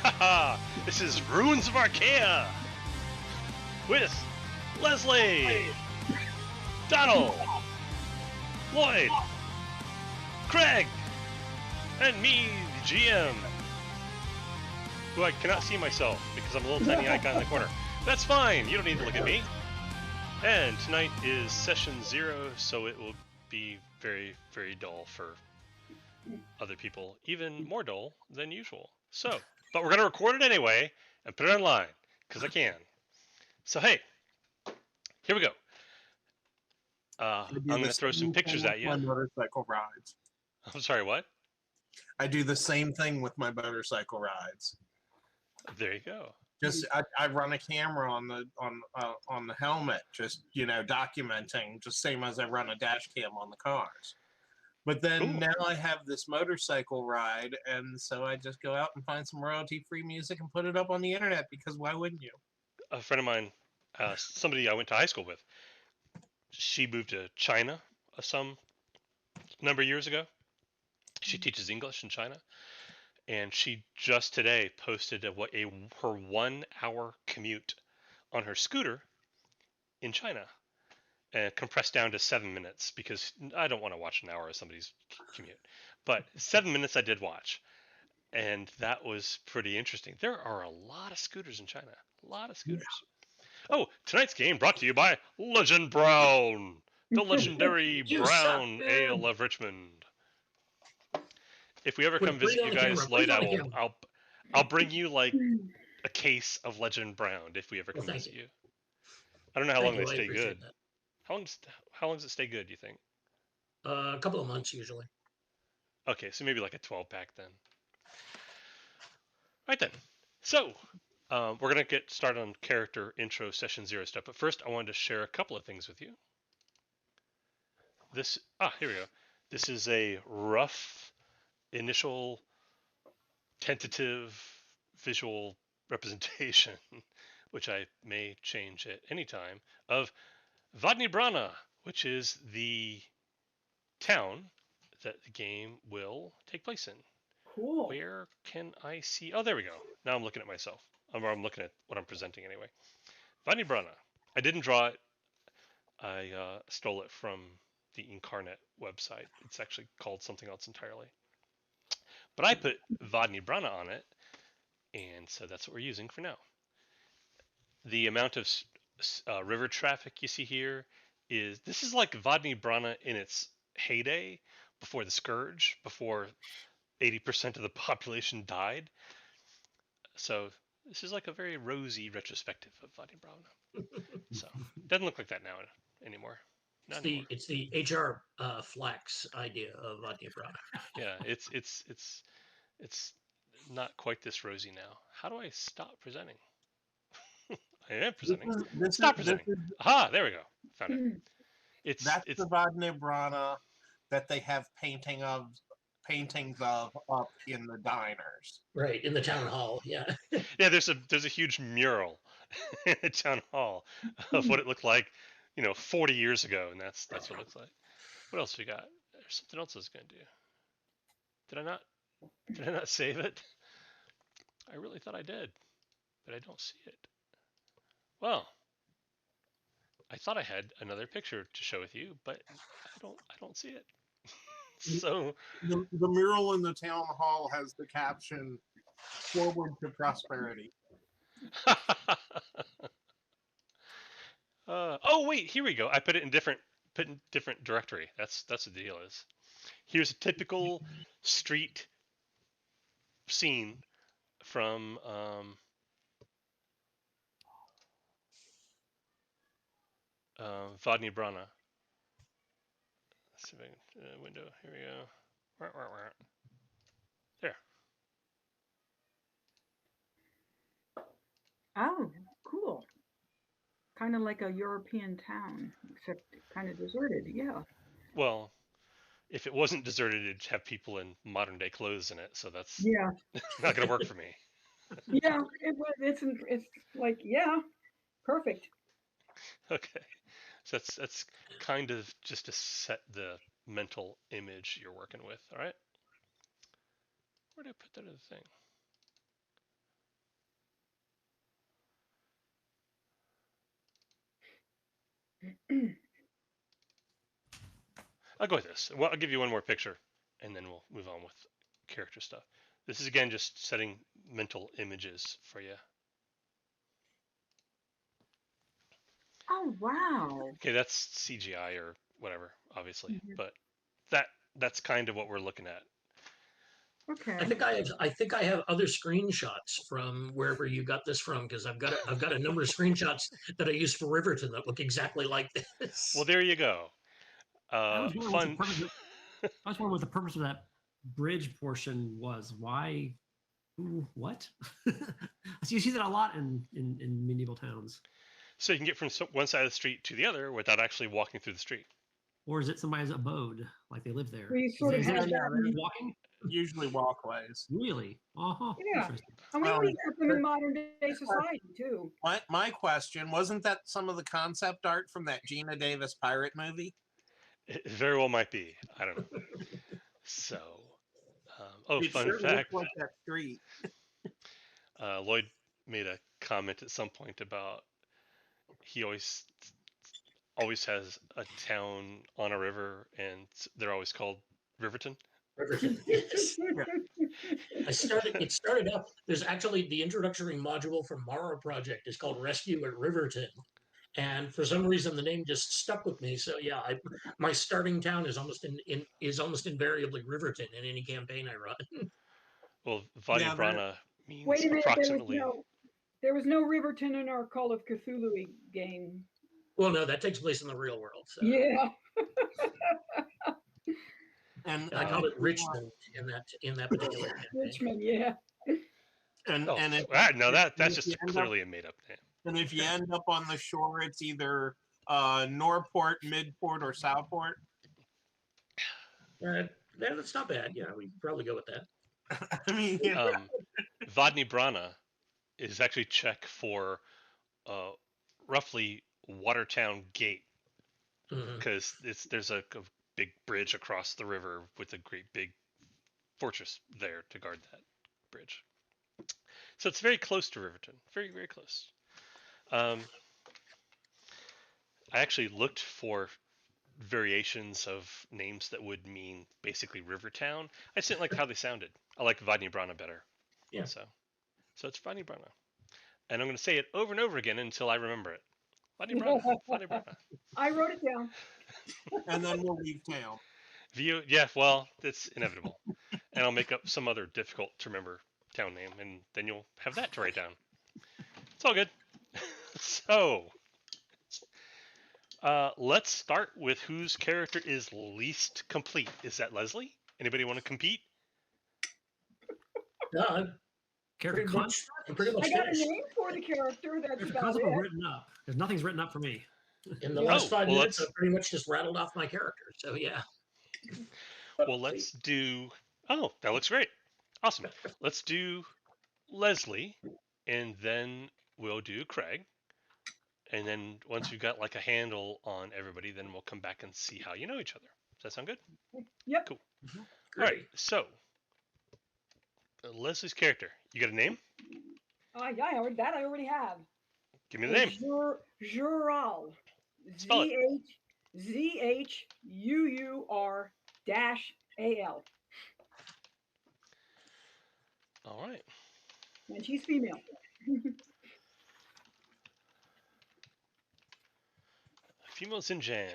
Haha! This is Ruins of Archaea with Leslie, Donald, Lloyd, Craig, and me, the GM, who I cannot see myself because I'm a little tiny icon in the corner. That's fine, you don't need to look at me. And tonight is session 0, so it will be very, very dull for other people, even more dull than usual. So, but we're going to record it anyway and put it online, because I can. So, hey, here we go. I do I'm going the to throw some same pictures thing at with you. my motorcycle rides. I'm sorry, what? I do the same thing with my motorcycle rides. There you go. Just I run a camera on the helmet, just documenting, just same as I run a dash cam on the cars. But then Cool. now I have this motorcycle ride, and so I just go out and find some royalty-free music and put it up on the internet, because why wouldn't you? A friend of mine, somebody I went to high school with, she moved to China some number of years ago. She teaches English in China, and she just today posted her 1 hour commute on her scooter in China, and compressed down to 7 minutes because I don't want to watch an hour of somebody's commute. But 7 minutes I did watch, and that was pretty interesting. There are a lot of scooters in China, a lot of scooters. Oh, tonight's game brought to you by Legend Brown, the legendary You suck, brown man. ale of Richmond. If we ever Put come it visit on you the guys, camera. Put Light it on the Owl, camera. I'll bring you like a case of Legend Brown if we ever Well, come thank visit you. you. I don't know how Thank long they you. I stay appreciate good. that. How long does it stay good? Do you think? A couple of months usually. Okay, so maybe like a 12 pack then. Right then. So we're gonna get started on character intro session 0 stuff. But first, I wanted to share a couple of things with you. Here we go. This is a rough initial tentative visual representation, which I may change at any time, of Vodni Brana, which is the town that the game will take place in. Cool. Where can I see? Oh, there we go. Now I'm looking at myself. I'm looking at what I'm presenting anyway. Vodni Brana. I didn't draw it. I stole it from the Incarnate website. It's actually called something else entirely. But I put Vodni Brana on it, and so that's what we're using for now. The amount of river traffic you see here this is like Vodni Brana in its heyday, before the Scourge, before 80% of the population died. So this is like a very rosy retrospective of Vodni Brana. So it doesn't look like that now anymore. Not anymore. It's the HR flax idea of Vodni Brana. Yeah, it's not quite this rosy now. How do I stop presenting? I am presenting. Stop presenting. Aha, there we go. Found it. That's the Vodni Brana that they have paintings of up in the diners. Right, in the town hall, yeah. Yeah, there's a huge mural in the town hall of what it looked like, 40 years ago, and that's what it looks like. What else we got? There's something else I was gonna do. Did I not save it? I really thought I did, but I don't see it. Well, I thought I had another picture to show with you, but I don't see it. So the mural in the town hall has the caption "Forward to Prosperity." Oh wait, here we go. I put it in different directory. That's what the deal is. Here's a typical street scene from Vodni Brana. Let's see if I can, window. Here we go. There. Oh, cool. Kind of like a European town, except kind of deserted. Yeah. Well, if it wasn't deserted, it'd have people in modern day clothes in it. So that's Yeah. not going to work for me. Yeah. It's like, yeah, perfect. Okay. So that's kind of just to set the mental image you're working with. All right. Where did I put that other thing? I'll go with this. Well, I'll give you one more picture, and then we'll move on with character stuff. This is again just setting mental images for you. Oh, wow. Okay, that's CGI or whatever, obviously, Mhm. but that's kind of what we're looking at. Okay. I think I have other screenshots from wherever you got this from, because I've got a number of screenshots that I used for Riverton that look exactly like this. Well, there you go. I was wondering what the Fun. purpose of, I was wondering what the purpose of that bridge portion was. Why? Ooh, what? So you see that a lot in medieval towns. So you can get from one side of the street to the other without actually walking through the street. Or is it somebody's abode, like they live there? We sort of Is it- had is it that. walking. Usually walkways. Really? Uh-huh. Yeah. Interesting. And we Well, already have them in modern day society too. My question, wasn't that some of the concept art from that Gina Davis pirate movie? It very well might be. I don't know. So, It fun sure fact. looked like that street. Lloyd made a comment at some point about he always has a town on a river, and they're always called Riverton. Riverton. Yes. It started out, there's actually the introductory module from Mara Project is called Rescue at Riverton. And for some reason, the name just stuck with me. So yeah, my starting town is almost invariably Riverton in any campaign I run. Well, Vodni Yeah, Brana means Wait a minute, approximately. there was no Riverton in our Call of Cthulhu game. Well, no, that takes place in the real world. So Yeah. And I call it Richmond in that particular campaign. Richmond, yeah. and Oh, and if, no, if that's just you end up- clearly a made-up name. and if you end up on the shore, it's either Norport, Midport, or Southport. That's not bad. Yeah, we could probably go with that. I mean, Vodni Brana is actually Czech for roughly Watertown Gate, Mhm. because there's a big bridge across the river with a great big fortress there to guard that bridge. So it's very close to Riverton, very, very close. I actually looked for variations of names that would mean basically Rivertown. I just didn't like how they sounded. I like Vodni Brana better. Yeah. So it's Vodni Brana. And I'm going to say it over and over again until I remember it. Vodni Brana, Vodni Brana. I wrote it down. and then we'll leave town. Yeah, well, it's inevitable. And I'll make up some other difficult to remember town name, and then you'll have that to write down. It's all good. So, let's start with whose character is least complete. Is that Leslie? Anybody want to compete? No, I'm Character pretty con- much, I'm pretty much I got a finished. name for the character. That's character about concept it. are written up. There's nothing's written up for me. In the Yeah. last 5 well, minutes, let's- I've pretty much just rattled off my character. So yeah. Well, let's do. Oh, that looks great. Awesome. Let's do Leslie, and then we'll do Craig. And then once we've got like a handle on everybody, then we'll come back and see how you know each other. Does that sound good? Yep. Cool. Great. All right. So, Leslie's character. You got a name? I already have. Give me the name. Jural. Spell it. ZHZHUUR-AL. All right. And she's female. Female Zinjan.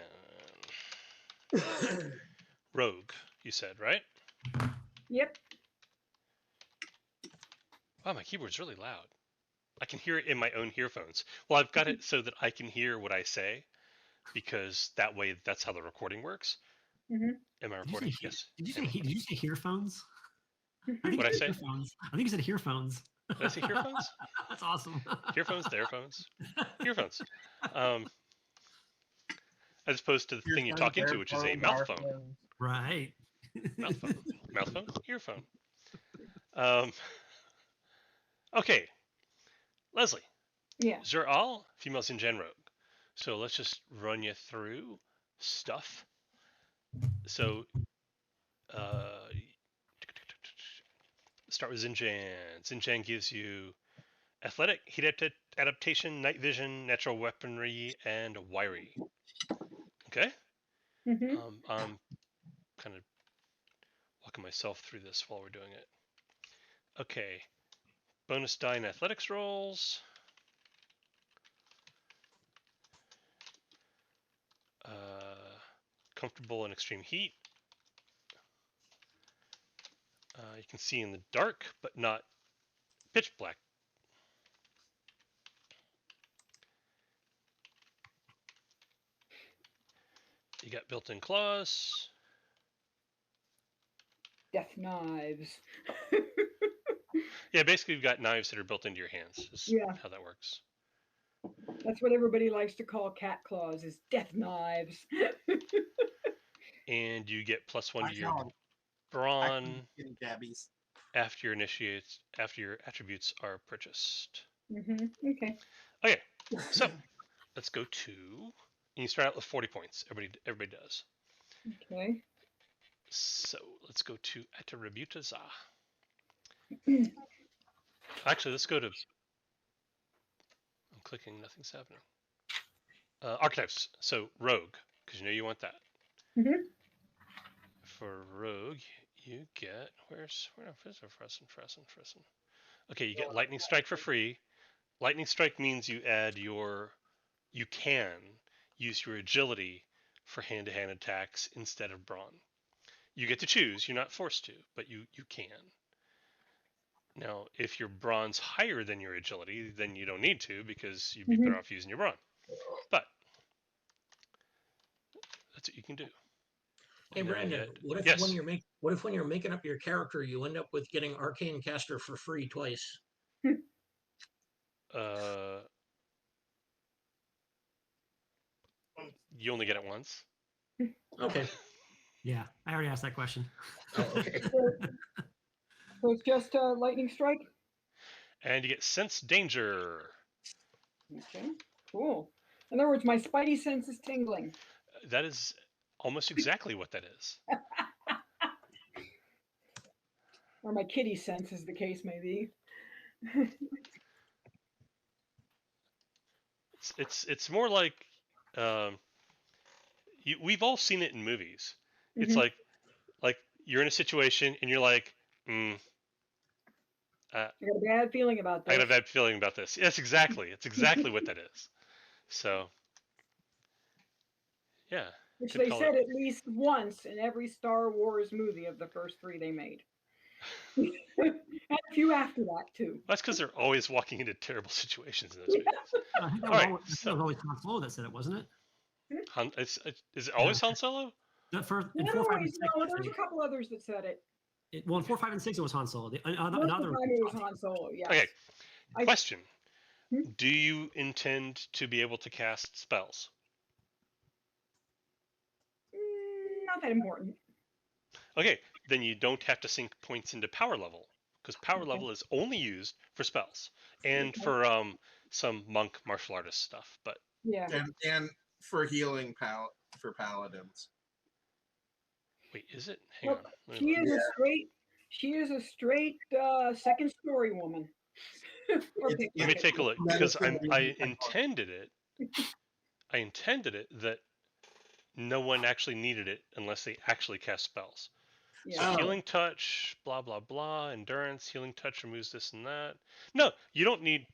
Rogue, you said, right? Yep. Wow, my keyboard's really loud. I can hear it in my own earphones. Well, I've got it so that I can hear what I say, because that way that's how the recording works. Mhm. Am I Did you recording? say, Yes. did you say earphones? What'd I say? Earphones. I think you said earphones. Did I say earphones? That's awesome. Earphones, the earphones, earphones. As opposed to the thing you talk into, which is a mouth phone. Right. Mouth phone. Mouth phone, earphone. Okay. Leslie. Yeah. Zural, female Zinjan rogue. So let's just run you through stuff. So, start with Zinjan. Zinjan gives you athletic, heat adaptation, night vision, natural weaponry, and wiry. Okay. Hmm. I'm kind of walking myself through this while we're doing it. Okay. Bonus die in athletics rolls. Comfortable in extreme heat. You can see in the dark, but not pitch black. You got built-in claws. Death knives. Yeah, basically you've got knives that are built into your hands. Is Yeah. how that works. That's what everybody likes to call cat claws, is death knives. And you get +1 I to your call 'em brawn kitty tabbies. after your attributes are purchased. Hmm. Okay. Okay, so let's go to. And you start out with 40 points. Everybody does. Okay. So let's go to attributes. Actually, let's go to. I'm clicking. Nothing's happening. Archetypes. So rogue, because you know you want that. Mhm. For rogue, you get where Fresson. Okay, you get lightning strike for free. Lightning strike means you can use your agility for hand-to-hand attacks instead of brawn. You get to choose. You're not forced to, but you can. Now, if your brawn's higher than your agility, then you don't need to because you'd be better off using your brawn. But that's what you can do. Hey And then you Brandon, get- what if yes. when you're making up your character, you end up with getting Arcane Caster for free twice? You only get it once. Okay. Yeah, I already asked that question. Oh, okay. So it's just lightning strike? And you get sense danger. Okay. Cool. In other words, my spidey sense is tingling. That is almost exactly what that is. Or my kitty sense, as the case may be. It's more like we've all seen it in movies. It's Mhm. like you're in a situation and you're like, I got a bad feeling about I this. got a bad feeling about this. Yes, exactly. It's exactly what that is. So, yeah. Which could they call said it- at least once in every Star Wars movie of the first 3 they made. And a few after that, too. That's because they're always walking into terrible situations in those movies. I think that All was, right, always, so- that was always Han Solo that said it, wasn't it? Is it always Han Solo? The first in No, 4, 5, and 6. no, there's a couple others that said it. Well, in 4, 5, and 6, it was Han Solo. Most of the time it was Han Solo, yes. Okay. I- Question: Hmm? Do you intend to be able to cast spells? Not that important. Okay, then you don't have to sink points into power level because power Okay. level is only used for spells and Okay. for some monk martial artist stuff. But Yeah. And for healing for paladins. wait, is it? Hang Look, on. Let me she look. is a straight second story woman. Or It's- Let me pickpocket. take a look That because is the I reason I intended it. I intended it that no one actually needed it unless they actually cast spells. Yeah. So Oh. healing touch, blah blah blah, endurance, healing touch removes this and that. No, you don't need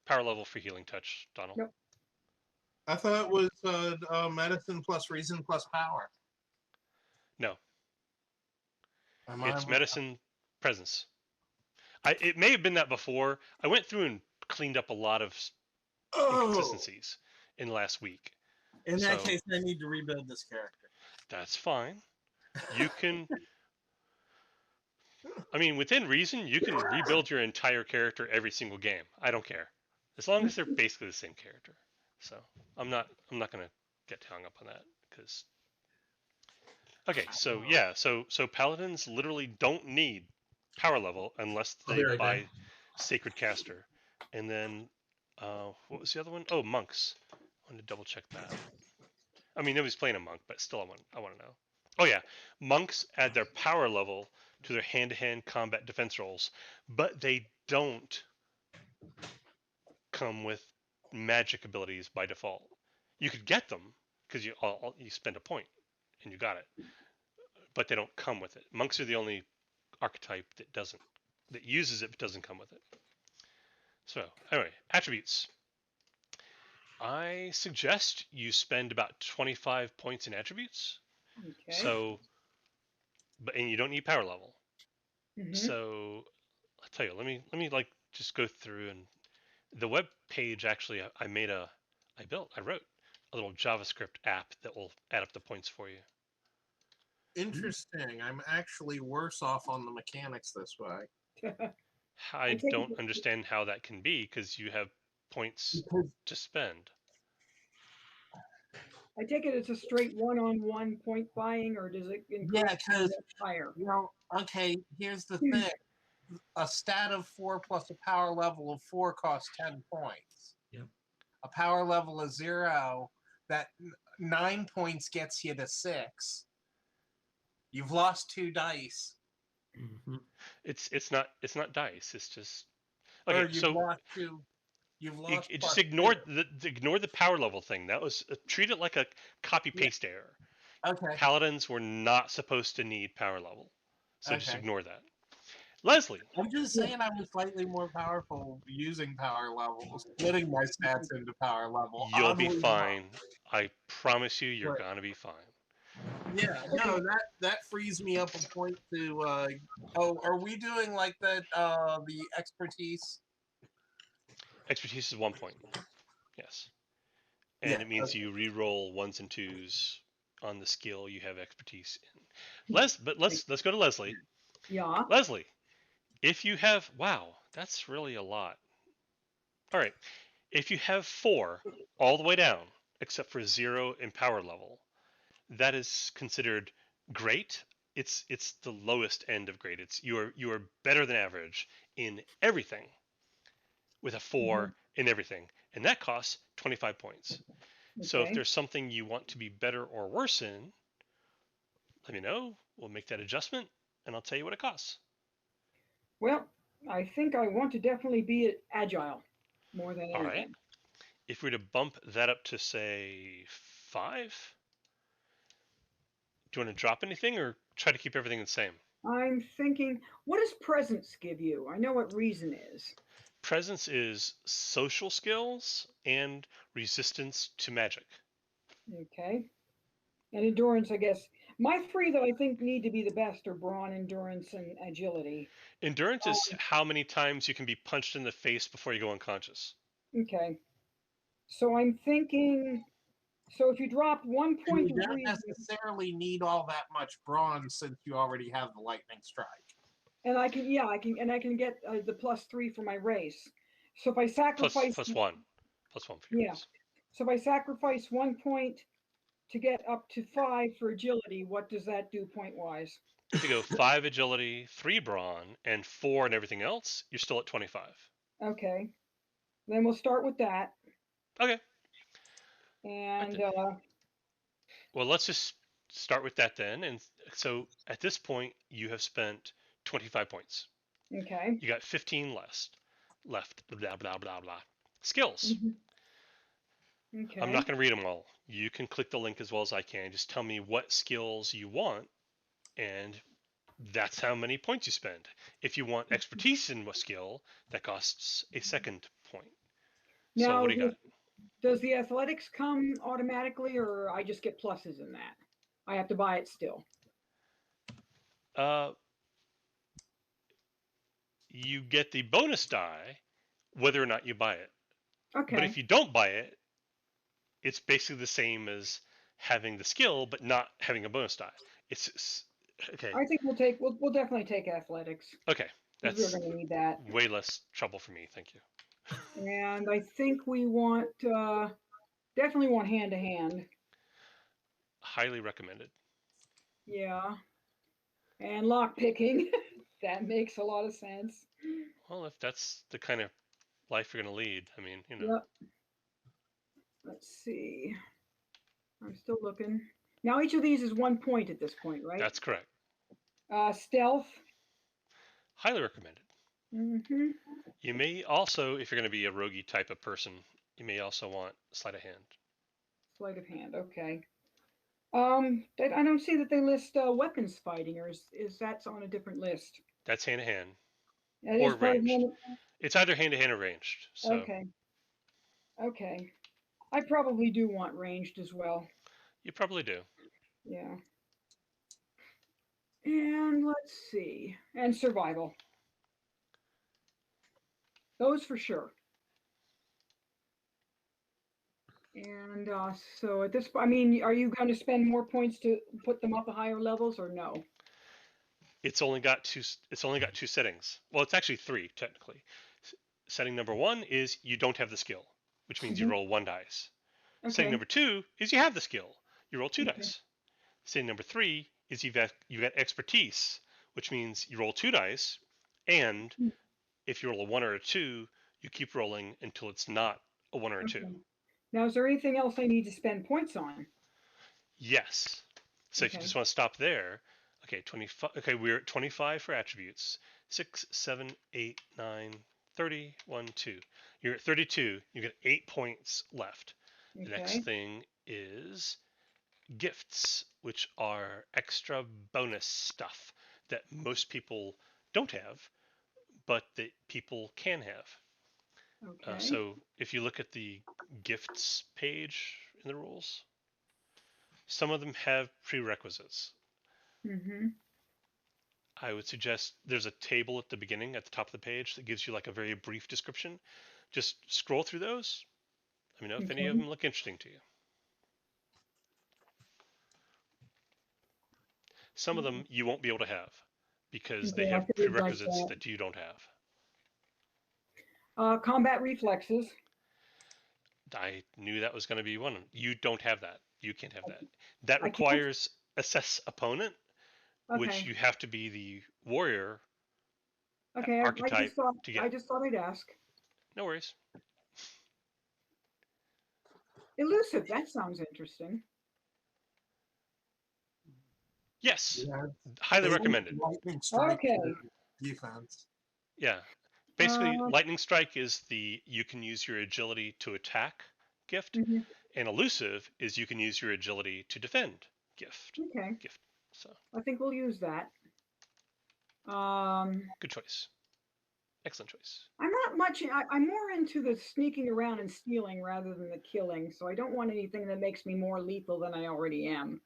power level for healing touch, Donald. Nope. I thought it was medicine plus reason plus power. No, Am I it's wrong? medicine presence. It may have been that before. I went through and cleaned up a lot of Oh, inconsistencies in the last week. in that So- case, I need to rebuild this character. That's fine. You can. I mean, within reason, you can rebuild your entire character every single game. I don't care, as long as they're basically the same character. So I'm not gonna get hung up on that because. Okay, so yeah, so paladins literally don't need power level unless I'll they be right buy back. Sacred Caster, and then what was the other one? Oh, monks. I wanted to double check that. I mean, nobody's playing a monk, but still, I want to know. Oh yeah, monks add their power level to their hand-to-hand combat defense rolls, but they don't come with magic abilities by default. You could get them, because you spend a point and you got it, but they don't come with it. Monks are the only archetype that uses it but doesn't come with it. So anyway, attributes. I suggest you spend about 25 points in attributes. Okay. So, and you don't need power level. Mhm. So I'll tell you. Let me like just go through, and the web page actually I wrote a little JavaScript app that will add up the points for you. Interesting. I'm actually worse off on the mechanics this way. I think don't it- understand how that can be because you have points Because, to spend. I take it it's a straight one-on-one point buying, or does it include yeah, because higher? okay. Here's the thing: a stat of 4 plus a power level of 4 costs 10 points. Yep. A power level of 0, that 9 points gets you to 6. You've lost 2 dice. Mm-hmm. It's not dice. It's just Or okay. you've So lost 2. You've lost just plus ignore 2. the power level thing. That was treat it like a copy paste error. Okay. Paladins were not supposed to need power level, so just Okay. ignore that. Leslie, I'm just saying I was slightly more powerful using power levels, splitting my stats into power level. you'll be Oddly fine. I promise you, you're Right. gonna be fine. enough. Yeah, no, that frees me up a point to. Are we doing like that? The expertise. Expertise is 1 point. Yes, and Yeah. it means Okay. you re-roll ones and twos on the skill you have expertise in. Let's go to Leslie. Yeah. Leslie, if you have that's really a lot. All right, if you have 4 all the way down, except for 0 in power level, that is considered great. It's the lowest end of great. It's you are better than average in everything with a 4 in everything, and that costs 25 points. So if Okay. there's something you want to be better or worse in, let me know. We'll make that adjustment, and I'll tell you what it costs. Well, I think I want to definitely be agile more than All anything. right. If we were to bump that up to say 5, do you want to drop anything or try to keep everything the same? I'm thinking, what does presence give you? I know what reason is. Presence is social skills and resistance to magic. Okay. And endurance, I guess. My 3 that I think need to be the best are brawn, endurance, and agility. Endurance is how many times you can be punched in the face before you go unconscious. Okay. So I'm thinking, so if you drop 1 And point you of don't reason, necessarily need all that much bronze since you already have the lightning strike. and I can get the +3 for my race. So if I sacrifice, Plus one for your yeah. race. So if I sacrifice 1 point to get up to 5 for agility, what does that do point wise? If you go 5 agility, 3 brawn, and 4 and everything else, you're still at 25. Okay. Then we'll start with that. Okay. And Well, let's just start with that then. And so at this point, you have spent 25 points. okay. You got 15 left. Blah blah blah blah. Skills. Okay. I'm not going to read them all. You can click the link as well as I can. Just tell me what skills you want, and that's how many points you spend. If you want expertise in a skill, that costs a second point. So Now, what do you got? does the athletics come automatically, or I just get pluses in that? I have to buy it still. You get the bonus die whether or not you buy it. Okay. But if you don't buy it, it's basically the same as having the skill but not having a bonus die. It's okay. I think we'll definitely take athletics. Okay, We're that's going to need that. way less trouble for me. Thank you. And I think we want definitely want hand to hand. Highly recommended. Yeah. And lock picking. That makes a lot of sense. Well, if that's the kind of life you're going to lead, I mean, Yep. Let's see. I'm still looking. Now each of these is 1 point at this point, right? That's correct. Stealth. Highly recommended. Mm-hmm. You may also, if you're going to be a roguey type of person, you may also want sleight of hand. Sleight of hand. Okay. I don't see that they list weapons fighting, or is that on a different list? That's hand to hand That or is part of ranged. hand. It's either hand to hand or ranged. So Okay. Okay. I probably do want ranged as well. you probably do. Yeah. And let's see. And survival. Those for sure. And so at this, I mean, are you going to spend more points to put them up at higher levels or no? It's only got two. It's only got two settings. Well, it's actually three technically. Setting number one is you don't have the skill, which means you Mhm. roll one dice. Setting Okay. number two is you have the skill. You roll two Okay. dice. Setting number three is you got expertise, which means you roll two dice, and Mm. if you roll a one or a two, you keep rolling until it's not a one or a two. Okay. Now, is there anything else I need to spend points on? Yes. So if you Okay. just want to stop there, okay, 25. Okay, we're at 25 for attributes. 6, 7, 8, 9, 30, 1, 2. You're at 32. You get 8 points left. The next Okay. thing is gifts, which are extra bonus stuff that most people don't have, but that people can have. Okay. So if you look at the gifts page in the rules, some of them have prerequisites. Mm-hmm. I would suggest there's a table at the beginning, at the top of the page, that gives you like a very brief description. Just scroll through those. Let me know if any of Okay. them look interesting to you. Some of them you won't be able to have because they Okay, I have figured like prerequisites that. that you don't have. Combat reflexes. I knew that was going to be one. You don't have that. You can't have that. That I can't. requires assess opponent, which Okay. you have to be the warrior Okay. I archetype just thought. to get. I just thought I'd ask. No worries. Elusive. That sounds interesting. Yes, Yeah, highly they- recommended. Lightning strike Okay. defense. Yeah. Basically, Uh, lightning strike is the you can use your agility to attack gift, mhm. and elusive is you can use your agility to defend gift. Okay. So I think we'll use that. good choice. Excellent choice. I'm not much. I'm more into the sneaking around and stealing rather than the killing. So I don't want anything that makes me more lethal than I already am.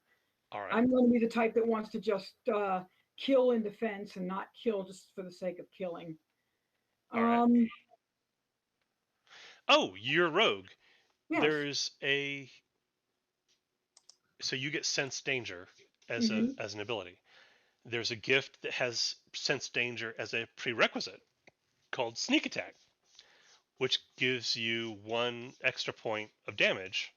All right. I'm going to be the type that wants to just kill in defense and not kill just for the sake of killing. All right. Oh, you're a rogue. Yes. There's a so you get sense danger as Mhm. an ability. There's a gift that has sense danger as a prerequisite called sneak attack, which gives you 1 extra point of damage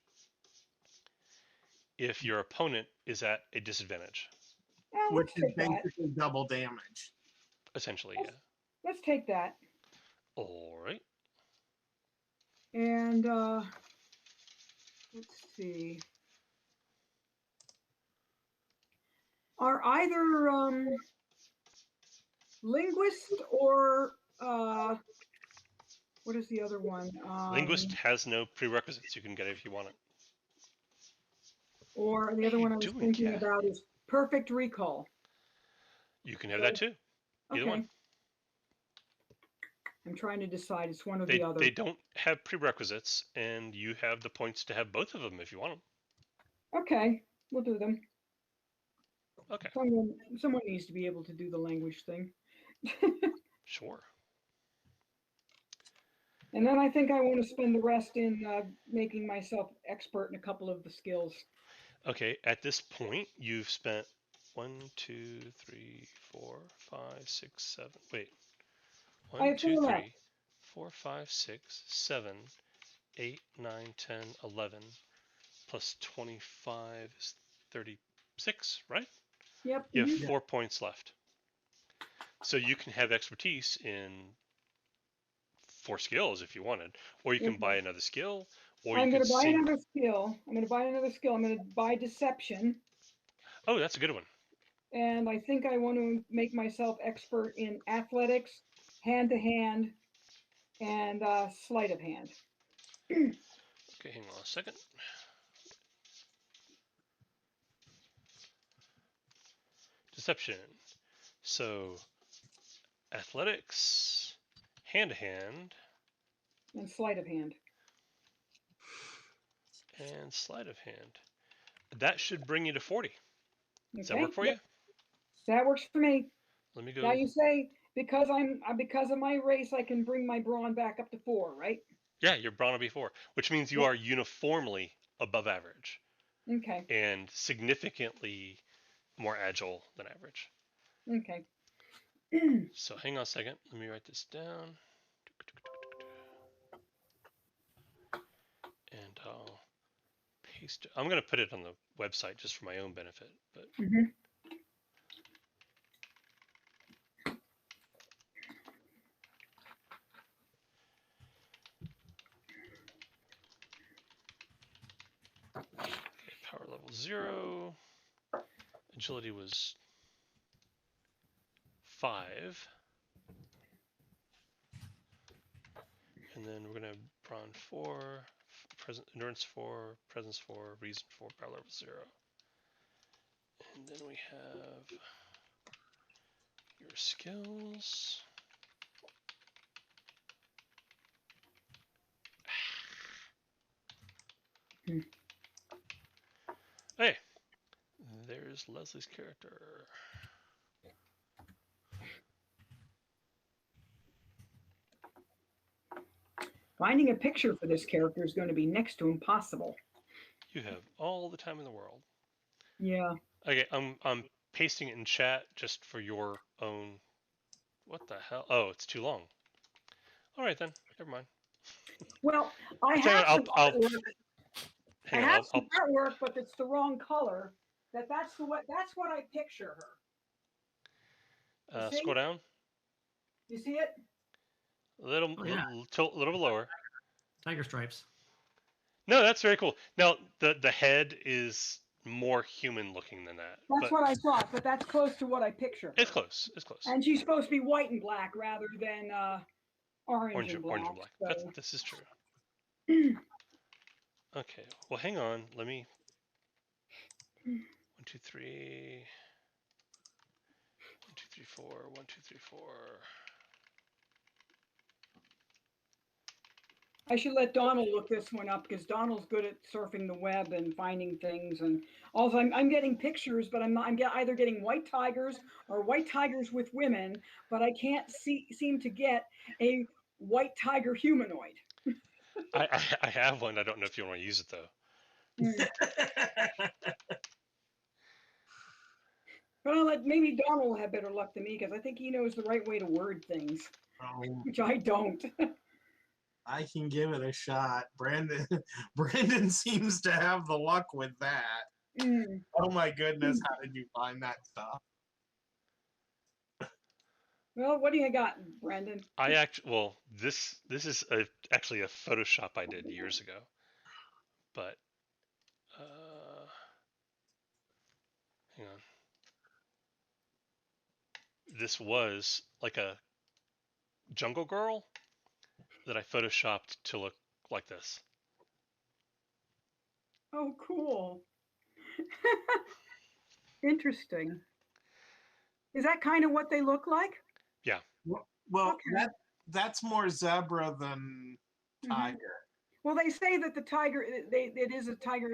if your opponent is at a disadvantage. Yeah, Which let's is take that. basically double damage. Essentially, yeah. Let's take that. All right. And let's see. Are either linguist or what is the other one? Linguist has no prerequisites. You can get it if you want it. Or the What other are one you I was doing, thinking cat? about is perfect recall. You can have that too. Either Okay. one. I'm trying to decide. It's one or the other. They don't have prerequisites, and you have the points to have both of them if you want them. Okay, we'll do them. Okay. Someone needs to be able to do the language thing. Sure. And then I think I want to spend the rest in making myself expert in a couple of the skills. Okay. At this point, you've spent 1, 2, 3, 4, 5, 6, 7. Wait. I 1, have 2, four left. 3, 4, 5, 6, 7, 8, 9, 10, 11. Plus 25 is 36, right? Yep. You have Mhm. 4 points left. So you can have expertise in 4 skills if you wanted, or you can Okay. buy another skill, or I'm you going can to buy see. another skill. I'm going to buy another skill. I'm going to buy deception. Oh, that's a good one. And I think I want to make myself expert in athletics, hand to hand, and sleight of hand. Okay, hang on a second. Perception. So, athletics, hand-to-hand, And sleight of hand. and sleight of hand. That should bring you to 40. Does that Okay, work for yep. you? That works for me. Let me Now go. you say because of my race, I can bring my brawn back up to 4, right? Yeah, you're Brana before, which means you Yep. are uniformly above average Okay. and significantly more agile than average. Okay. So hang on a second. Let me write this down. And I'll paste it. I'm going to put it on the website just for my own benefit. But Mhm. okay, power level 0. Agility was 5. And then we're going to brawn 4, endurance 4, presence 4, reason 4, power level 0. And then we have your skills. Hey, there's Leslie's character. Finding a picture for this character is going to be next to impossible. You have all the time in the world. Yeah. Okay, I'm pasting it in chat just for your own. What the hell? Oh, it's too long. All right then, never mind. Well, I Tell you have what, some artwork. hang I on. have some artwork, but it's the wrong color. That's what I picture her. You see? Scroll down You see it? a little, Oh, yeah. tilt a little bit lower. Tiger stripes. No, that's very cool. Now the head is more human looking than that. That's what I thought, but that's close to what I picture her. It's close. It's close. And she's supposed to be white and black rather than orange and black. Orange and black. So. This is true. Okay. Well, hang on. Let me. 1, 2, 3. 1, 2, 3, 4. 1, 2, 3, 4. I should let Donald look this one up because Donald's good at surfing the web and finding things. And also, I'm getting pictures, but I'm either getting white tigers or white tigers with women, but I can't seem to get a white tiger humanoid. I have one. I don't know if you want to use it though. But maybe Donald will have better luck than me because I think he knows the right way to word things, which I don't. I can give it a shot. Brandon seems to have the luck with that. Oh my goodness, how did you find that stuff? Well, what do you got, Brandon? This is actually a Photoshop I did years ago, but hang on. This was like a jungle girl that I photoshopped to look like this. Oh, cool. Interesting. Is that kind of what they look like? Yeah. Well, Okay. that's more zebra than tiger. Well, they say that the tiger, it is a tiger.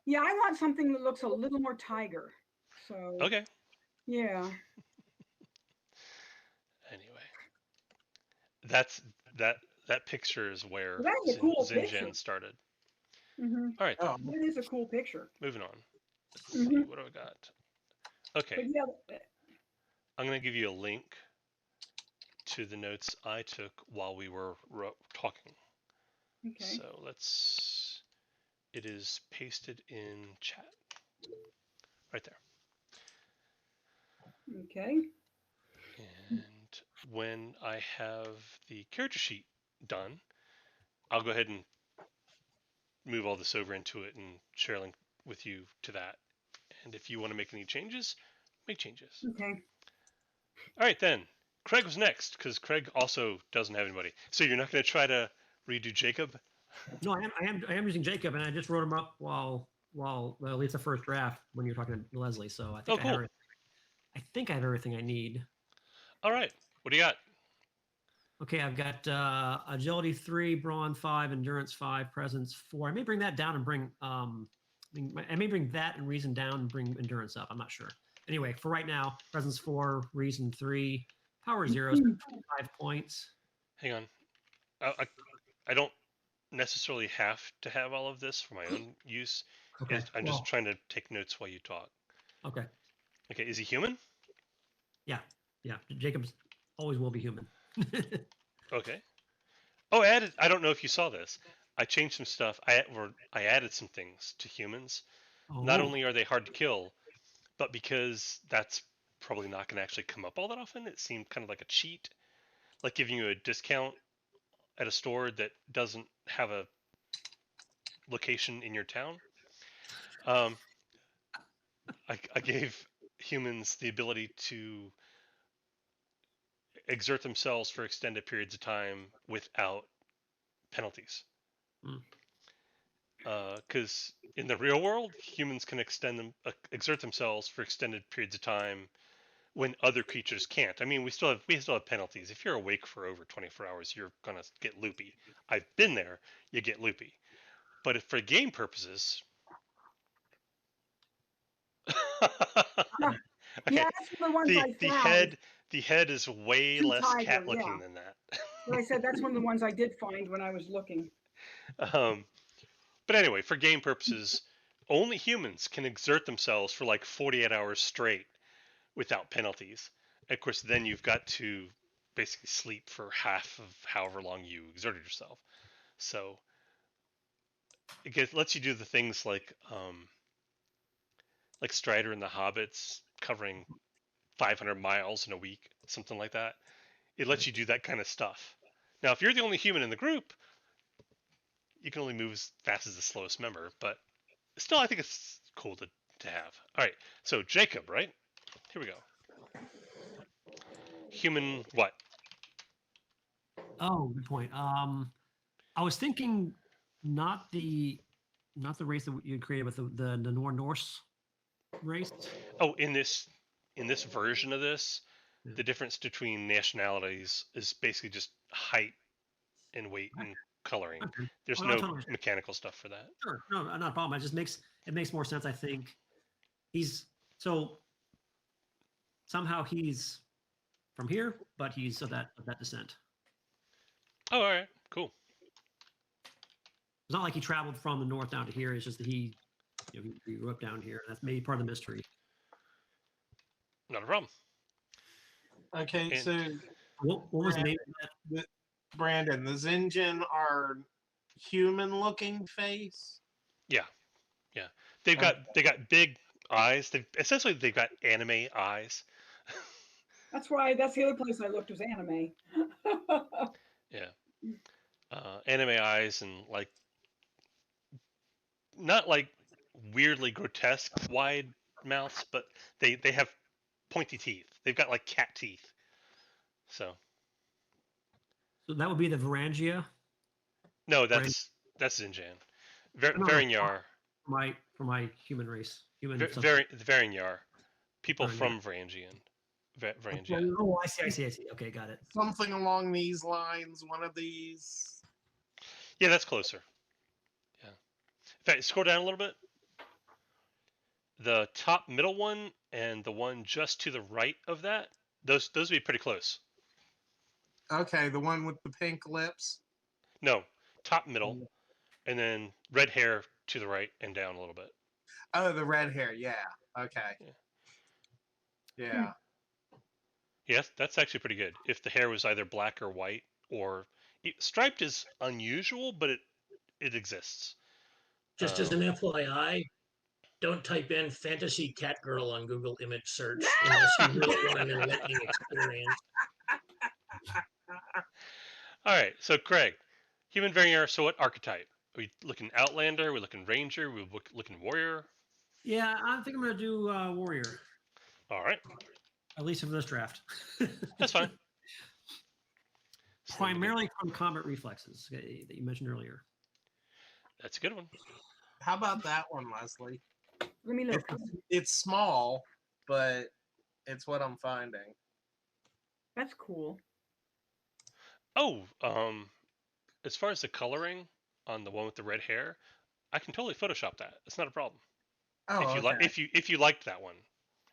Yeah, I want something that looks a little more tiger. So. Okay. Yeah. Anyway, that picture is where That's a cool Zinjan picture. started. Mm-hmm. All right. Oh. That is a cool picture. Moving on. Let's see, what do I got? Okay. But yeah, I'm going to give you a link to the notes I took while we were talking. okay. So it is pasted in chat. Right there. Okay. And when I have the character sheet done, I'll go ahead and move all this over into it and share a link with you to that. And if you want to make any changes, make changes. Okay. All right, then. Craig was next because Craig also doesn't have anybody. So you're not going to try to redo Jacob? No, I am using Jacob, and I just wrote him up while at least the first draft when you were talking to Leslie. So I think Oh, cool. I think I have everything I need. All right. What do you got? Okay, I've got agility 3, brawn 5, endurance 5, presence 4. I may bring that down and bring I may bring that and reason down and bring endurance up. I'm not sure. Anyway, for right now, presence 4, reason 3, power 0, 5 points. Hang on. I don't necessarily have to have all of this for my own use. Okay. I'm just trying to take notes while you talk. Okay. Okay, is he human? Yeah. Jacob's always will be human. Okay. Oh, I don't know if you saw this. I changed some stuff. I added some things to humans. Oh. Not only are they hard to kill, but because that's probably not going to actually come up all that often, it seemed kind of like a cheat, like giving you a discount at a store that doesn't have a location in your town. I gave humans the ability to exert themselves for extended periods of time without penalties. Because in the real world, humans can exert themselves for extended periods of time when other creatures can't. I mean, we still have penalties. If you're awake for over 24 hours, you're gonna get loopy. I've been there. You get loopy. But if for game purposes, okay. Yeah, that's one of the ones I found. The head is way True less tiger, cat looking yeah. than that. But I said that's one of the ones I did find when I was looking. But anyway, for game purposes, only humans can exert themselves for like 48 hours straight without penalties. And of course, then you've got to basically sleep for half of however long you exerted yourself. So it lets you do the things like Strider and the Hobbits covering 500 miles in a week, something like that. It lets you do that kind of stuff. Now, if you're the only human in the group, you can only move as fast as the slowest member, but still, I think it's cool to have. All right, so Jacob, right? Here we go. Human what? Oh, good point. I was thinking not the race that you created, but the Norse race. Oh, in this version of this, the difference between nationalities is basically just height and weight and coloring. Okay. There's Well, no mechanical stuff for that. Sure, no, not a problem. It makes more sense. I think somehow he's from here, but he's of that descent. Oh, all right, cool. It's not like he traveled from the north down to here. It's just that he grew up down here. That's maybe part of the mystery. Not a problem. Okay, And- so What was the name of that? Brandon, the Zinjin are human-looking face. Yeah. They got big eyes. They've got anime eyes. That's the other place I looked was anime. Yeah. Anime eyes and like not like weirdly grotesque wide mouths, but they have pointy teeth. They've got like cat teeth. So that would be the Varangia. no, that's Zinjan. Varinyar. For my human race. Varinyar. People Varinyar. from Varangia. Oh, I see. Okay, got it. Something along these lines. One of these. Yeah, that's closer. Yeah. In fact, scroll down a little bit. The top middle one and the one just to the right of that, those would be pretty close. Okay, the one with the pink lips. No, top middle, and then red hair to the right and down a little bit. Oh, the red hair. Yeah. Okay. Yeah. Yes, that's actually pretty good. If the hair was either black or white, or striped is unusual, but it exists. Just as an FYI, don't type in fantasy cat girl on Google image search unless you really want an enlightening experience. All right, so Craig, human variant. So what archetype? Are we looking Outlander? Are we looking Ranger? Are we looking Warrior? Yeah, I think I'm gonna do Warrior. All right. At least for this draft. That's fine. Primarily from combat reflexes that you mentioned earlier. That's a good one. How about that one, Leslie? Let me look. It's small, but It's what I'm finding. That's cool. Oh, as far as the coloring on the one with the red hair, I can totally Photoshop that. It's not a problem. Oh, If you okay. like, if you liked that one,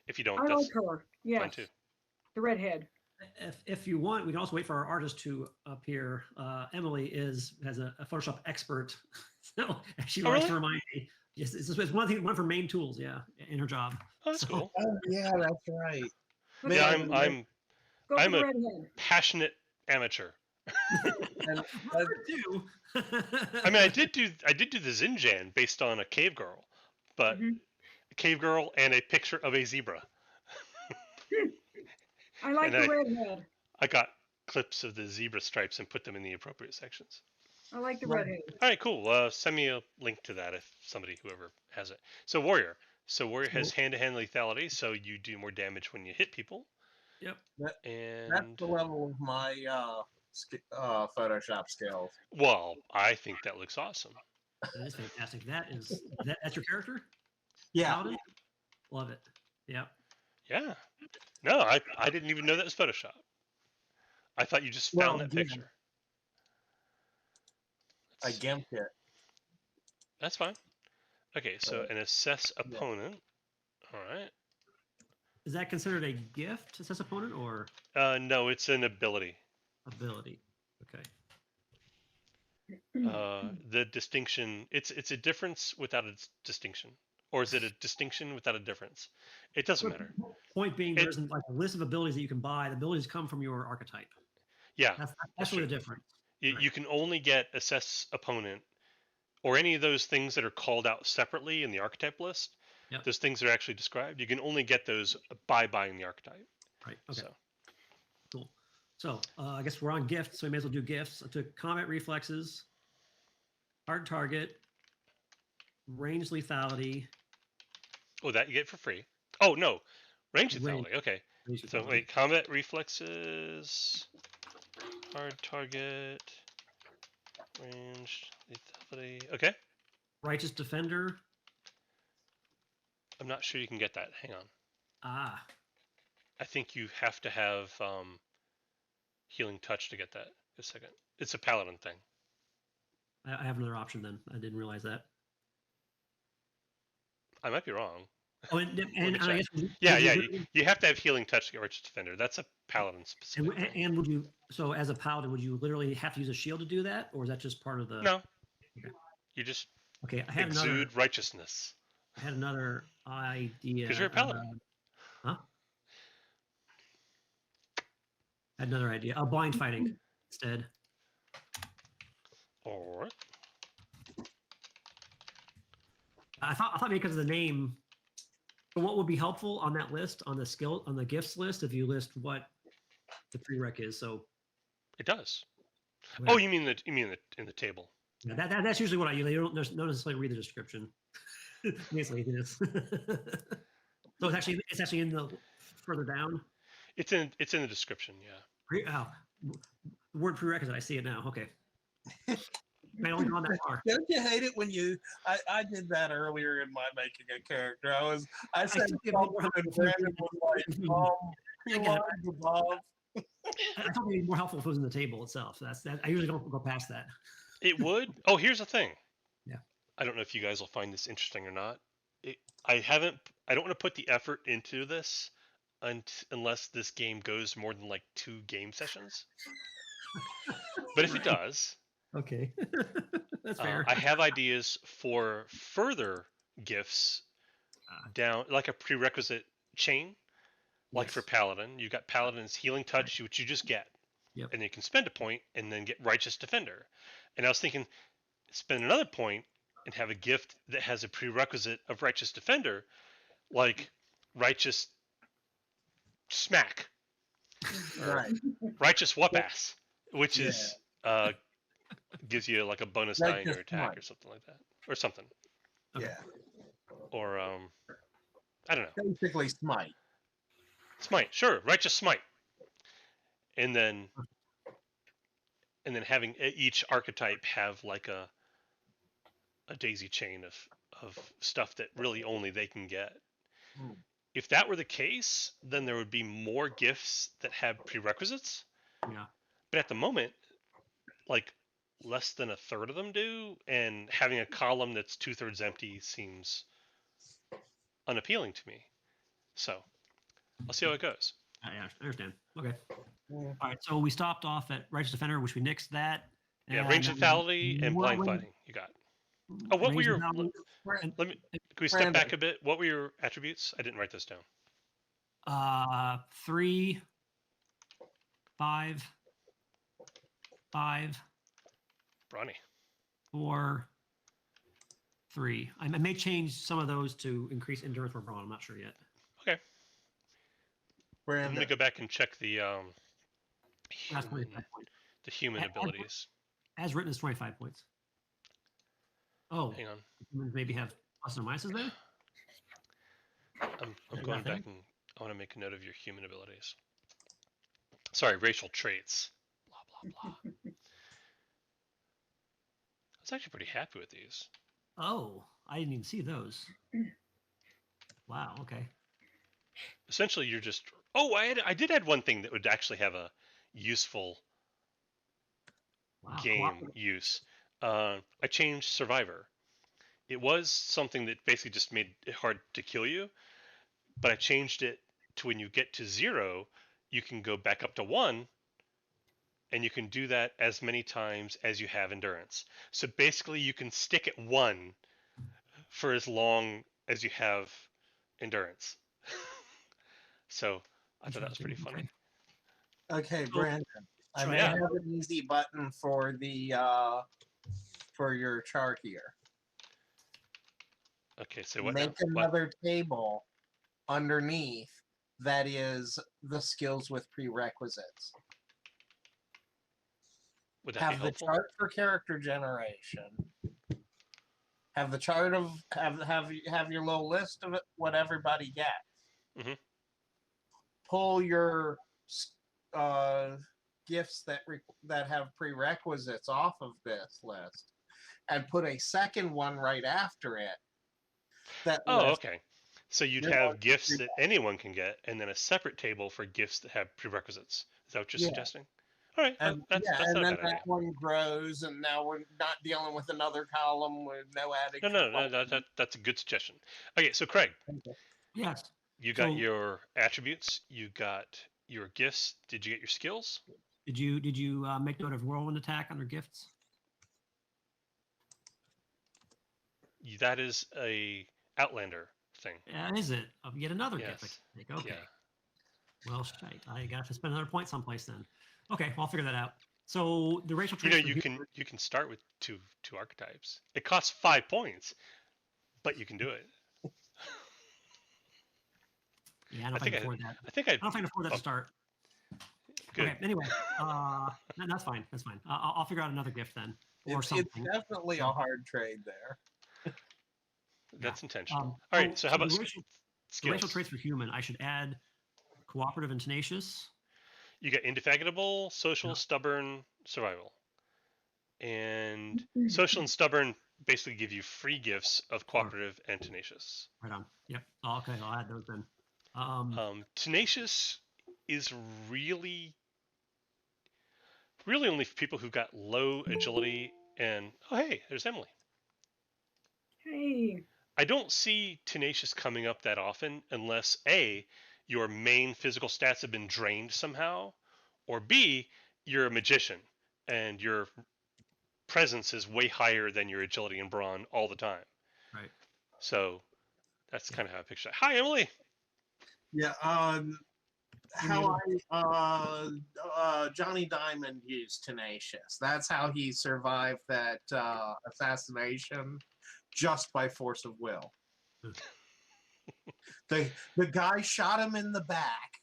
if you don't, I that's like her. fine Yes, too. the redhead. If you want, we can also wait for our artist to appear. Emily has a Photoshop expert, so she Oh, likes really? to remind me. Yes, it's one of her main tools. Yeah, in her job. Oh, that's So- cool. Oh, yeah, that's right. Let's Yeah, go. I'm Go for I'm the a redhead. passionate amateur. And Her too. I mean, I did do the Zinjan based on a cave girl, but Mhm. a cave girl and a picture of a zebra. I like And the redhead. I got clips of the zebra stripes and put them in the appropriate sections. I like the Right. redhead. All right, cool. Send me a link to that if whoever has it. So Warrior has hand-to-hand lethality, so you do more damage when you hit people. Yep. That's And the level of my Photoshop skills. well, I think that looks awesome. That is fantastic. That's your character? Yeah. Paladin? Love it. Yep. Yeah. No, I didn't even know that was Photoshop. I thought you just found that picture. I gimped it. That's fine. Okay, so an assess opponent. All right. Is that considered a gift, assess opponent, or No, it's an ability. ability? Okay. The distinction. It's a difference without a distinction, or is it a distinction without a difference? It doesn't matter. Point being, there isn't like a list of abilities that you can buy. The abilities come from your archetype. Yeah, That's really the difference. you can only get assess opponent, or any of those things that are called out separately in the archetype list. Yep. Those things that are actually described. You can only get those by buying the archetype. Right. Okay. So. Cool. So I guess we're on gifts, so we may as well do gifts. I took combat reflexes, hard target, range lethality. Oh, that you get for free. Oh no, range lethality. Okay. Range So lethality. wait, combat reflexes, hard target, range lethality. Okay. Righteous defender. I'm not sure you can get that. Hang on. Ah, I think you have to have healing touch to get that. A second. It's a paladin thing. I have another option then. I didn't realize that. I might be wrong. Oh, and me I guess Yeah. You have to have healing touch to get righteous defender. That's a paladin specific thing. and would you? So as a paladin, would you literally have to use a shield to do that, or is that just part of the? No. Okay. You just Okay, I had exude righteousness. another idea. Because you're a paladin. Huh? I had another idea. Blind fighting instead. All right. I thought because of the name. So what would be helpful on that list, on the gifts list, if you list what the prereq is? So It does. yeah. Oh, you mean in the table? Yeah, that's usually what I use. You don't necessarily read the description. It's laziness. So it's actually in the further down. It's in the description. Yeah. The word prerequisite. I see it now. Okay. I only gone that far. Don't you hate it when you? I did that earlier in my making a character. I said still get something more and Brandon was like, two lines above. I thought it'd be more helpful if it was in the table itself. So that's that. I usually don't go past that. It would. Oh, here's the thing. Yeah. I don't know if you guys will find this interesting or not. I don't want to put the effort into this unless this game goes more than like 2 game sessions. But if it does, Okay. That's fair. I have ideas for further gifts down, like a prerequisite chain. Like Yes. for Paladin, you got Paladin's Healing Touch, which you just get. Yep. And you can spend a point and then get Righteous Defender. And I was thinking, spend another point and have a gift that has a prerequisite of Righteous Defender, like Righteous Smack. Or Right. Righteous Whoop-Ass, which is gives you like a bonus die in your attack or something like that. Or something. Okay. Yeah. Or, I don't know. Basically, smite. Smite, sure, Righteous Smite. And then having each archetype have like a daisy chain of stuff that really only they can get. if that were the case, then there would be more gifts that have prerequisites. Yeah. But at the moment, like less than a third of them do, and having a column that's 2/3 empty seems unappealing to me. So I'll see how it goes. I understand. Okay. Yeah. All right. So we stopped off at Righteous Defender, which we nixed that. Yeah, range lethality and blind fighting. You got. Oh, what were your? Let me. Can we step back a bit? What were your attributes? I didn't write this down. 3, 5, 5, Brawny. 4, 3. I may change some of those to increase endurance for brawn. I'm not sure yet. Okay. Brandon. Let me go back and check the That's human, 25 points. the human abilities. As written, is 25 points. Oh, Hang on. humans maybe have plus or minuses there. I'm going back and I want to make a note of your human abilities. Sorry, racial traits. Blah blah blah. I was actually pretty happy with these. Oh, I didn't even see those. Wow. Okay. Essentially, you're just. Oh, I did add one thing that would actually have a useful Wow. game use. I changed survivor. It was something that basically just made it hard to kill you, but I changed it to when you get to 0, you can go back up to 1, and you can do that as many times as you have endurance. So basically, you can stick at 1 for as long as you have endurance. So I thought that was pretty funny. Okay, Brandon. I so may yeah. have an easy button for the for your chart here. Okay, so what Make now? another table underneath that is the skills with prerequisites. Would that Have be the helpful? chart for character generation. Have the chart of have your little list of what everybody gets. Mhm. Pull your gifts that have prerequisites off of this list, and put a second one right after it. Oh, okay. So you'd You're have going gifts to that anyone can get, and then a separate table for gifts that have prerequisites. Is that what you're Yeah. suggesting? All right, And that's yeah, not and a then bad idea. that one grows, and now we're not dealing with another column with no added. No, that's a good suggestion. Okay, so Craig, Yes. you got So- your attributes, you got your gifts. Did you get your skills? Did you make note of whirlwind attack under gifts? That is a Outlander thing. Is it? Yet another gift. I Yes. can take. Okay. Yeah. Well, shite. I got to spend another point someplace then. Okay, well, I'll figure that out. So the racial You traits. know, you can start with two archetypes. It costs 5 points, but you can do it. Yeah, I don't know if I can afford that. I think I don't know if I can afford that to start. Good. Okay. Anyway, that's fine. That's fine. I'll figure out another gift then, or It's something. definitely a hard trade there. That's intentional. All All right. So how about the racial skills? traits for human? I should add cooperative and tenacious. You got indefatigable, social, Yeah. stubborn, survival. And social and stubborn basically give you free gifts of cooperative and tenacious. Right on. Yep. Oh, okay, I'll add those then. Tenacious is really only for people who got low agility and oh hey, there's Emily. Hey. I don't see tenacious coming up that often unless A, your main physical stats have been drained somehow, or B, you're a magician and your presence is way higher than your agility and brawn all the time. Right. So that's kind of how I picture it. Hi, Emily. Yeah. How Johnny Diamond used tenacious. That's how he survived that assassination, just by force of will. The guy shot him in the back,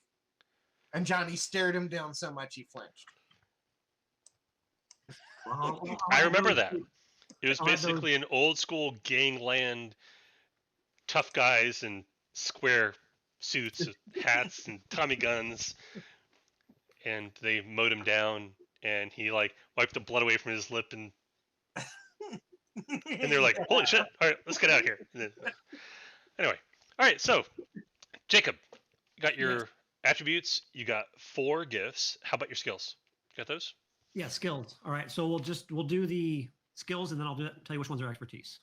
and Johnny stared him down so much he flinched. I remember that. It was basically an old school gangland, tough guys in square suits, hats, and Tommy guns, and they mowed him down, and he like wiped the blood away from his lip, and they're like, "Holy shit! All right, let's get out of here." Anyway, all right. So Jacob, you got your Yes. attributes. You got 4 gifts. How about your skills? You got those? Yeah, skills. All right. So we'll do the skills, and then I'll tell you which ones are expertise.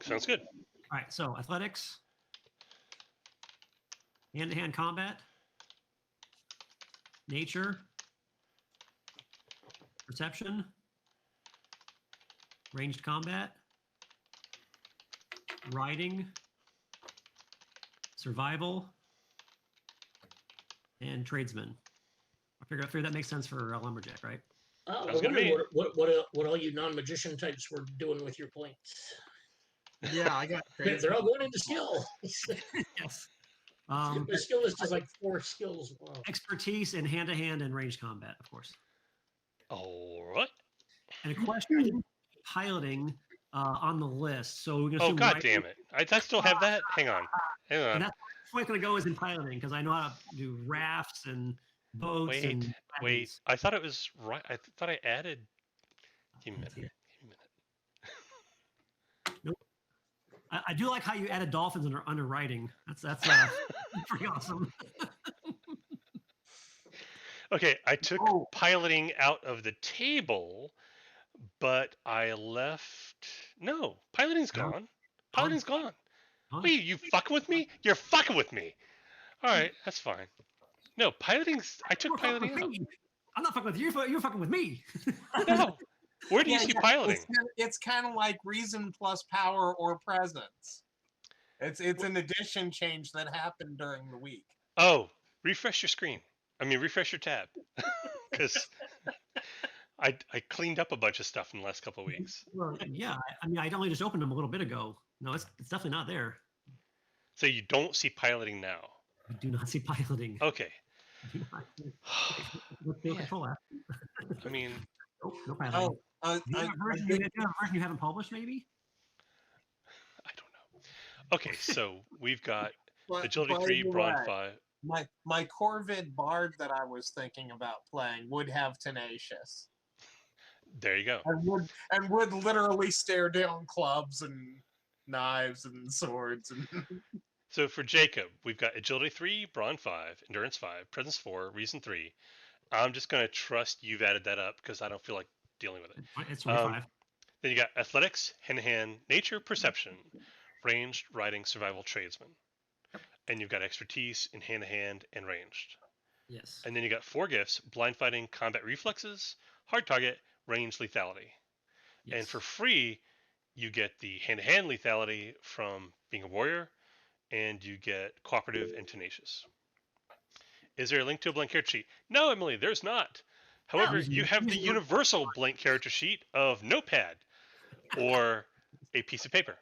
Sounds good. All right. So athletics, hand-to-hand combat, nature, perception, ranged combat, riding, survival, and tradesman. I figure that makes sense for a lumberjack, right? Oh, I Sounds good to wondered me. what all you non-magician types were doing with your points. Yeah, I got They're all going into skill. Yes. My skill list is like 4 skills. Wow. Expertise in hand-to-hand and ranged combat, of course. All right. And a question: piloting on the list. So we're gonna Oh, assume god riding- damn it. I still have that? Hang on. Hang And on. that's what's going to go is in piloting because I know how to do rafts and boats Wait, and wait. wagons. I thought it was right. I thought I added. Give me a minute. Yeah. Give me a minute. I do like how you added dolphins under riding. That's pretty awesome. Okay, I took Oh. piloting out of the table, but I left. No, piloting's No. gone. Piloting's gone. Huh? Wait, you fucking with me? You're fucking with me. All right, that's fine. No, piloting's. I took You're fucking with piloting out. me. I'm not fucking with you. You're fucking with me. No. Where do you Yeah, see yeah, piloting? It's kind of like reason plus power or presence. It's an addition change that happened during the week. Oh, refresh your screen. I mean, refresh your tab. Because I cleaned up a bunch of stuff in the last couple of weeks. Well, yeah. I mean, I only just opened them a little bit ago. No, it's definitely not there. So you don't see piloting now. I do not see piloting. Okay. I do not. Let's do a Man. control app. I mean, Nope, no piloting. Oh, Do you have a version you haven't published, maybe? I don't know. Okay, so we've got but agility by 3, the brawn way, 5. my Corvid bard that I was thinking about playing would have tenacious There you go. and would literally stare down clubs and knives and swords and So for Jacob, we've got agility 3, brawn 5, endurance 5, presence 4, reason 3. I'm just going to trust you've added that up because I don't feel like dealing with it. It's 25. Then you got athletics, hand-to-hand, nature, perception, ranged, riding, survival, tradesman. And you've got expertise in hand-to-hand and ranged. Yes. And then you got 4 gifts: blind fighting, combat reflexes, hard target, range, lethality. Yes. And for free, you get the hand-to-hand lethality from being a warrior, and you get cooperative and tenacious. Is there a link to a blank character sheet? No, Emily, there's not. However, you have the universal blank character sheet of Notepad or a piece of paper.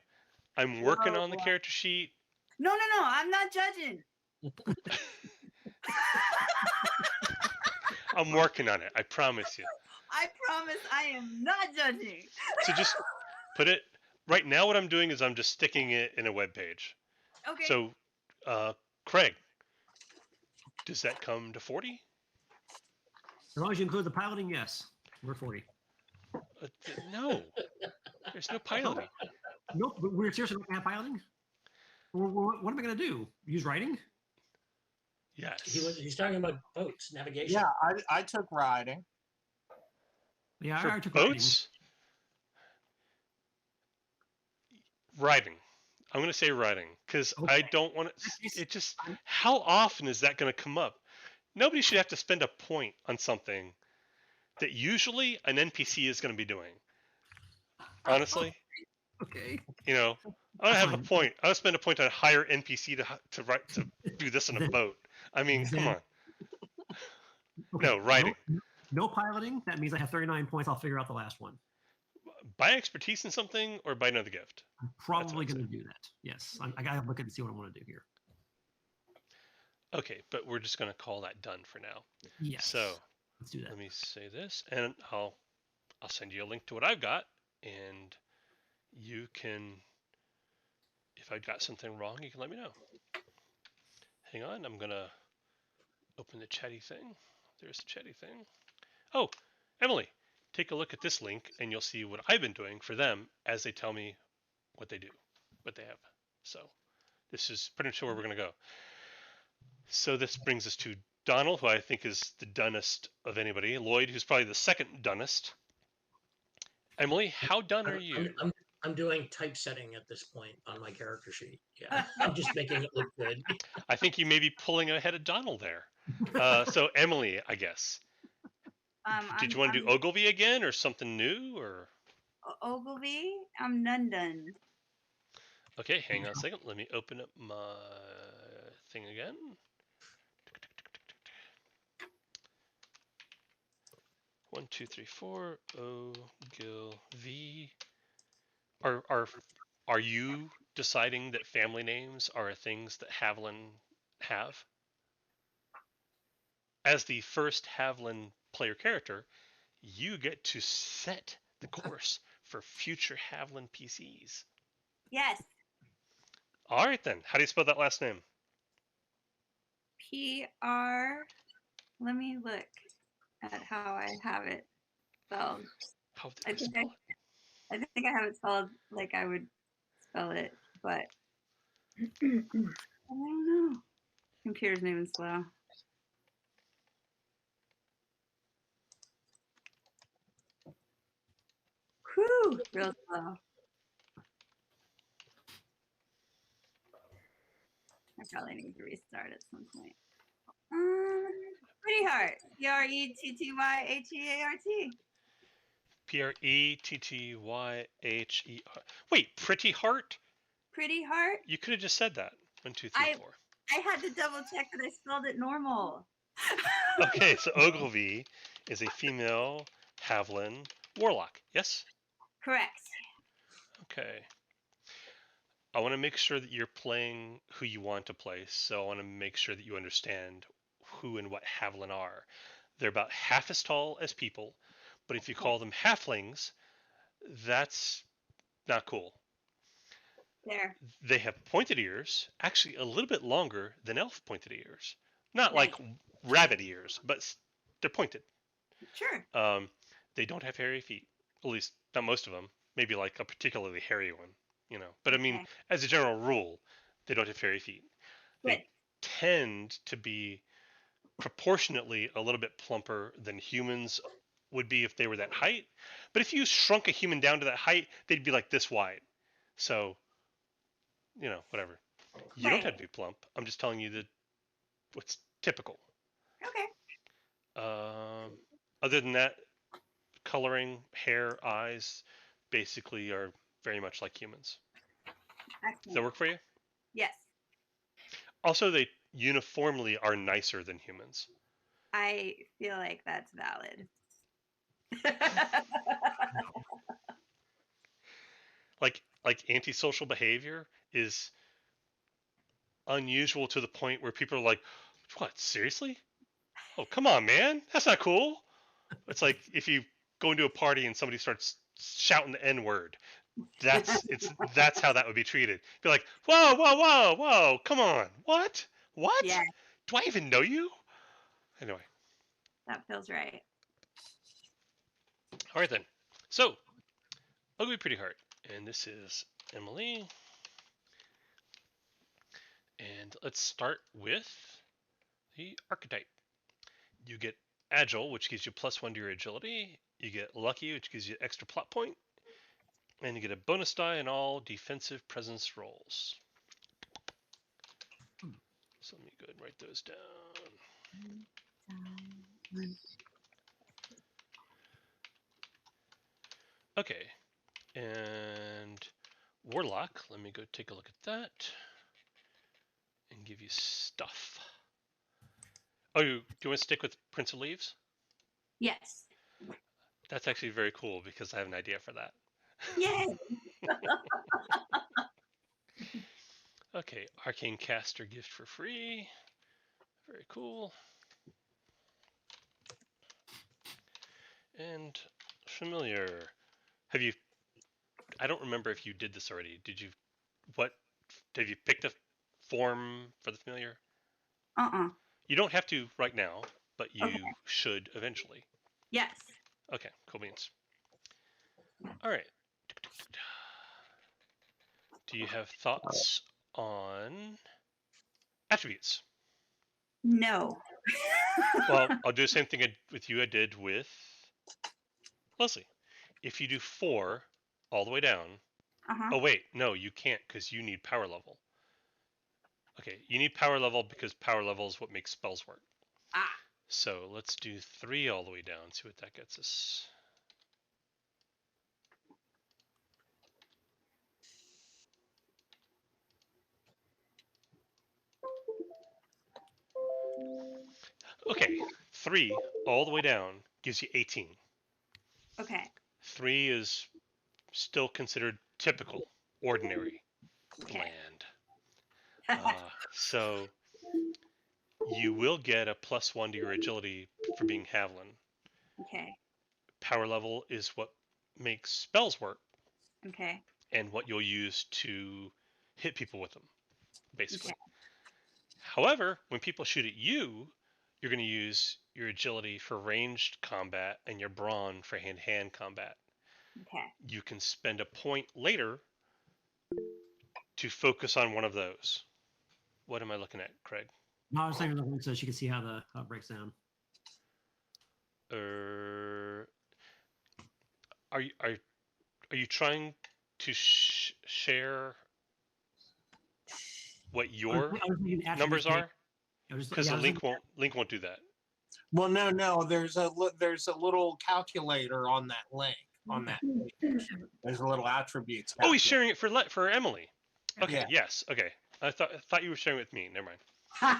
I'm working on the character sheet. No, I'm not judging. I'm working on it. I promise you. I promise I am not judging. So just put it. Right now, what I'm doing is I'm just sticking it in a web page. Okay. So, Craig, does that come to 40? As long as you include the piloting, yes. We're 40. No, there's no piloting. Nope, but we're seriously not going to have piloting? What am I going to do? Use writing? Yes. He's talking about boats, navigation. yeah, I took riding. Yeah, I For already took boats, riding. I'm going to say riding because I Okay. don't want it. It just, how often is that going to come up? Nobody should have to spend a point on something that usually an NPC is going to be doing. Honestly, Okay. you know, I don't have a point. I'll spend a point on a higher NPC to do this on a boat. I mean, come on. Okay. No, writing. No piloting. That means I have 39 points. I'll figure out the last one. Buy expertise in something or buy another gift. I'm probably what I'm going to do that. Yes. I got to look and see what I want to do here. Okay, but we're just going to call that done for now. Yes. So let's do that. let me say this, and I'll send you a link to what I've got, and you can, if I've got something wrong, you can let me know. Hang on, I'm gonna open the chatty thing. There's the chatty thing. Oh, Emily, take a look at this link, and you'll see what I've been doing for them as they tell me what they do, what they have. So this is pretty much where we're gonna go. So this brings us to Donald, who I think is the dunnest of anybody. Lloyd, who's probably the second dunnest. Emily, how done are you? I'm doing typesetting at this point on my character sheet. Yeah, I'm just making it look good. I think you may be pulling ahead of Donald there. So Emily, I guess. Did you want to do Ogilvy again, or something new, or? Ogilvy? I'm done. Okay, hang on a second. Let me open up my thing again. One, two, three, four. Ogilvy. Are you deciding that family names are things that Havlin have? As the first Havlin player character, you get to set the course for future Havlin PCs. Yes. All right then. How do you spell that last name? PR. Let me look at how I have it spelled. How did I spell it? I think I have it spelled like I would spell it, but I don't know. Computer's moving slow. Whew, real slow. I probably need to restart at some point. Pretty Heart. Prettyheart. Prettyhyher. Wait, Pretty Heart? Pretty Heart? You could have just said that. 1, 2, 3, 4. I had to double check that I spelled it normal. Okay, so Ogilvy is a female Havlin warlock. Yes? Correct. Okay. I want to make sure that you're playing who you want to play, so I want to make sure that you understand who and what Havlin are. They're about half as tall as people, but if you call them halflings, that's not cool. There. They have pointed ears, actually a little bit longer than elf pointed ears. Not like rabbit ears, but they're pointed. Sure. They don't have hairy feet, at least not most of them. Maybe like a particularly hairy one, you know. But I mean, as a general rule, they don't have hairy feet. They tend to be proportionately a little bit plumper than humans would be if they were that height. But if you shrunk a human down to that height, they'd be like this wide. So, you know, whatever. You don't have to be plump. I'm just telling you that what's typical. Okay. Other than that, coloring, hair, eyes, basically are very much like humans. Excellent. Does that work for you? Yes. Also, they uniformly are nicer than humans. I feel like that's valid. Like antisocial behavior is unusual to the point where people are like, "What? Seriously? Oh, come on, man. That's not cool." It's like if you go into a party and somebody starts shouting the N-word. That's how that would be treated. Be like, "Whoa, whoa, whoa, whoa. Come on. What? What? Yeah. Do I even know you?" Anyway. That feels right. All right then. So, Ugly Pretty Heart, and this is Emily. And let's start with the archetype. You get Agile, which gives you +1 to your agility. You get Lucky, which gives you extra plot point. And you get a bonus die in all defensive presence rolls. So let me go ahead and write those down. Okay. And Warlock, let me go take a look at that. And give you stuff. Oh, do you want to stick with Prince of Leaves? Yes. That's actually very cool because I have an idea for that. Yay! Okay, Arcane Caster gift for free. Very cool. And familiar. Have you? I don't remember if you did this already. Did you? What? Have you picked a form for the familiar? You don't have to right now, but you should eventually. Yes. Okay, cool beans. All right. Do you have thoughts on attributes? No. Well, I'll do the same thing with you I did with Leslie. If you do 4 all the way down. Uh-huh. Oh, wait. No, you can't because you need power level. Okay, you need power level because power level is what makes spells work. Ah. So let's do 3 all the way down, see what that gets us. Okay, 3 all the way down gives you 18. Okay. 3 is still considered typical, ordinary, Okay. bland. So you will get a +1 to your agility for being Havlin. Okay. Power level is what makes spells work Okay. and what you'll use to hit people with them, basically. Okay. However, when people shoot at you, you're going to use your agility for ranged combat and your brawn for hand-to-hand combat. Okay. You can spend a point later to focus on one of those. What am I looking at, Craig? No, I was saying so she can see how it breaks down. Are you trying to share what your numbers are? Because the link won't do that. Well, no. There's a little calculator on that link on that page. There's a little attributes. Oh, he's sharing it for Emily. Okay. Yeah. Yes. Okay. I thought you were sharing it with me. Never mind.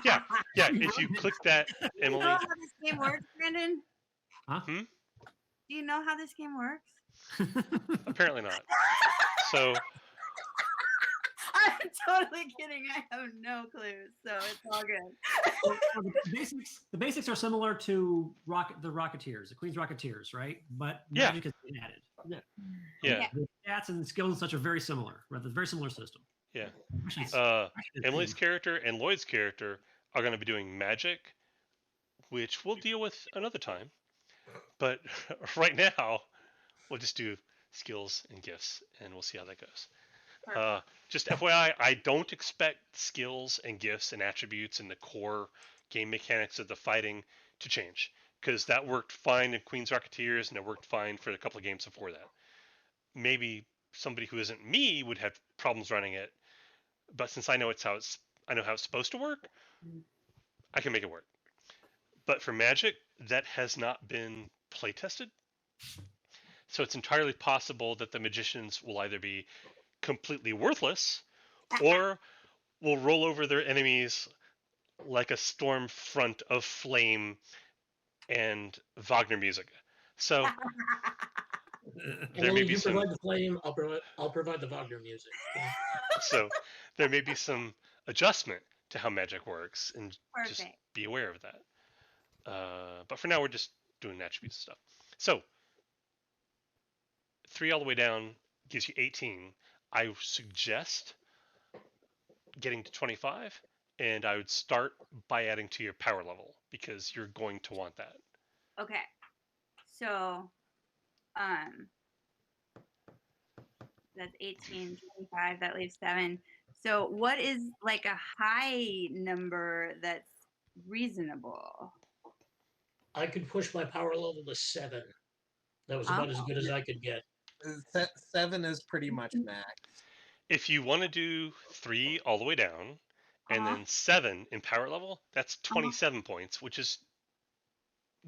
Yeah. If you click that, Emily. Do you know how this game works, Brandon? Huh? Hmm? Do you know how this game works? Apparently not. So. I'm totally kidding. I have no clue, so it's all good. The basics are similar to the Rocketeers, the Queen's Rocketeers, right? But Yeah. magic has been added. Yeah. The stats and skills and such are very similar. Rather, very similar system. Yeah. Actually, Emily's character and Lloyd's character are going to be doing magic, which we'll deal with another time. But right now, we'll just do skills and gifts, and we'll see how that goes. Just FYI, I don't expect skills and gifts and attributes and the core game mechanics of the fighting to change, because that worked fine in Queen's Rocketeers, and it worked fine for a couple of games before that. Maybe somebody who isn't me would have problems running it, but since I know how it's supposed to work, I can make it work. But for Magic, that has not been play tested, so it's entirely possible that the magicians will either be completely worthless or will roll over their enemies like a storm front of flame and Wagner music. So there may be some. Provide the flame. I'll provide the Wagner music. So there may be some adjustment to how magic works, and just be aware of that. But for now, we're just doing attributes and stuff. So 3 all the way down gives you 18. I suggest getting to 25, and I would start by adding to your power level because you're going to want that. Okay. So, that's 18, 25, that leaves 7. So what is like a high number that's reasonable? I could push my power level to 7. That was about as good as I could get. 7 is pretty much max. If you want to do 3 all the way down, and then 7 in power level, that's 27 points, which is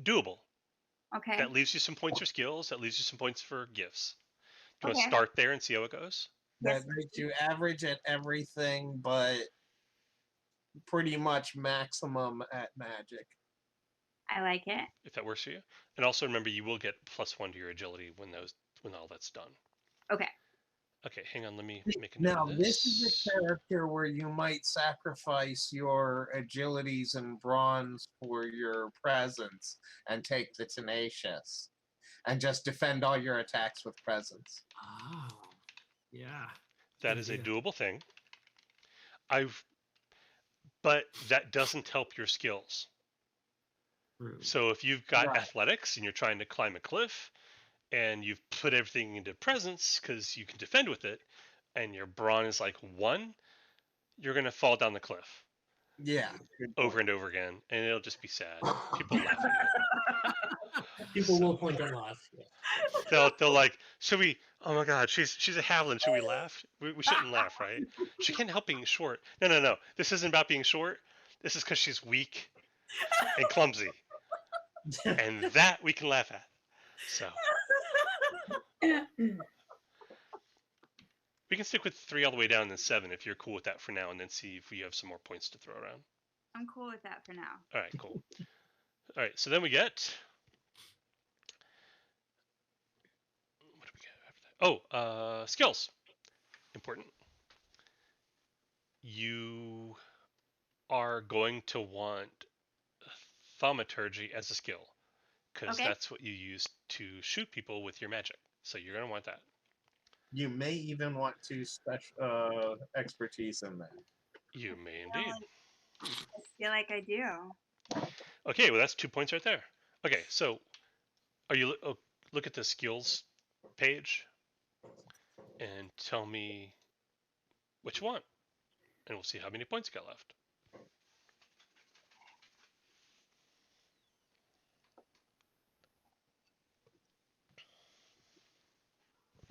doable. Okay. That leaves you some points for skills. That leaves you some points for gifts. Do you want to start there and see how it goes? That makes you average at everything, but pretty much maximum at magic. I like it. If that works for you. And also remember, you will get +1 to your agility when all that's done. Okay. Okay, hang on. Let me make a note Now, of this is a character where you might sacrifice your agilities and bronze for your presence and take the tenacious and just defend all your attacks with presence. Oh, yeah. That is a doable thing. But that doesn't help your skills. So if you've got athletics and you're trying to climb a cliff and you've put everything into presence because you can defend with it, and your brawn is like 1, you're going to fall down the cliff. Yeah. good over point. and over again, and it'll just be sad. People laugh at you. People So- will point and laugh. Yeah. They'll like, should we? Oh my God, she's a Havlin. Should we laugh? We shouldn't laugh, right? She can't help being short. No. This isn't about being short. This is because she's weak and clumsy, and that we can laugh at. So we can stick with 3 all the way down and 7 if you're cool with that for now, and then see if we have some more points to throw around. I'm cool with that for now. All right, cool. All right, so then we get. What do we get after that? Oh, skills. Important. You are going to want thaumaturgy as a skill because Okay. that's what you use to shoot people with your magic. So you're going to want that. You may even want to special expertise in that. You may indeed. I feel like I do. Okay, well that's 2 points right there. Okay, so are you look at the skills page and tell me what you want, and we'll see how many points you got left.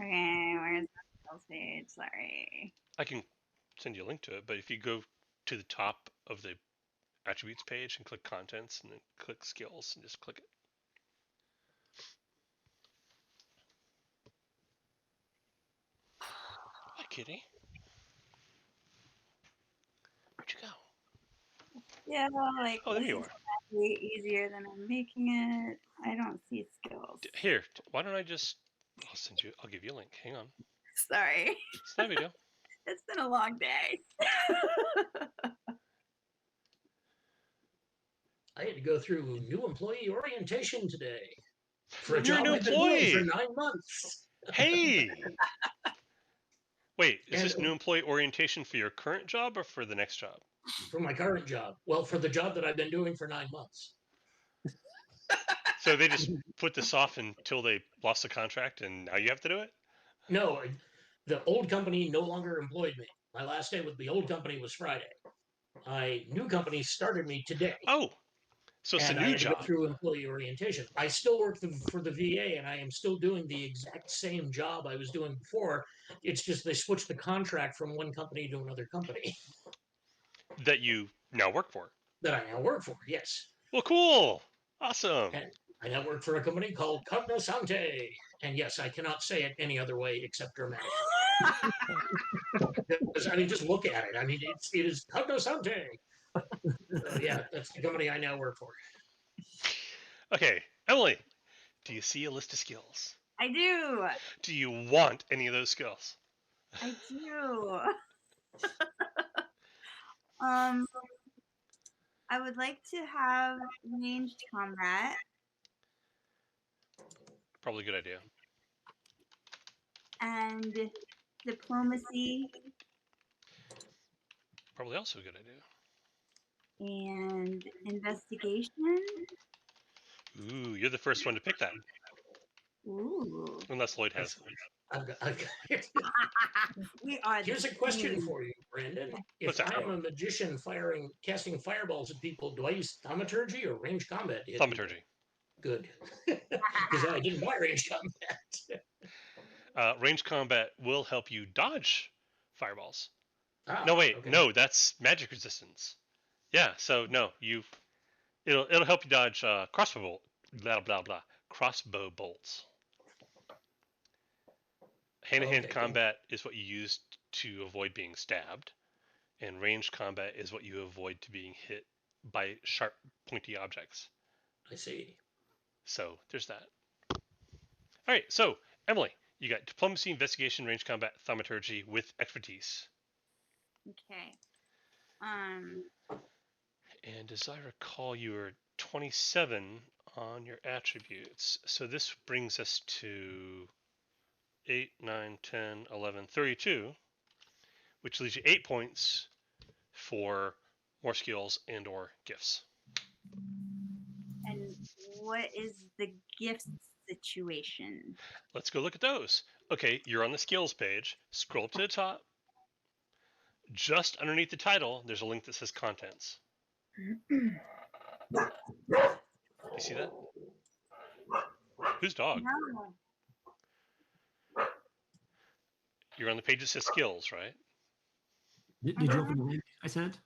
Okay, where's the skills page? Sorry. I can send you a link to it, but if you go to the top of the attributes page and click contents and then click skills and just click it. Hi, kitty. Where'd you go? Yeah, like Oh, there this you is are. way easier than I'm making it. I don't see skills. Here, why don't I just? I'll give you a link. Hang on. Sorry. It's not a big deal. It's been a long day. I had to go through new employee orientation today for a You're a job new I've been doing for employee. 9 months. Hey. Wait, is And this new employee orientation for your current job or for the next job? for my current job, well, for the job that I've been doing for 9 months. So they just put this off until they lost the contract, and now you have to do it. No, the old company no longer employed me. My last day with the old company was Friday. My new company started me today. Oh, so it's a And I new had to go job. through employee orientation. I still work for the VA, and I am still doing the exact same job I was doing before. It's just they switched the contract from one company to another company That you now work for. that I now work for. Yes, Well, cool. Awesome. and I now work for a company called Cognosante. And yes, I cannot say it any other way except dramatic. Because, I mean, just look at it. I mean, it is Cognosante. So, yeah, that's the company I now work for. Okay, Emily, do you see a list of skills? I do. Do you want any of those skills? I do. um, I would like to have ranged combat Probably a good idea. and diplomacy Probably also a good idea. and investigation. Ooh, you're the first one to pick that. Ooh. Unless Lloyd has it. We are. Here's a question for you, Brandon. What's If that? I am a magician casting fireballs at people, do I use thaumaturgy or range combat? to hit people? Thaumaturgy. Good. Because I didn't buy range combat. Range combat will help you dodge fireballs. Ah, No, wait, okay. no, that's magic resistance. Yeah, so no, it'll help you dodge crossbow bolts. Hand-to-hand Okay, combat is what you use to avoid being stabbed, and ranged combat is what you avoid to being hit by sharp, pointy objects. I see. So there's that. All right, so Emily, you got diplomacy, investigation, ranged combat, thaumaturgy with expertise. Okay. And as I recall, you were 27 on your attributes. So this brings us to 8, 9, 10, 11, 32, which leaves you 8 points for more skills and or gifts. And what is the gift situation? Let's go look at those. Okay, you're on the skills page. Scroll up to the top. just underneath the title, there's a link that says contents. You see that? Whose dog? No. You're on the page that says skills, right? Did you open the link I sent?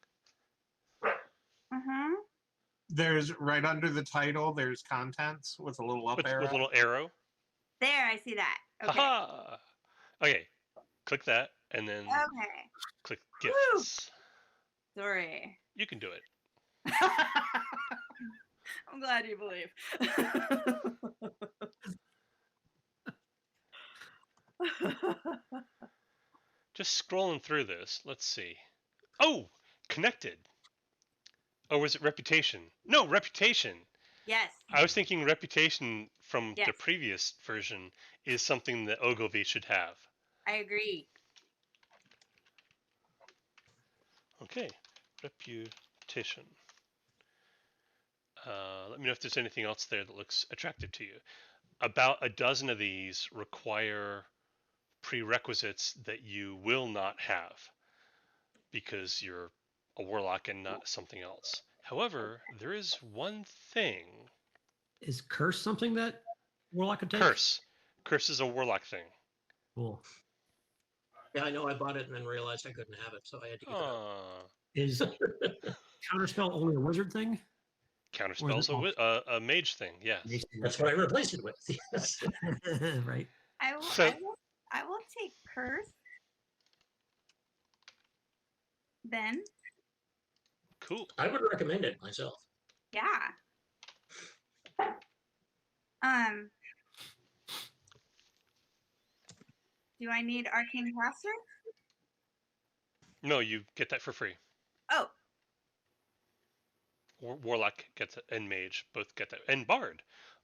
Uh-huh. There's right under the title, there's contents with a little up With arrow. a little arrow. There, I see that. Okay. Haha! Okay, click that, and then Okay. click gifts. Sorry. You can do it. I'm glad you believe. Just scrolling through this. Let's see. Oh, connected. Or was it reputation? No, reputation. Yes. I was thinking reputation from the Yes. previous version is something that Ogilvy should have. I agree. Okay, reputation. Let me know if there's anything else there that looks attractive to you. About a dozen of these require prerequisites that you will not have because you're a warlock and not something else. However, there is one thing. Is curse something that Warlock could take? Curse. Curse is a warlock thing. Cool. Yeah, I know. I bought it and then realized I couldn't have it, so I had to give it up. Is counterspell only a wizard thing? Counterspell's a mage thing, yes. That's what I replaced it with. Yes. Right. I will, So- I will take curse. Then, Cool. I would recommend it myself. yeah. Do I need arcane caster? No, you get that for free. Oh, Warlock gets it, and mage both get that, and bard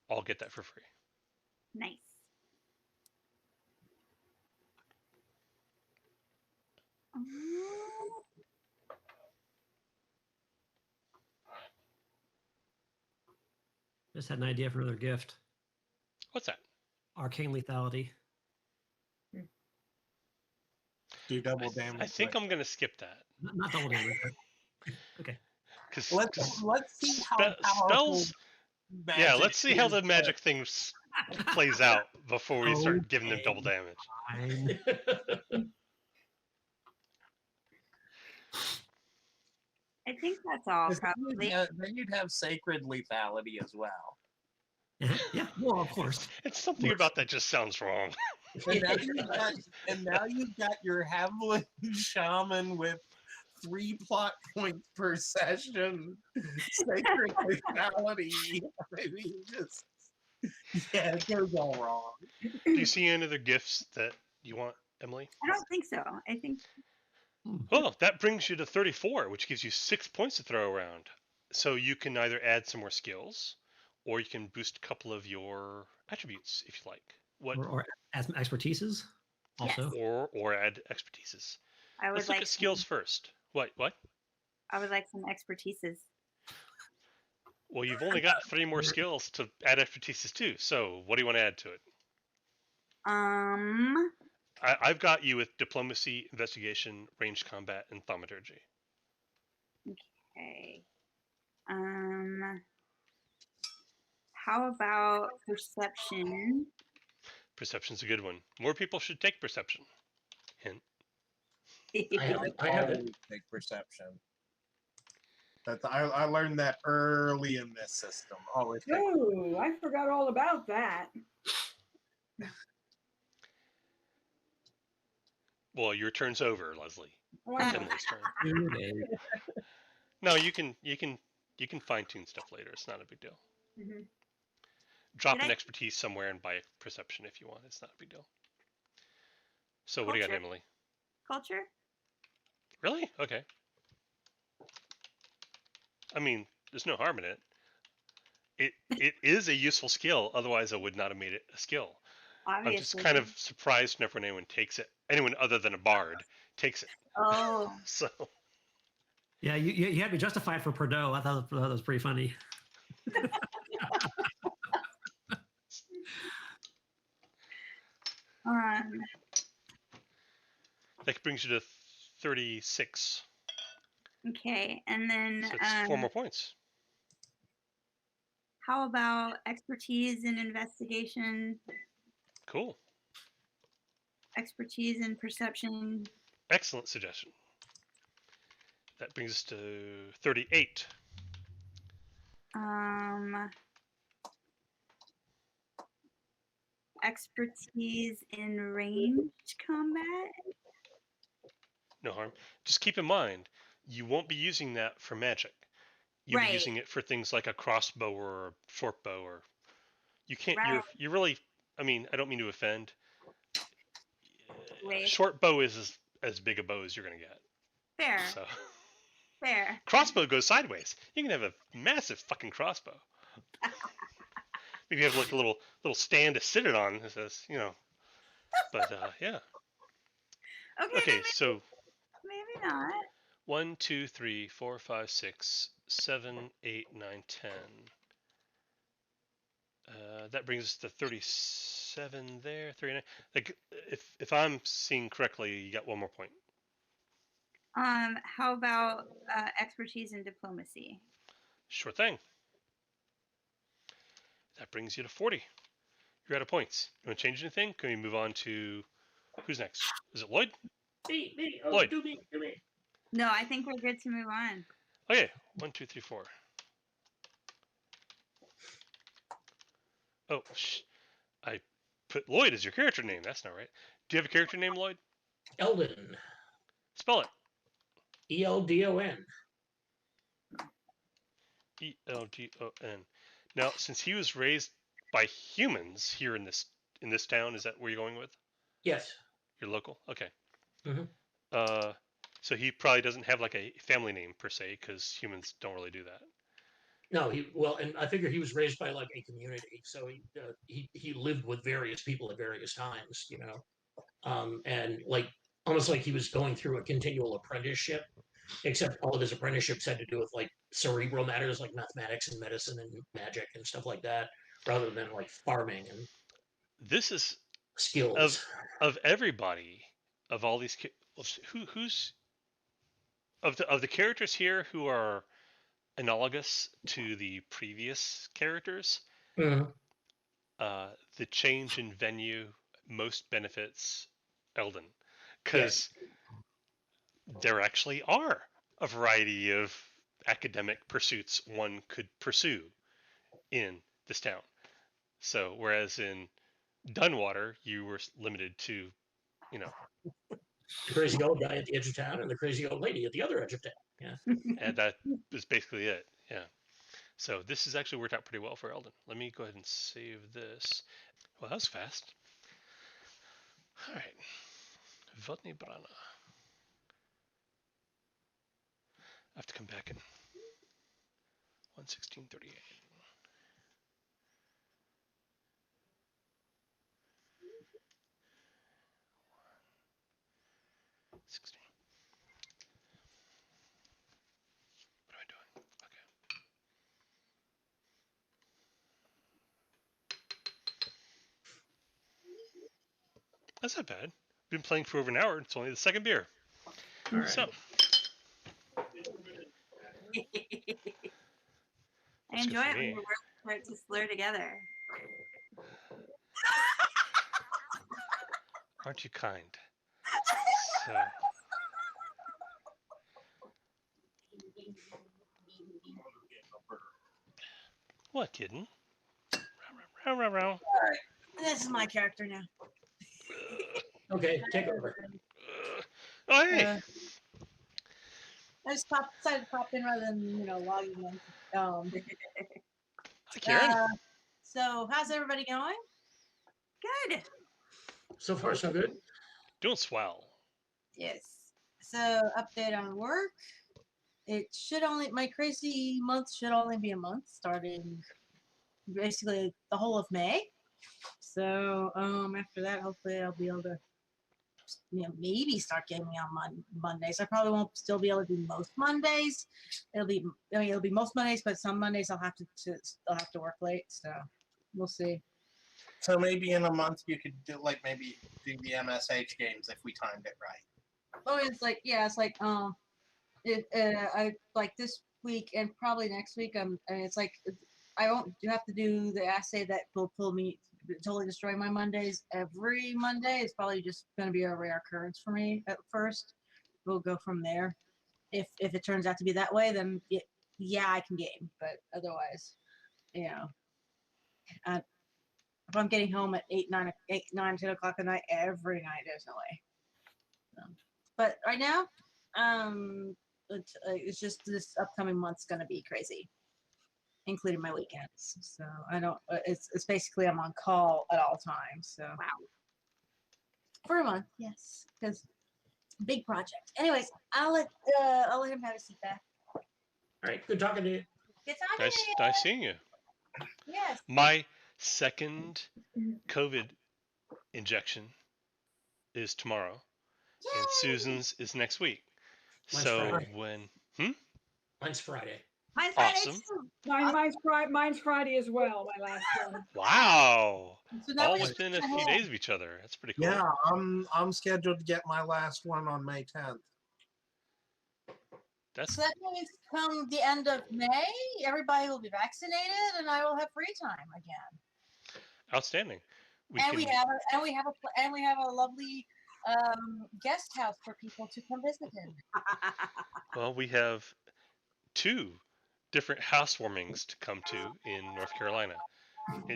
all get that for free. nice. Just had an idea for another gift. What's that? Arcane lethality. Do double damage. I think I'm gonna skip that Not double damage. But... Okay. because Let's see how powerful spells. Yeah, magic let's see how is, the but magic thing plays out before we start giving them Okay. double damage. Fine. I think that's all, 'cause probably. then you'd have sacred lethality as well. Yeah. Well, of course. It's something about that just sounds wrong. And now you've got your Havlin shaman with 3 plot points per session. Sacred lethality. I mean, just yeah, it goes all wrong. Do you see any other gifts that you want, Emily? I don't think so. I think Well, that brings you to 34, which gives you 6 points to throw around. So you can either add some more skills, or you can boost a couple of your attributes if you like. What Or add some expertises. Also. Yes. or add expertises. I would Let's look like at skills first. What? I would like some expertises. Well, you've only got 3 more skills to add expertises to. So what do you want to add to it? I've got you with diplomacy, investigation, ranged combat, and thaumaturgy. Okay. How about perception? Perception's a good one. More people should take perception. Hint. I have it. Always take perception. I learned that early in this system. Always take Ooh, I forgot all about that. Well, your turn's over, Leslie. Oh, It's I know. Emily's turn. Okay. No, you can fine tune stuff later. It's not a big deal. Mhm. Drop Did an I- expertise somewhere and buy a perception if you want. It's not a big deal. So what do you got, Culture. Emily? Culture? Really? Okay. I mean, there's no harm in it. It is a useful skill. Otherwise, I would not have made it a skill. Obviously. I'm just kind of surprised whenever anyone takes it. Anyone other than a bard takes it. Oh, So Yeah, you had me justified for Perdot. I thought that was pretty funny. that brings you to 36. Okay, and then So it's 4 more points. how about expertise in investigation, Cool. expertise in perception? Excellent suggestion. That brings us to 38. Expertise in ranged combat. No harm. Just keep in mind, you won't be using that for magic. You'll be Right. using it for things like a crossbow or a short bow, or you can't. Right. You're really. I mean, I don't mean to offend. Wait. Short bow is as big a bow as you're gonna get. Fair. So Fair. crossbow goes sideways. You can have a massive fucking crossbow. Maybe you have like a little stand to sit it on. It says, you know. But yeah. Okay, so maybe not. 1, 2, 3, 4, 5, 6, 7, 8, 9, 10. That brings us to 37 there, 39. Like, if I'm seeing correctly, you got 1 more point. How about expertise in diplomacy? Sure thing. That brings you to 40. You're out of points. You want to change anything? Can we move on to who's next? Is it Lloyd? Me. Oh, Lloyd. do me. No, I think we're good to move on. Okay, 1, 2, 3, 4. Oh, I put Lloyd as your character name. That's not right. Do you have a character name, Lloyd? Eldon. Spell it. Eldon. Eldon. Now, since he was raised by humans here in this town, is that where you're going with? Yes. You're local? Okay. Mm-hmm. So he probably doesn't have like a family name per se, because humans don't really do that. No, and I figure he was raised by like a community, so he lived with various people at various times, you know, and like almost like he was going through a continual apprenticeship, except all of his apprenticeships had to do with like cerebral matters like mathematics and medicine and magic and stuff like that, rather than like farming and This is skills. of everybody, of all these who's of the characters here who are analogous to the previous characters. Mm-hmm. The change in venue most benefits Eldon, because there actually are a variety of academic pursuits one could pursue in this town. So whereas in Dunwater you were limited to, you know, The crazy old guy at the edge of town and the crazy old lady at the other edge of town. Yeah. and that is basically it. Yeah. So this has actually worked out pretty well for Eldon. Let me go ahead and save this. Well, that was fast. All right. Vodni Brana. I have to come back in 1:16:38. What am I doing? Okay. That's not bad. Been playing for over an hour. It's only the second beer. All right. So I enjoy it when your words start to slur together. aren't you kind? So what, kitten? Row, row, row. This is my character now. Okay, take over. Oh, hey. I just decided to pop in rather than logging in. Hi, Karen. So how's everybody going? Good. So far, so good. Doing swell. Yes. So update on work. My crazy month should only be a month, starting basically the whole of May. So after that, hopefully I'll be able to maybe start gaming on Mondays. I probably won't still be able to do most Mondays. It'll be most Mondays, but some Mondays I'll have to work late. So we'll see. So maybe in a month you could do maybe the MSH games if we timed it right. it's like, it, I like this week and probably next week. I mean, it's like I won't have to do the assay that will totally destroy my Mondays every Monday. It's probably just going to be a rare occurrence for me at first. We'll go from there. If it turns out to be that way, then yeah, I can game. But otherwise, you know, if I'm getting home at 10 o'clock at night every night, there's no way. But right now, it's just this upcoming month's gonna be crazy, including my weekends. So I don't. It's basically I'm on call at all times. So Wow. for a month, yes, because big project. Anyways, I'll let him have a seat back. All right, good talking to you. Good talking to you. Nice seeing you. Yes. My second COVID injection is tomorrow, and Susan's is next week. Mine's So Friday. when Mine's Friday. Mine's Friday Awesome. too. Mine's Friday as well. My last one. wow, So now all we within a switch few ahead. days of each other. That's pretty cool. Yeah, I'm scheduled to get my last one on May 10th. That's So that means come the end of May, everybody will be vaccinated, and I will have free time again. outstanding. We and can we have a lovely guest house for people to come visit in. well, we have 2 different housewarmings to come to in North Carolina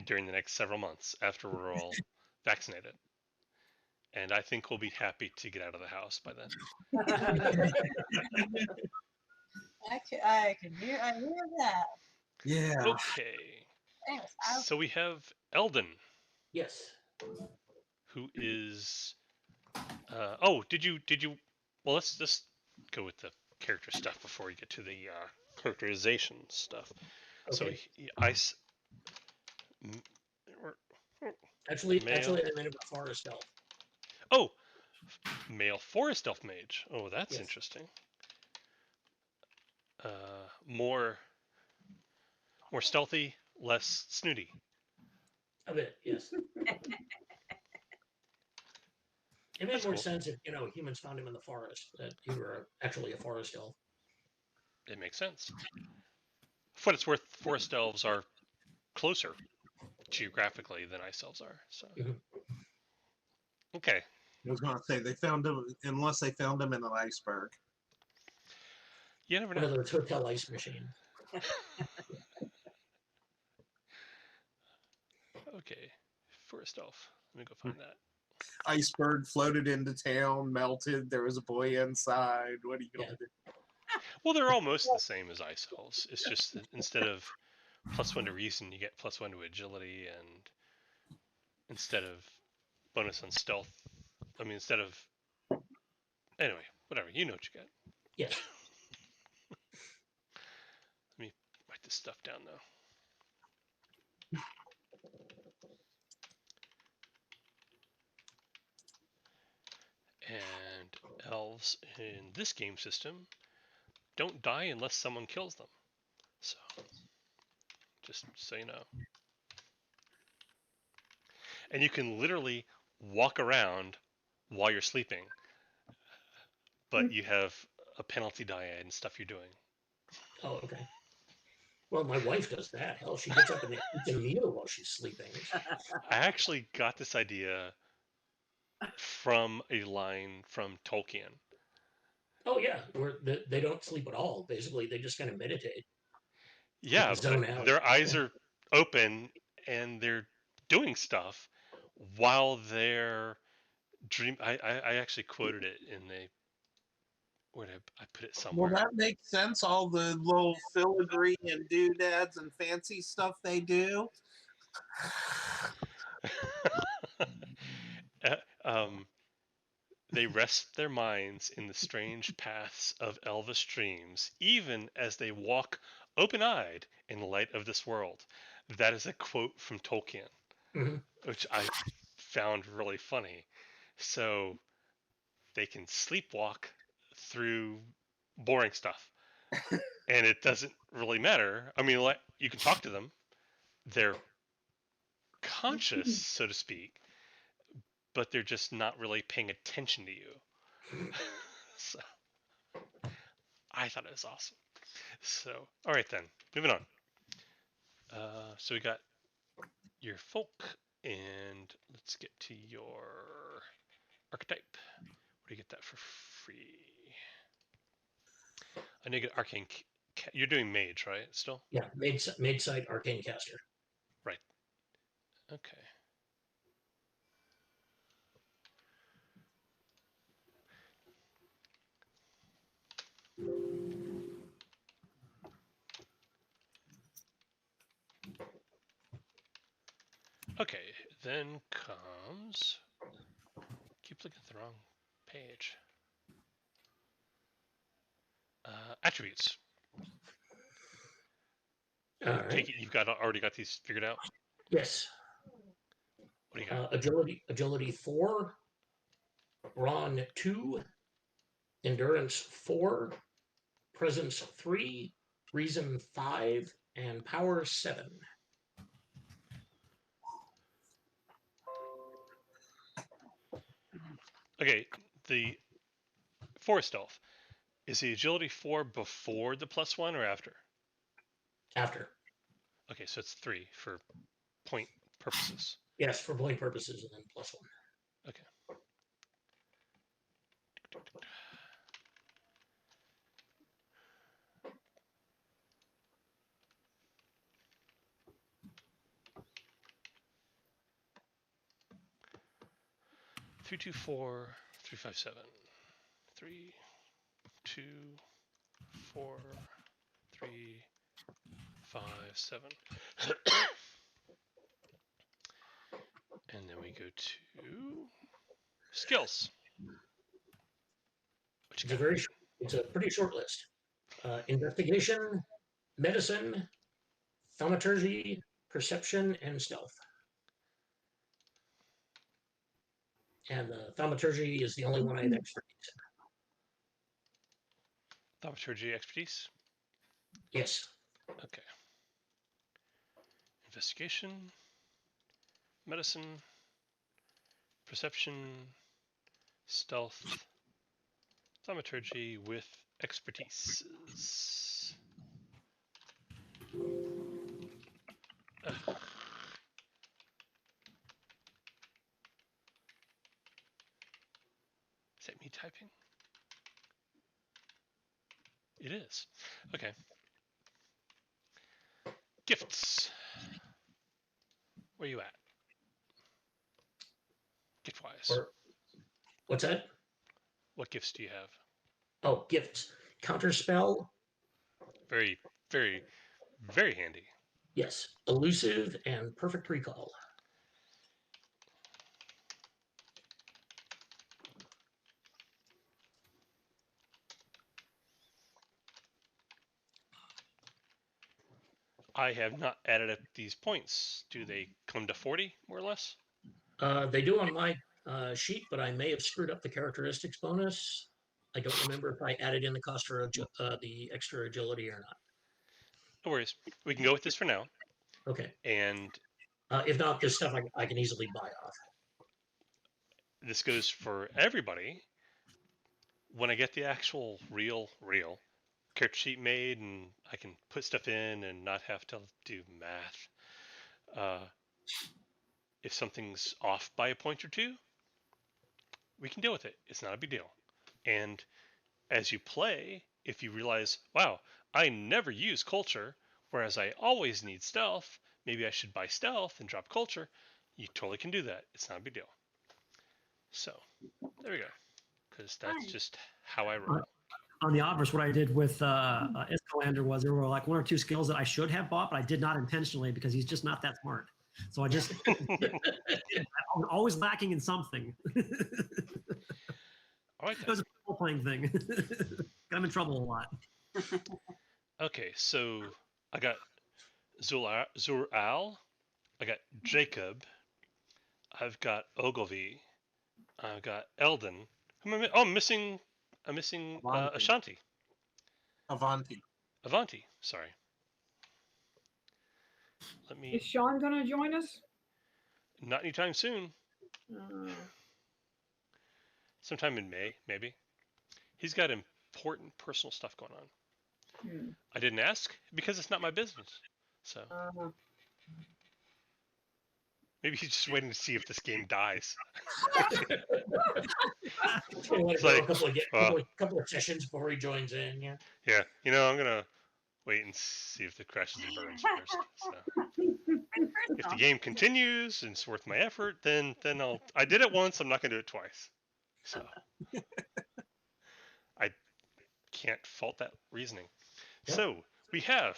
during the next several months after we're all vaccinated. And I think we'll be happy to get out of the house by then. I hear that. Yeah. Okay. Anyways, So we have Eldon, Yes. who is. Did you? Well, let's just go with the character stuff before we get to the characterization stuff. So Okay. Actually, male. I made him a forest elf. Oh, male forest elf mage. Oh, that's Yes. interesting. More stealthy, less snooty. A bit, yes. It made That's more cool. sense if humans found him in the forest that he were actually a forest elf. It makes sense. For what it's worth, forest elves are closer geographically than ice elves are. So, okay. I was going to say they found him unless they found him in an iceberg. You never One know. of those hotel ice machines. Okay, forest elf. Let me go find that. Iceberg floated into town, melted. There was a boy inside. What are you going to do? Well, they're almost the same as ice elves. It's just that instead of +1 to reason, you get +1 to agility, and instead of bonus on stealth, instead of anyway, whatever. You know what you got. Yes. Let me write this stuff down though. And elves in this game system don't die unless someone kills them. So, just so you know. And you can literally walk around while you're sleeping, but you have a penalty die and stuff you're doing. Oh, okay. Well, my wife does that. Hell, she gets up and eats a meal while she's sleeping. I actually got this idea from a line from Tolkien. Oh yeah, where they don't sleep at all. Basically, they just kind of meditate. Yeah, Zone but out. their eyes are open and they're doing stuff while they're dream. I actually quoted it in the. Where did I put it somewhere? Well, that makes sense. All the little filigree and doodads and fancy stuff they do. They rest their minds in the strange paths of elvish dreams, even as they walk open-eyed in the light of this world. That is a quote from Tolkien, which I found really funny. So they can sleepwalk through boring stuff, and it doesn't really matter. You can talk to them; they're conscious, so to speak, but they're just not really paying attention to you. So I thought it was awesome. So all right then, moving on. So we got your folk, and let's get to your archetype. Where do you get that for free? I need to get arcane. You're doing mage, right? Still? Yeah, made site arcane caster. Right. Okay. Okay, then comes. Keep looking at the wrong page. Attributes. All right. Take it you've already got these figured out. Yes. What do you got? Agility 4, brawn 2, endurance 4, presence 3, reason 5, and power 7. Okay, the 4 stealth. Is the agility 4 before the +1 or after? After. Okay, so it's 3 for point purposes. Yes, for point purposes, and then +1. Okay. Three, 2, 4, 3, 5, 7. 3, 2, 4, 3, 5, 7. And then we go to skills. What you got? It's a pretty short list. Investigation, medicine, thaumaturgy, perception, and stealth. And thaumaturgy is the only one I have expertise in. Thaumaturgy expertise? Yes. Okay. Investigation, medicine, perception, stealth, thaumaturgy with expertise. Is that me typing? It is. Okay. Gifts. Where you at? Gift-wise. What's that? What gifts do you have? Oh, gifts. Counterspell. Very, very, very handy. Yes. Elusive and perfect recall. I have not added up these points. Do they come to 40, more or less? They do on my sheet, but I may have screwed up the characteristics bonus. I don't remember if I added in the cost for the extra agility or not. No worries. We can go with this for now. Okay. And if not, this stuff I can easily buy off. This goes for everybody. When I get the actual real character sheet made and I can put stuff in and not have to do math, if something's off by a point or two, we can deal with it. It's not a big deal. And as you play, if you realize, wow, I never use culture, whereas I always need stealth, maybe I should buy stealth and drop culture, you totally can do that. It's not a big deal. So, there we go. Because that's just how I roll. On the obverse, what I did with Escalander was there were like 1 or 2 skills that I should have bought, but I did not intentionally because he's just not that smart. So I just I'm always lacking in something. All right. It was a role-playing thing. Got him in trouble a lot. Okay, so I got Zur-Al, I got Jakob, I've got Ogilvy, I've got Eldon. Who am I? I'm missing Ashanti. Avanti. Avanti. Sorry. Let me. Is Sean going to join us? Not anytime soon. Uh, Sometime in May, maybe. He's got important personal stuff going on. Hmm. I didn't ask because it's not my business. So maybe he's just waiting to see if this game dies. He's gonna let it It's go like, a couple of, well- couple of sessions before he joins in. Yeah. Yeah, I'm gonna wait and see if it crashes and burns first. So if the game continues and it's worth my effort, then I'll. I did it once. I'm not gonna do it twice. So I can't fault that reasoning. Yep. So we have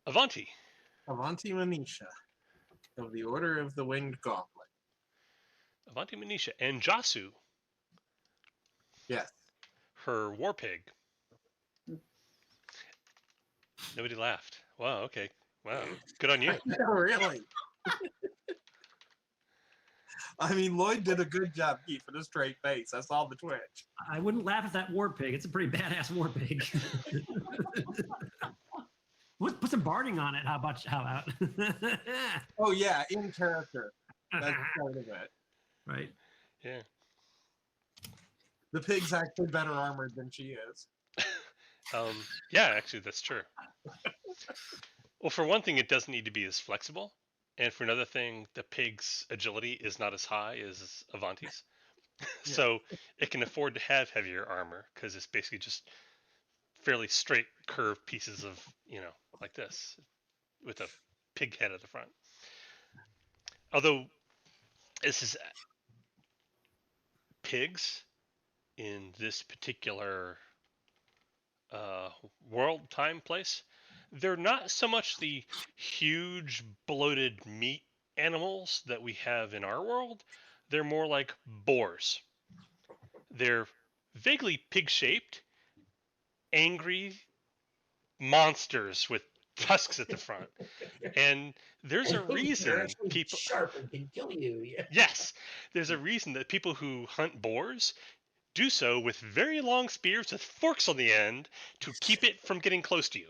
Avanti. Avanti Manisha of the Order of the Winged Gauntlet. Avanti Manisha and Jasu, Yes. her war pig. Nobody laughed. Wow. Okay. Wow. Good on you. Really? I mean, Lloyd did a good job keeping a straight face. I saw the twitch. I wouldn't laugh at that war pig. It's a pretty badass war pig. Put some barding on it. How about? Oh yeah, in character. That's part of it. Right. Yeah. The pig's actually better armored than she is. Yeah, actually, that's true. Well, for one thing, it doesn't need to be as flexible, and for another thing, the pig's agility is not as high as Avanti's, so it can afford to have heavier armor because it's basically just fairly straight curved pieces of, like this, with a pig head at the front. Although this is pigs in this particular world, time, place, they're not so much the huge bloated meat animals that we have in our world. They're more like boars. They're vaguely pig-shaped, angry monsters with tusks at the front. And there's a And they're reason actually people sharp and can kill you. Yeah. Yes, there's a reason that people who hunt boars do so with very long spears with forks on the end to keep it from getting close to you.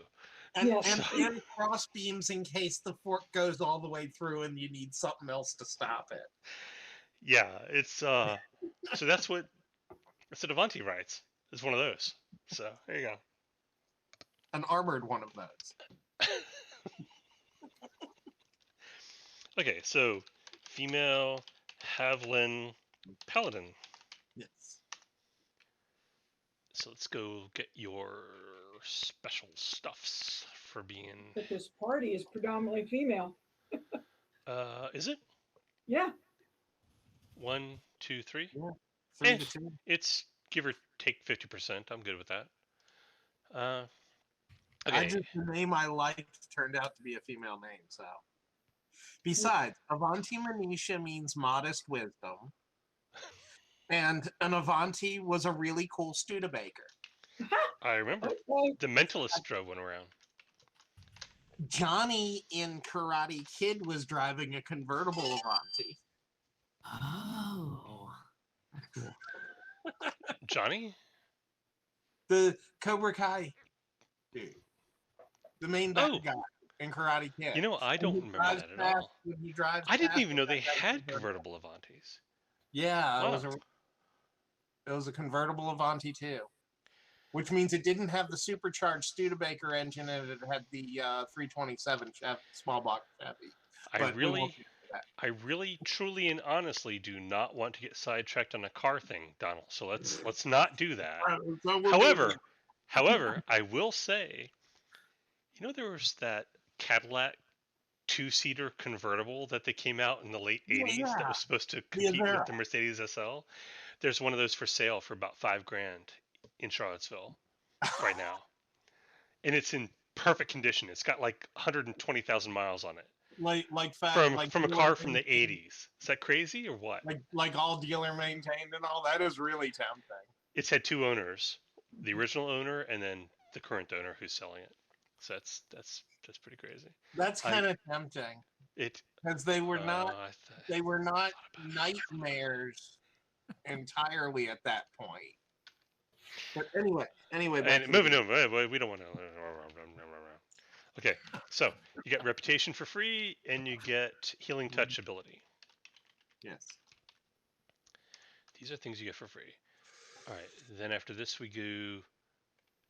And, Yes. and cross beams in case the fork goes all the way through and you need something else to stop it. Yeah, it's so that's what Avanti writes. It's one of those. So there you go. An armored one of those. Okay, so female Havlin paladin. Yes. So let's go get your special stuffs for being. But this party is predominantly female. Is it Yeah. 1, 2, 3? 3 Eh. to 2. It's give or take 50%. I'm good with that. I Okay. just, the name I liked turned out to be a female name, so. Besides, Avanti Manisha means modest wisdom. And an Avanti was a really cool Studebaker. I remember Okay. the Mentalist drove one around. Johnny in Karate Kid was driving a convertible Avanti. Oh. That's cool. Johnny? The Cobra Kai dude. The main bad Oh. guy in Karate Kid. I When don't he remember drives that at past- all. when he drives I didn't past even know that they guy's had convertible Avantis. Yeah, Wow. it was a convertible Avanti too, which means it didn't have the supercharged Studebaker engine and it had the 327 small block Chevy. I But we really, won't get into that. I really, truly, and honestly do not want to get sidetracked on a car thing, Donald. So let's not do that. So we'll However, I will say, there was that Cadillac two-seater convertible that they came out in the late 80s that Yeah. was supposed to compete Avera. with the Mercedes SL. There's one of those for sale for about $5,000 in Charlottesville right now, and it's in perfect condition. It's got like 120,000 miles on it from a car from the 80s. Is that crazy or what? like all dealer maintained and all that is really tempting. It's had two owners, the original owner and then the current owner who's selling it. So that's pretty crazy. That's kind of tempting It because they were not I nightmares entirely at that point. But anyway, back and to moving the- on. We don't want to. Okay, so you get reputation for free, and you get healing touch ability. Yes. These are things you get for free. All right. Then after this, we go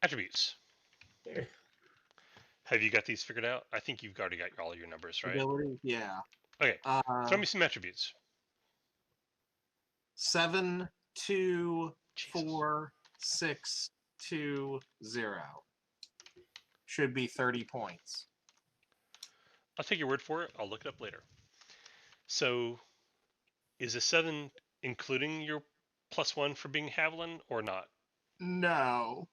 attributes. There. Have you got these figured out? I think you've already got all your numbers, right? Ability, yeah. Okay. Throw me some attributes. 7, 2, Jesus. 4, 6, 2, 0. Should be 30 points. I'll take your word for it. I'll look it up later. So, is a 7 including your +1 for being Havlin or not? No.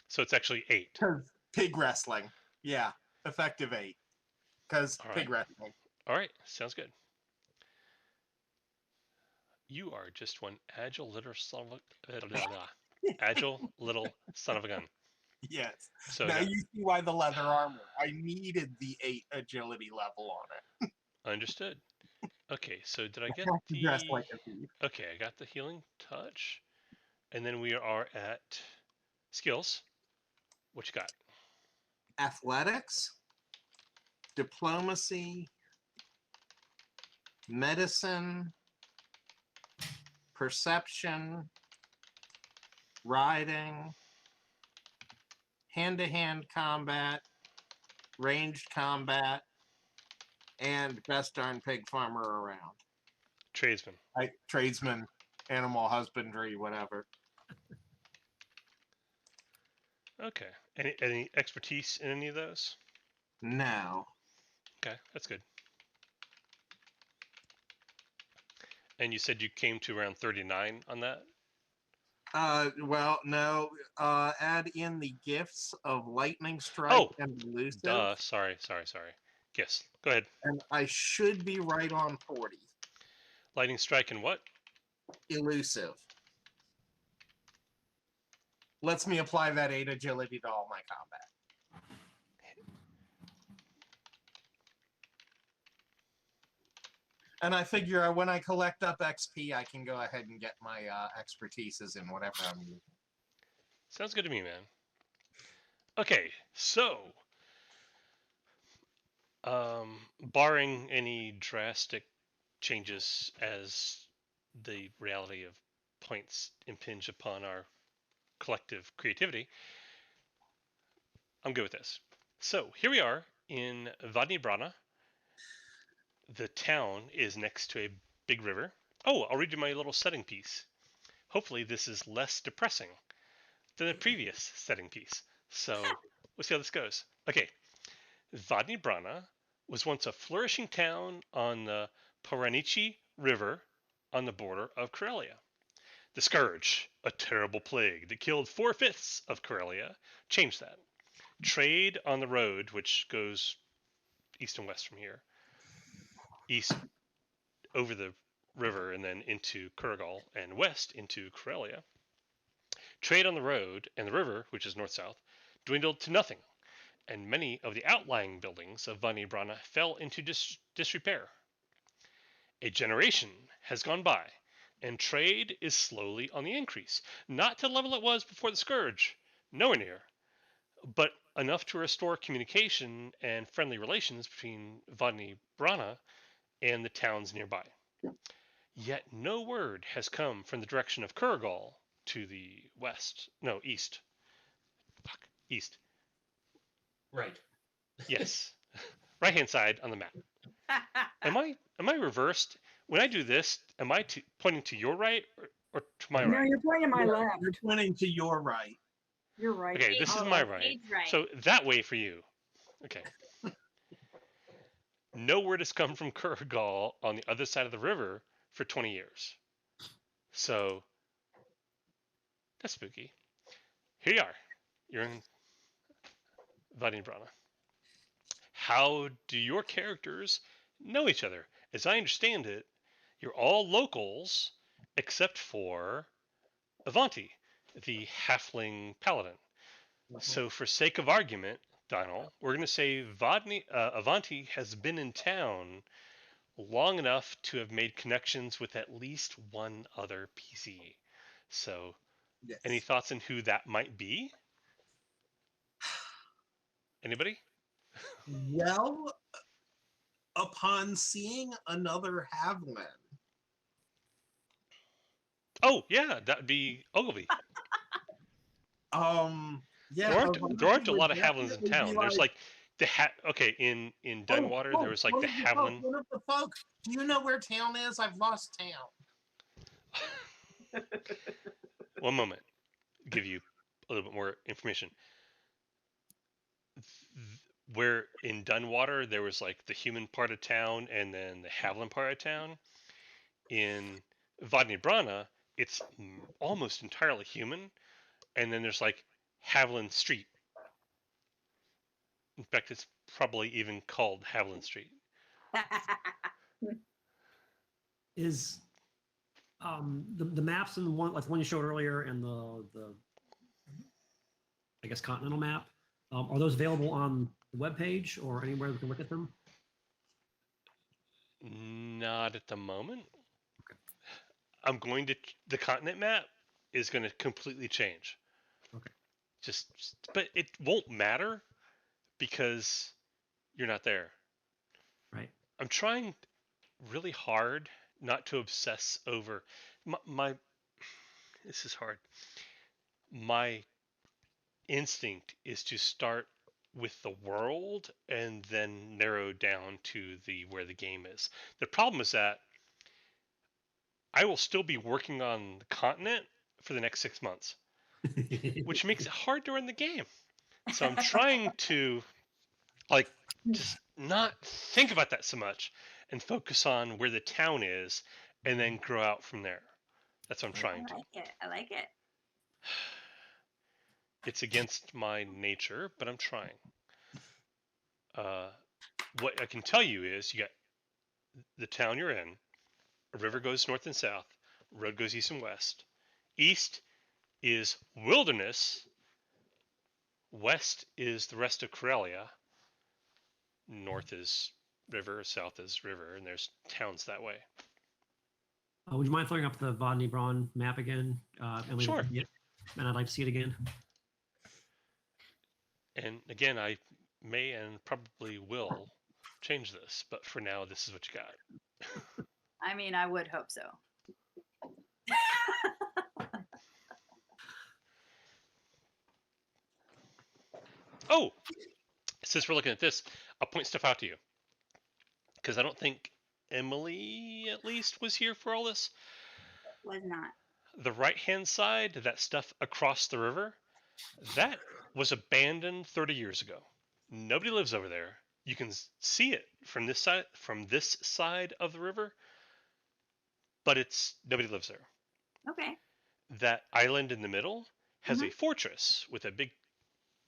So it's actually 8. Because pig wrestling. Yeah. Effective 8. Because All pig right. wrestling. All right. Sounds good. You are just one agile little son of a agile little son of a gun. Yes. So Now I got- you see why the leather armor. I needed the 8 agility level on it. understood. Okay, so did I get have to dress the? like a thief. Okay, I got the healing touch, and then we are at skills. What you got? Athletics, diplomacy, medicine, perception, riding, hand-to-hand combat, ranged combat, and best darn pig farmer around. Tradesman. Tradesman, animal husbandry, whatever. Okay. Any expertise in any of those? No. Okay, that's good. And you said you came to around 39 on that? Well, no. Add in the gifts of lightning strike Oh, and elusive, duh. Sorry. Yes. Go ahead. and I should be right on 40. Lightning strike and what? Elusive. Lets me apply that 8 agility to all my combat. And I figure when I collect up XP, I can go ahead and get my expertises in whatever I'm using. Sounds good to me, man. Okay, so barring any drastic changes as the reality of points impinge upon our collective creativity, I'm good with this. So here we are in Vodni Brana. The town is next to a big river. Oh, I'll read you my little setting piece. Hopefully this is less depressing than the previous setting piece. So we'll see how this goes. Okay, Vodni Brana was once a flourishing town on the Paranichi River on the border of Karelia. The scourge, a terrible plague that killed 4/5 of Karelia, changed that. Trade on the road, which goes east and west from here, east over the river and then into Kurgal, and west into Karelia. Trade on the road and the river, which is north-south, dwindled to nothing, and many of the outlying buildings of Vodni Brana fell into disrepair. A generation has gone by, and trade is slowly on the increase, not to the level it was before the scourge, nowhere near, but enough to restore communication and friendly relations between Vodni Brana and the towns nearby. Yet no word has come from the direction of Kurgal to the east. East. Right. Yes. Right hand side on the map. Am I reversed? When I do this, am I pointing to your right or to my No, right? you're pointing to my left. You're pointing to your right. You're right. Okay, this is Oh, my okay, right. it's right. So that way for you. Okay. No word has come from Kurgal on the other side of the river for 20 years. So that's spooky. Here you are. You're in Vodni Brana. How do your characters know each other? As I understand it, you're all locals except for Avanti, the halfling paladin. So, for sake of argument, Donald, we're going to say Avanti has been in town long enough to have made connections with at least one other PC. So, Yes. any thoughts on who that might be? Anybody? Well, upon seeing another Havlin, Oh yeah, that'd be Ogilvy. Yeah. There aren't a lot of Havlins in definitely be town. There's like the okay in Dunwater. There was like the Havlin. One of the folks. Do you know where town is? I've lost town. One moment, give you a little bit more information. Where in Dunwater there was like the human part of town and then the Havlin part of town. In Vodni Brana, it's almost entirely human, and then there's like Havlin Street. In fact, it's probably even called Havlin Street. Is the maps in the one like the one you showed earlier and the I guess continental map, are those available on the webpage or anywhere we can look at them? Not at the moment. I'm going to the continent map is going to completely change. Okay. But it won't matter because you're not there. Right. I'm trying really hard not to obsess over my this is hard. My instinct is to start with the world and then narrow down to where the game is. The problem is that I will still be working on the continent for the next 6 months, which makes it hard to run the game. So I'm trying to like just not think about that so much and focus on where the town is and then grow out from there. That's what I'm trying to. I like it. It's against my nature, but I'm trying. What I can tell you is you got the town you're in, a river goes north and south, road goes east and west. East is wilderness, west is the rest of Karelia, north is river, south is river, and there's towns that way. Would you mind throwing up the Vodni Brana map again? Emily, Sure. And I'd like to see it again. And again, I may and probably will change this, but for now, this is what you got. I mean, I would hope so. Oh, since we're looking at this, I'll point stuff out to you. Because I don't think Emily, at least, was here for all this. Was not. The right-hand side, that stuff across the river, that was abandoned 30 years ago. Nobody lives over there. You can see it from this side of the river, but nobody lives there. Okay. That island in the middle has a fortress with a big,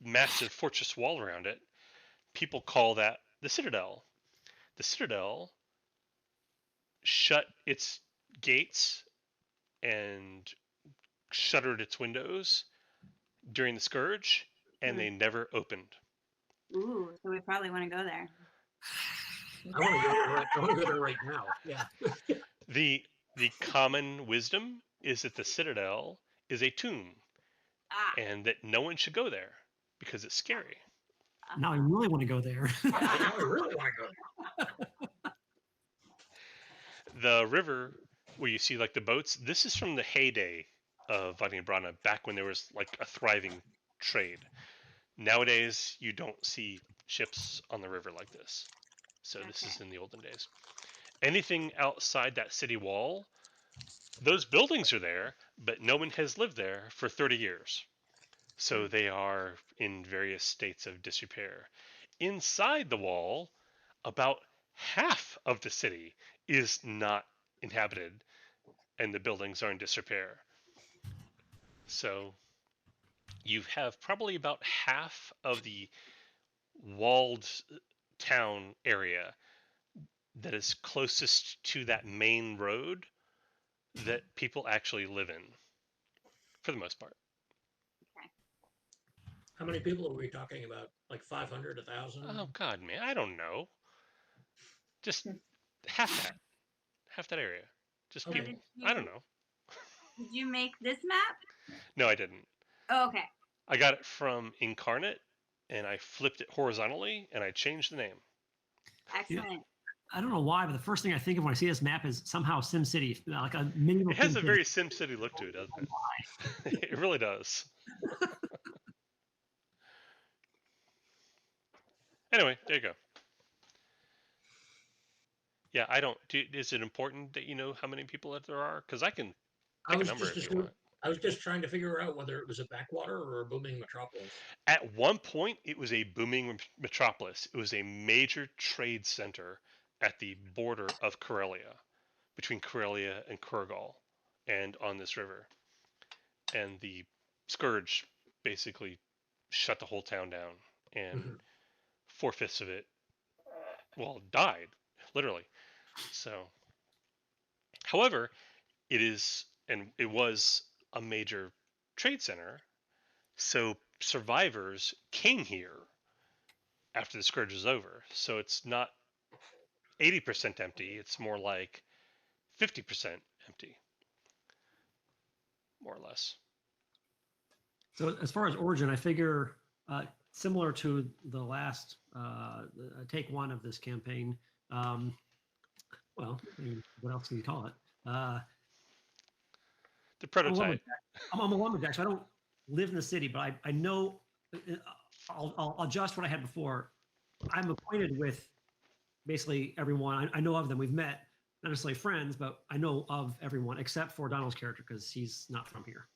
massive fortress wall around it. People call that the Citadel. The Citadel shut its gates and shuttered its windows during the Scourge, and they never opened. Ooh, so we probably want to go there. I want to go there right. I want to go there right now. Yeah. The common wisdom is that the Citadel is a tomb, and that no one should go there because it's scary. Now I really want to go there. I really want to go. The river where you see like the boats, this is from the heyday of Vodni Brana, back when there was like a thriving trade. Nowadays, you don't see ships on the river like this. So this is in the olden days. Anything outside that city wall, those buildings are there, but no one has lived there for 30 years. So they are in various states of disrepair. Inside the wall, about half of the city is not inhabited, and the buildings are in disrepair. So you have probably about half of the walled town area that is closest to that main road that people actually live in, for the most part. How many people are we talking about? Like 500, 1,000? Oh God, man, I don't know. Just half that area. Just Okay. people. I don't know. Did you make this map? No, I didn't. Oh, okay. I got it from Incarnate, and I flipped it horizontally, and I changed the name. Excellent. I don't know why, but the first thing I think of when I see this map is somehow SimCity, like a mini. It has a very SimCity look to it, doesn't it? It really does. Anyway, there you go. Yeah, I don't. Is it important that you know how many people that there are? Because I can pick a number if you want. I was just trying to figure out whether it was a backwater or a booming metropolis. At one point, it was a booming metropolis. It was a major trade center at the border of Karelia, between Karelia and Kurgal, and on this river. And the Scourge basically shut the whole town down, and 4/5 of it, well, died, literally. So, however, it is, and it was a major trade center, so survivors came here after the Scourge is over. So it's not 80% empty, it's more like 50% empty, more or less. So as far as origin, I figure similar to the last take one of this campaign. Well, I mean, what else can you call it? The prototype. I'm a lumberjack, so I don't live in the city, but I know. I'll adjust what I had before. I'm acquainted with basically everyone. I know of them. We've met, not necessarily friends, but I know of everyone except for Donald's character because he's not from here.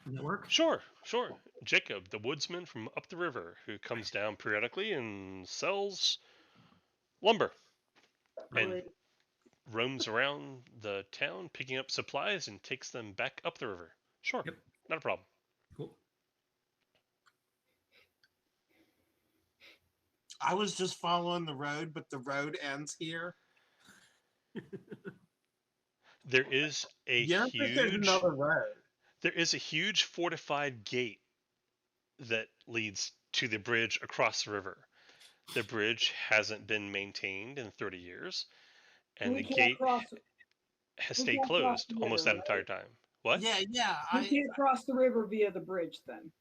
Does that work? Sure. Jakob, the woodsman from up the river, who comes down periodically and sells lumber, and roams around the town picking up supplies and takes them back up the river. Sure, Yep. Not a problem. Cool. I was just following the road, but the road ends here. There is a There's huge. another road. There is a huge fortified gate that leads to the bridge across the river. The bridge hasn't been maintained in 30 years, and the gate has stayed closed almost that entire time. What? Yeah. You can't cross the river via the bridge then.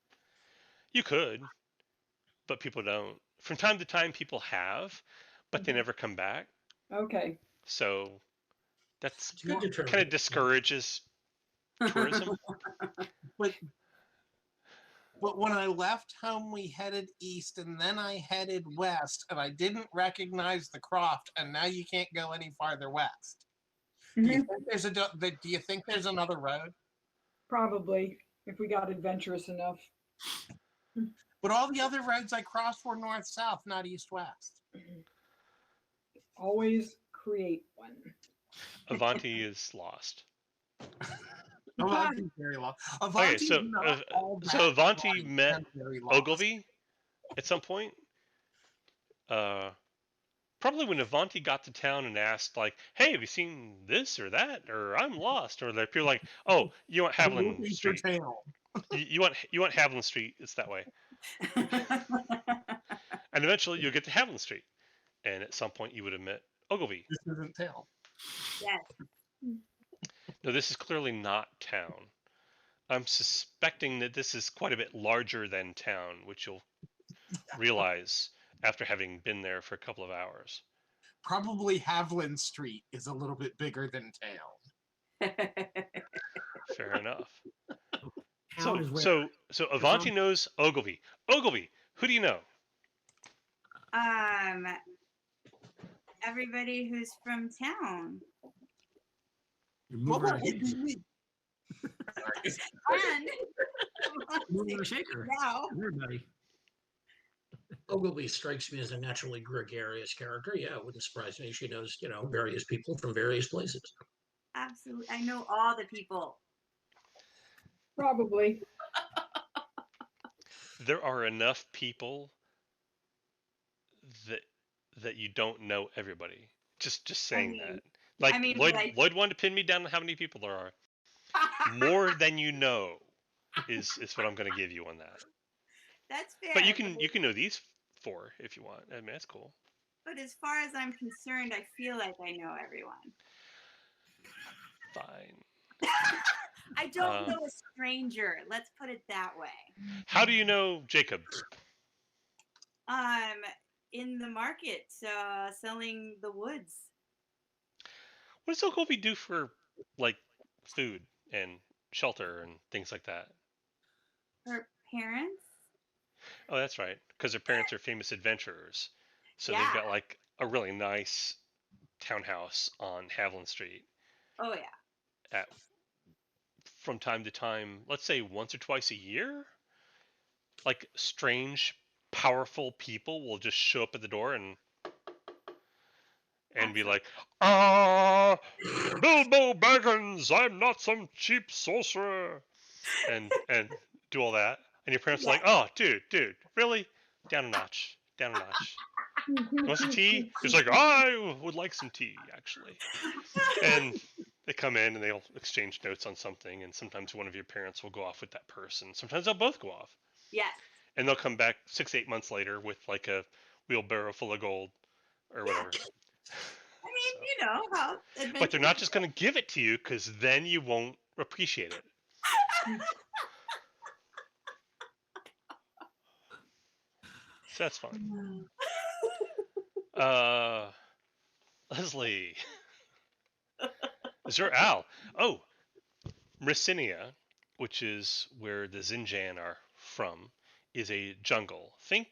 You could, but people don't. From time to time, people have, but they never come back. Okay. So that's Good deterrent. kind of discourages tourism. But when I left home, we headed east, and then I headed west, and I didn't recognize the croft, and now you can't go any farther west. Do you think there's another road? Probably, if we got adventurous enough. But all the other roads I crossed were north-south, not east-west. Always create one. Avanti is lost. Avanti's very long. Okay, so Avanti met Ogilvy at some point. Probably when Avanti got to town and asked, like, "Hey, have you seen this or that?" Or "I'm lost," or people like, "Oh, you want Havlin Street? You want Havlin Street? It's that way." And eventually, you'll get to Havlin Street, and at some point, you would have met Ogilvy. This isn't town. Yes. No, this is clearly not town. I'm suspecting that this is quite a bit larger than town, which you'll realize after having been there for a couple of hours. Probably Havlin Street is a little bit bigger than town. Fair enough. Town is where- So Avanti knows Ogilvy. Ogilvy, who do you know? Everybody who's from town. Mover and And Mover and shaker. now, Everybody. Ogilvy strikes me as a naturally gregarious character. Yeah, it wouldn't surprise me. She knows, various people from various places. absolutely, I know all the people. Probably. There are enough people that you don't know everybody. Just saying that. Like, Lloyd wanted to pin me down on how many people there are. More than you know is what I'm going to give you on that. That's fair. But you can know these 4 if you want. I mean, that's cool. But as far as I'm concerned, I feel like I know everyone. Fine. I don't know a stranger. Let's put it that way. How do you know Jakob? in the market selling the woods. What does Ogilvy do for like food and shelter and things like that? Her parents? Oh, that's right, because their parents are famous adventurers, so they've Yeah. got like a really nice townhouse on Havlin Street. Oh yeah. At from time to time, let's say once or twice a year, like strange, powerful people will just show up at the door and be like, "Ah, Bilbo Baggins, I'm not some cheap sorcerer," and do all that, and your parents are like, "Oh, dude, really? Down a notch, down a notch. You want some tea?" It's like, "I would like some tea, actually." And they come in and they'll exchange notes on something, and sometimes one of your parents will go off with that person. Sometimes they'll both go off, Yes. and they'll come back 6, 8 months later with like a wheelbarrow full of gold or whatever. I mean, So- you know how. But they're not just going to give it to you, because then you won't appreciate it. So that's fine. Leslie. Zur Al. Oh, Mrycinia, which is where the Zinjan are from, is a jungle. Think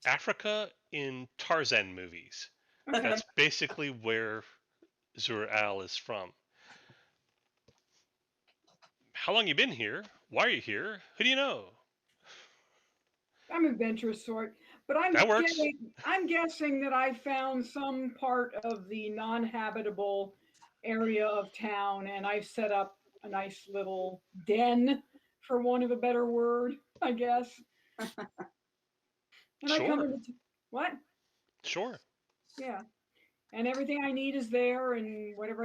Africa in Tarzan movies. Okay. That's basically where Zur Al is from. How long you been here? Why are you here? Who do you know? I'm adventurous sort, but That works. I'm guessing that I found some part of the non-habitable area of town, and I've set up a nice little den, for want of a better word, I guess. And I come Sure. into what? Sure. Yeah. And everything I need is there, and whatever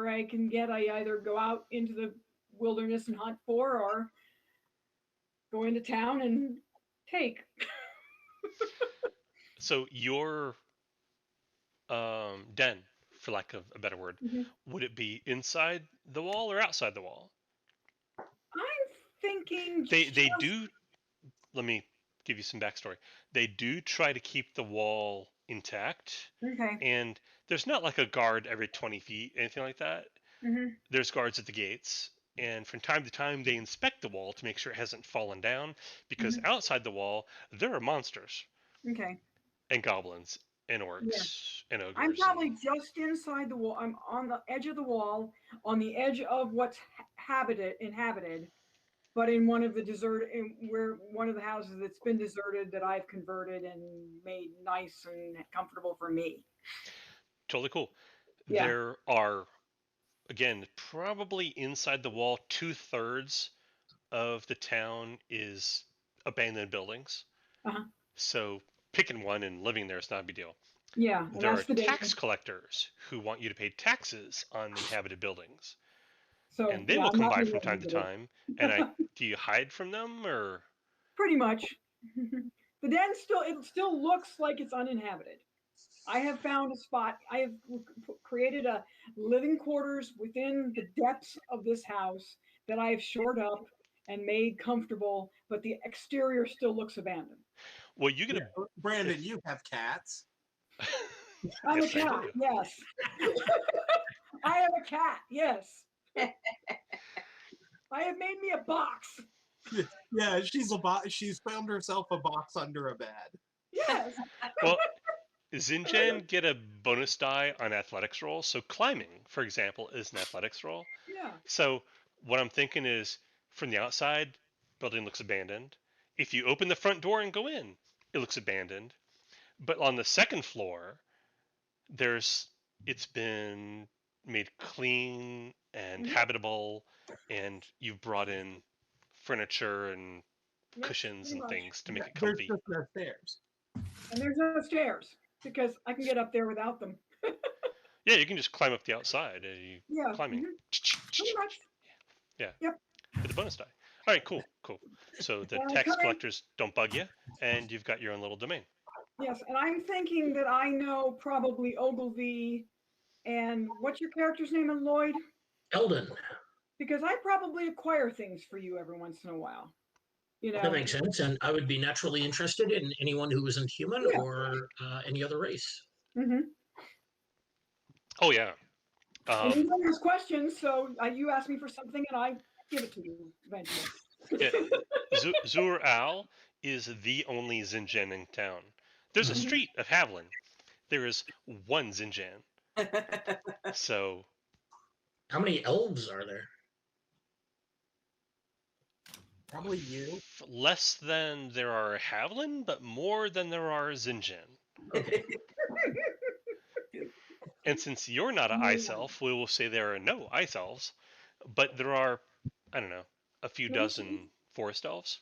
I can get, I either go out into the wilderness and hunt for, or go into town and take. So your den, for lack of a better word, Mhm. would it be inside the wall or outside the wall? I'm thinking They just- do. Let me give you some backstory. They do try to keep the wall intact, Okay. and there's not like a guard every 20 feet, anything like that. Hmm. There's guards at the gates, and from time to time they inspect the wall to make sure it hasn't fallen down, because outside the wall there are monsters Okay. and goblins and orcs and ogres. I'm probably just inside the wall. I'm on the edge of the wall, on the edge of what's inhabited, but in one of the one of the houses that's been deserted that I've converted and made nice and comfortable for me. Totally cool. Yeah. There are, again, probably inside the wall, 2/3 of the town is abandoned buildings. Uh-huh. So picking one and living there is not a big deal. Yeah, and There are that's the tax collectors who want you to pay taxes on inhabited buildings, So and they yeah, will I'm come not by really from time to interested. time. And do you hide from them, or? Pretty much. The den still looks like it's uninhabited. I have found a spot. I have created a living quarters within the depths of this house that I have shored up and made comfortable, but the exterior still looks abandoned. Well, you get Yeah, Brandon, you have cats. I'm Yes, a I cat. do. Yes. I have a cat. Yes. I have made me a box. Yeah, she's found herself a box under a bed. Yes. Well, Zinjan get a bonus die on athletics roll, so climbing, for example, is an athletics roll. Yeah. So what I'm thinking is, from the outside, building looks abandoned. If you open the front door and go in, it looks abandoned. But on the second floor, it's been made clean and Mhm. habitable, and you've brought in furniture and Yep, cushions pretty and much. things to make it There's comfy. just no stairs. And there's no stairs because I can get up there without them. Yeah, you can just climb up the outside. You Yeah. climbing. Pretty much. Yeah. Yep. With a bonus die. All right, cool. So the And tax coming- collectors don't bug you, and you've got your own little domain. Yes, and I'm thinking that I know probably Ogilvy and what's your character's name in Lloyd? Eldon. Because I probably acquire things for you every once in a while. You That know, makes sense. And I would be naturally interested in anyone who isn't human Yeah. or any other race. hmm Oh yeah. and anyone has questions, so you ask me for something and I give it to you eventually. Yeah, Zur Al is the only Zinjan in town. There's a Mhm. street of Havlin. There is one Zinjan. So How many elves are there? Probably you. less than there are Havlin, but more than there are Zinjan. Okay. And since you're not an ice elf, we will say there are no ice elves, but there are, I don't know, a few dozen forest elves.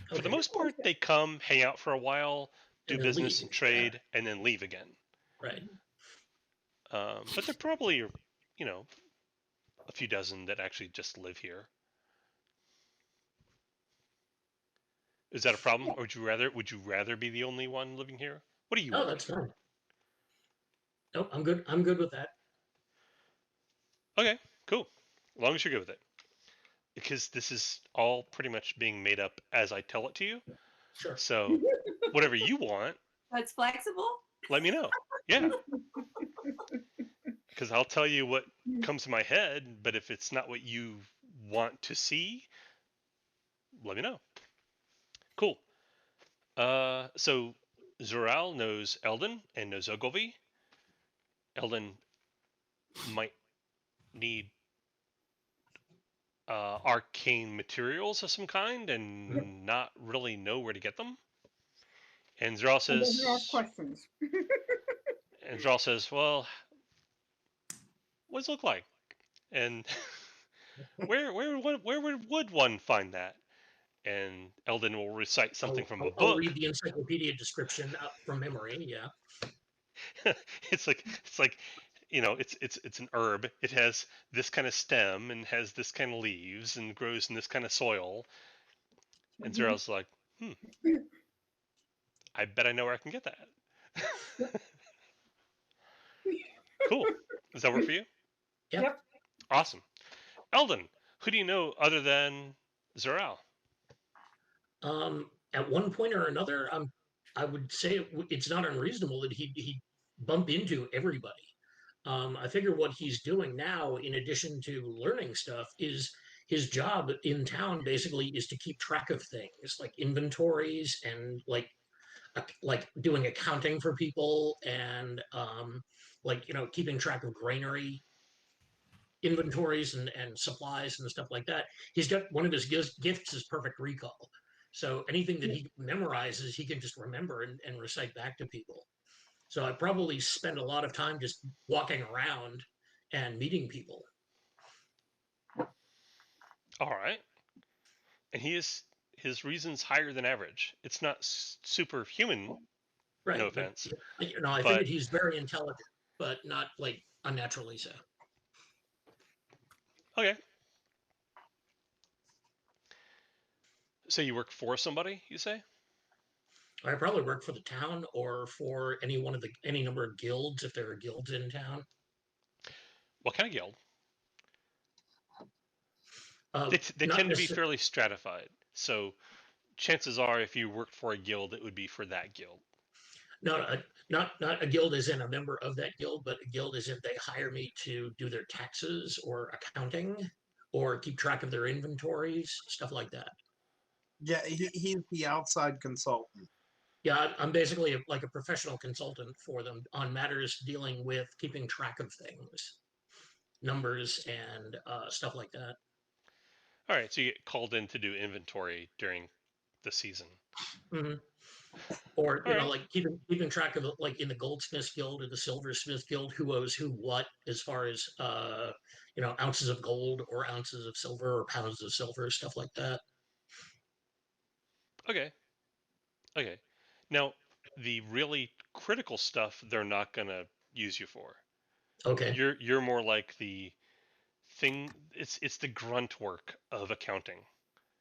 For the Okay. most part, they come, hang out for a while, do And then business leave. and trade, and then leave again. Right. But there probably, you know, a few dozen that actually just live here. Is that a problem, or would you rather be the only one living here? What do you Oh, want? that's fine. Nope, I'm good. I'm good with that. Okay, cool. As long as you're good with it, because this is all pretty much being made up as I tell it to you. Sure. So, whatever you want, That's flexible. let me know. Yeah, because I'll tell you what comes to my head. But if it's not what you want to see, let me know. Cool. So Zoral knows Eldon and knows Ogilvy. Eldon might need arcane materials of some kind and not really know where to get them. And Zoral And doesn't ask says, questions. "Well, what does it look like? And where would one find that?" And Eldon will recite something from a I'll read book. the encyclopedia description up from memory. Yeah. It's like it's an herb. It has this kind of stem and has this kind of leaves and grows in this kind of soil. And Zeral's like, I bet I know where I can get that. Cool. Does that work for you? Yep. Yep. Awesome. Eldon, who do you know other than Zeral? At one point or another, I would say it's not unreasonable that he bump into everybody. I figure what he's doing now, in addition to learning stuff, is his job in town basically is to keep track of things like inventories and like doing accounting for people and like keeping track of granary inventories and supplies and stuff like that. He's got one of his gifts is perfect recall. So anything that he memorizes, he can just remember and recite back to people. So I probably spend a lot of time just walking around and meeting people. All right. And his reason's higher than average. It's not superhuman, no Right. But offense, I but figured he's very intelligent, but not like unnaturally so. okay. So you work for somebody, you say? I probably work for the town or for any number of guilds if there are guilds in town. What kind of guild? They Not tend to be necessarily. fairly stratified. So chances are, if you worked for a guild, it would be for that guild. Not a guild as in a member of that guild, but a guild as in they hire me to do their taxes or accounting or keep track of their inventories, stuff like that. Yeah, he's the outside consultant. Yeah, I'm basically like a professional consultant for them on matters dealing with keeping track of things, numbers, and stuff like that. All right, so you get called in to do inventory during the season. hmm Or All right. like keeping track of like in the goldsmiths guild or the silversmith guild who owes who what as far as ounces of gold or ounces of silver or pounds of silver, stuff like that. Okay. Okay. Now, the really critical stuff they're not gonna use you for. Okay. You're more like the thing. It's the grunt work of accounting.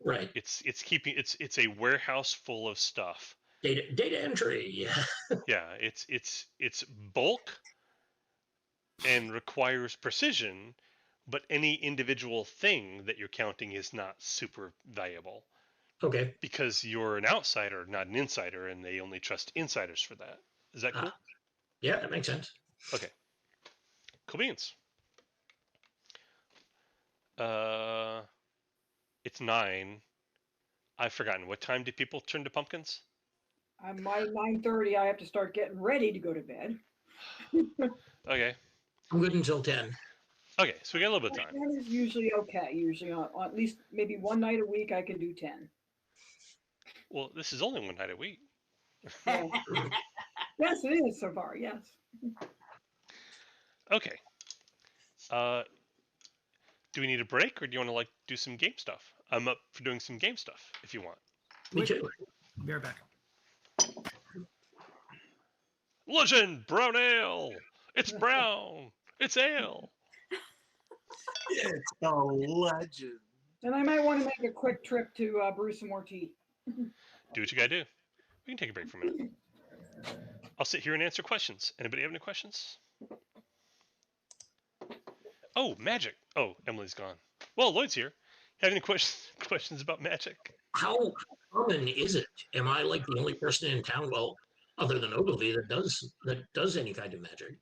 Right. It's a warehouse full of stuff. Data entry. Yeah, it's bulk and requires precision, but any individual thing that you're counting is not super valuable. Okay. because you're an outsider, not an insider, and they only trust insiders for that. Is that cool? Yeah, that makes sense. Okay. Cool beans. It's 9. I've forgotten. What time do people turn to pumpkins? My 9:30. I have to start getting ready to go to bed. Okay. I'm good until 10. Okay, so we got a little bit of time. 10 is usually okay. Usually on at least maybe one night a week I can do 10. Well, this is only one night a week. So, yes, it is so far. Yes. Okay. Do we need a break, or do you want to do some game stuff? I'm up for doing some game stuff if you want. Me too. Be right back. Legend brown ale. It's brown. It's ale. It's a legend. And I might want to make a quick trip to brew some more tea. Do what you gotta do. We can take a break for a minute. I'll sit here and answer questions. Anybody have any questions? Oh, magic. Oh, Emily's gone. Well, Lloyd's here. Have any questions about magic? How common is it? Am I like the only person in town, well, other than Ogilvy, that does any kind of magic?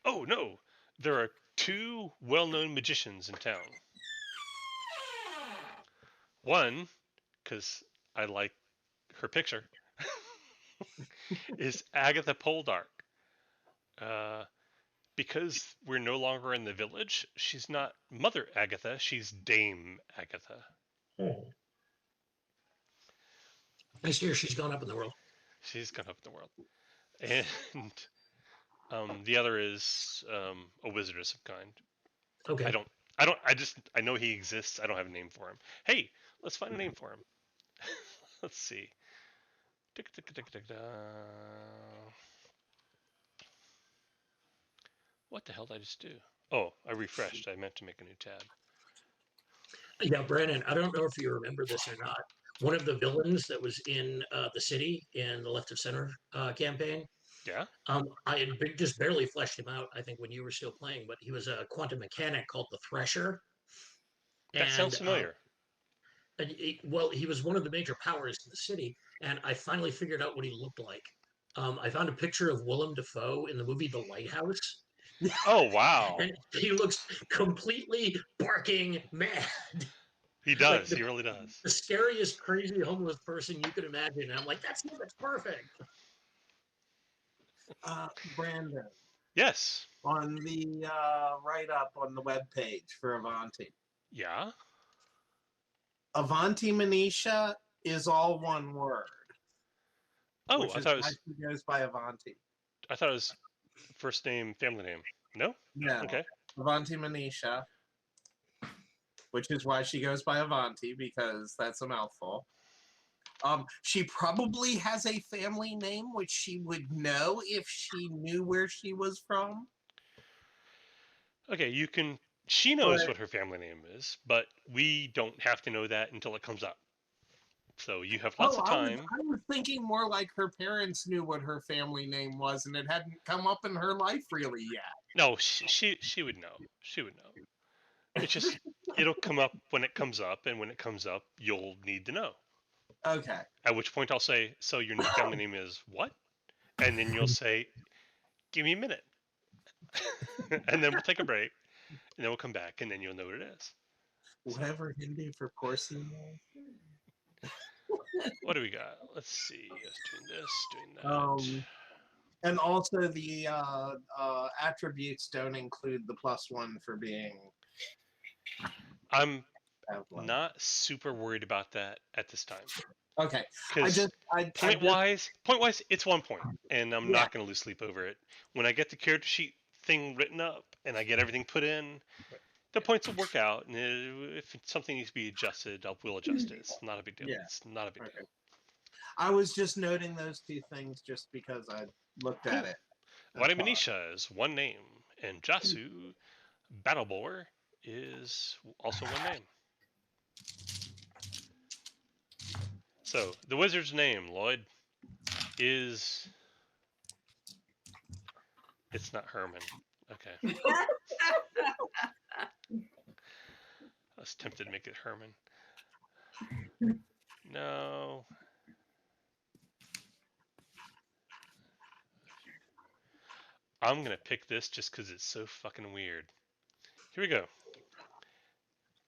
Oh, no. There are 2 well-known magicians in town. One, because I like her picture, is Agatha Poldark. Because we're no longer in the village, she's not Mother Agatha, she's Dame Agatha. Oh. I hear she's gone up in the world. She's gone up in the world. And the other is a wizard of some kind. Okay. I know he exists. I don't have a name for him. Hey, let's find a name for him. Let's see. What the hell did I just do? Oh, I refreshed. I meant to make a new tab. Yeah, Brandon, I don't know if you remember this or not. One of the villains that was in the city in the Left of Center campaign, Yeah? I had just barely fleshed him out, I think, when you were still playing, but he was a quantum mechanic called the Thresher. That sounds familiar. Well, he was one of the major powers in the city, and I finally figured out what he looked like. I found a picture of Willem Dafoe in the movie The Lighthouse. Oh, wow. And he looks completely barking mad. He does. He really does. The scariest, crazy homeless person you could imagine. And I'm like, that's perfect. Brandon, Yes. on the write-up on the webpage for Avanti, Yeah? Avanti Manisha is all one word. Oh, which I is thought it why was she goes by Avanti. first name, family name. No? No, Okay. Avanti Manisha, which is why she goes by Avanti, because that's a mouthful. She probably has a family name which she would know if she knew where she was from. Okay, she knows But- what her family name is, but we don't have to know that until it comes up. So you have lots of time. I was thinking more like her parents knew what her family name was, and it hadn't come up in her life really yet. No, she would know. She would know. It's just it'll come up when it comes up, and when it comes up, you'll need to know. Okay. At which point I'll say, "So your family name is what?" And then you'll say, "Give me a minute," and then we'll take a break, and then we'll come back, and then you'll know what it is. Whatever Hindi for porcine. What do we got? Let's see. Let's doing this, doing that. And also the attributes don't include the +1 for being. I'm Havlin. not super worried about that at this time. Okay. Because point wise, it's 1 point, and I'm not going to lose sleep over it. When I get the character sheet thing written up and I get everything put in, the points will work out. And if something needs to be adjusted, we'll adjust it. It's not a big deal. Yeah. It's not a big deal. I was just noting those 2 things just because I looked at it. Vani Manisha is one name, and Jasu Battlebore is also one name. So the wizard's name, Lloyd, is. It's not Herman. Okay. I was tempted to make it Herman. No. I'm gonna pick this just because it's so fucking weird. Here we go.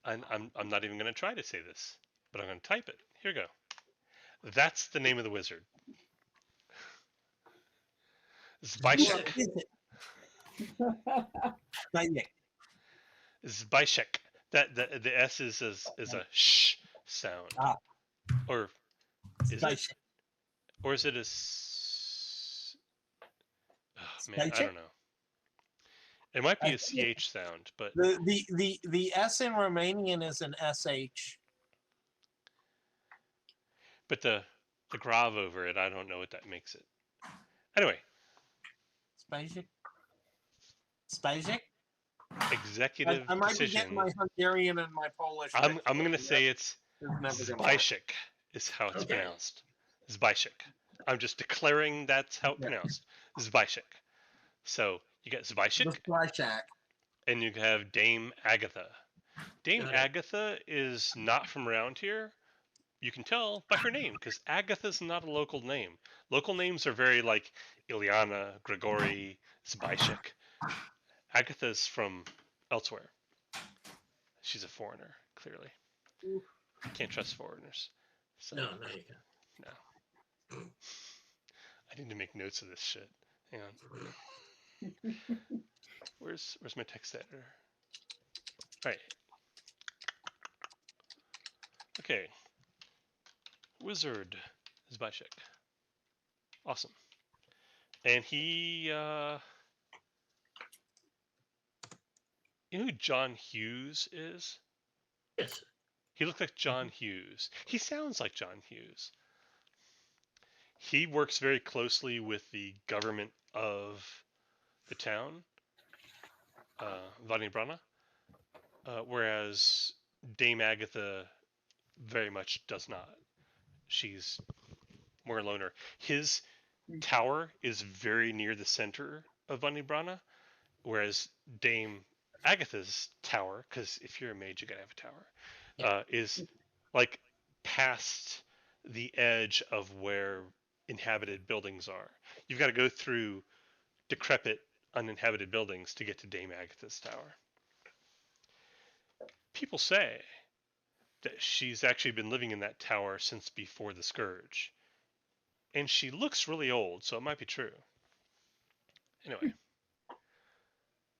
I'm not even gonna try to say this, but I'm gonna type it. Here we go. That's the name of the wizard. Zbyshek. Zbyshek. That the S is a sh sound. Ah. Or is it? Or is it a oh, man, I don't know. It might be a CH sound, but The S in Romanian is an SH. but the grav over it, I don't know what that makes it. Anyway, Spajek? executive I might be decision. getting my Hungarian and my Polish. I'm going to say it's never gonna work. Zbyshek is how it's Okay. pronounced. Zbyshek. I'm just declaring that's how it's pronounced. Zbyshek. So you got Zbyshek, Spajek. and you have Dame Agatha. Dame Got it. Agatha is not from around here. You can tell by her name, because Agatha's not a local name. Local names are very like Ilyana, Grigori, Zbyshek. Agatha's from elsewhere. She's a foreigner, clearly. Can't trust foreigners. So, No, you can't. no. I need to make notes of this shit. Hang on. Where's my text editor? All right. Okay. Wizard Zbyshek. Awesome. And he, you know who John Hughes is? Yes. He looked like John Hughes. He sounds like John Hughes. He works very closely with the government of the town, Vodni Brana, whereas Dame Agatha very much does not. She's more a loner. His tower is very near the center of Vodni Brana, whereas Dame Agatha's tower, because if you're a mage, you gotta have a tower, is like past the edge of where inhabited buildings are. You've got to go through decrepit, uninhabited buildings to get to Dame Agatha's tower. People say that she's actually been living in that tower since before the Scourge. And she looks really old, so it might be true. Anyway.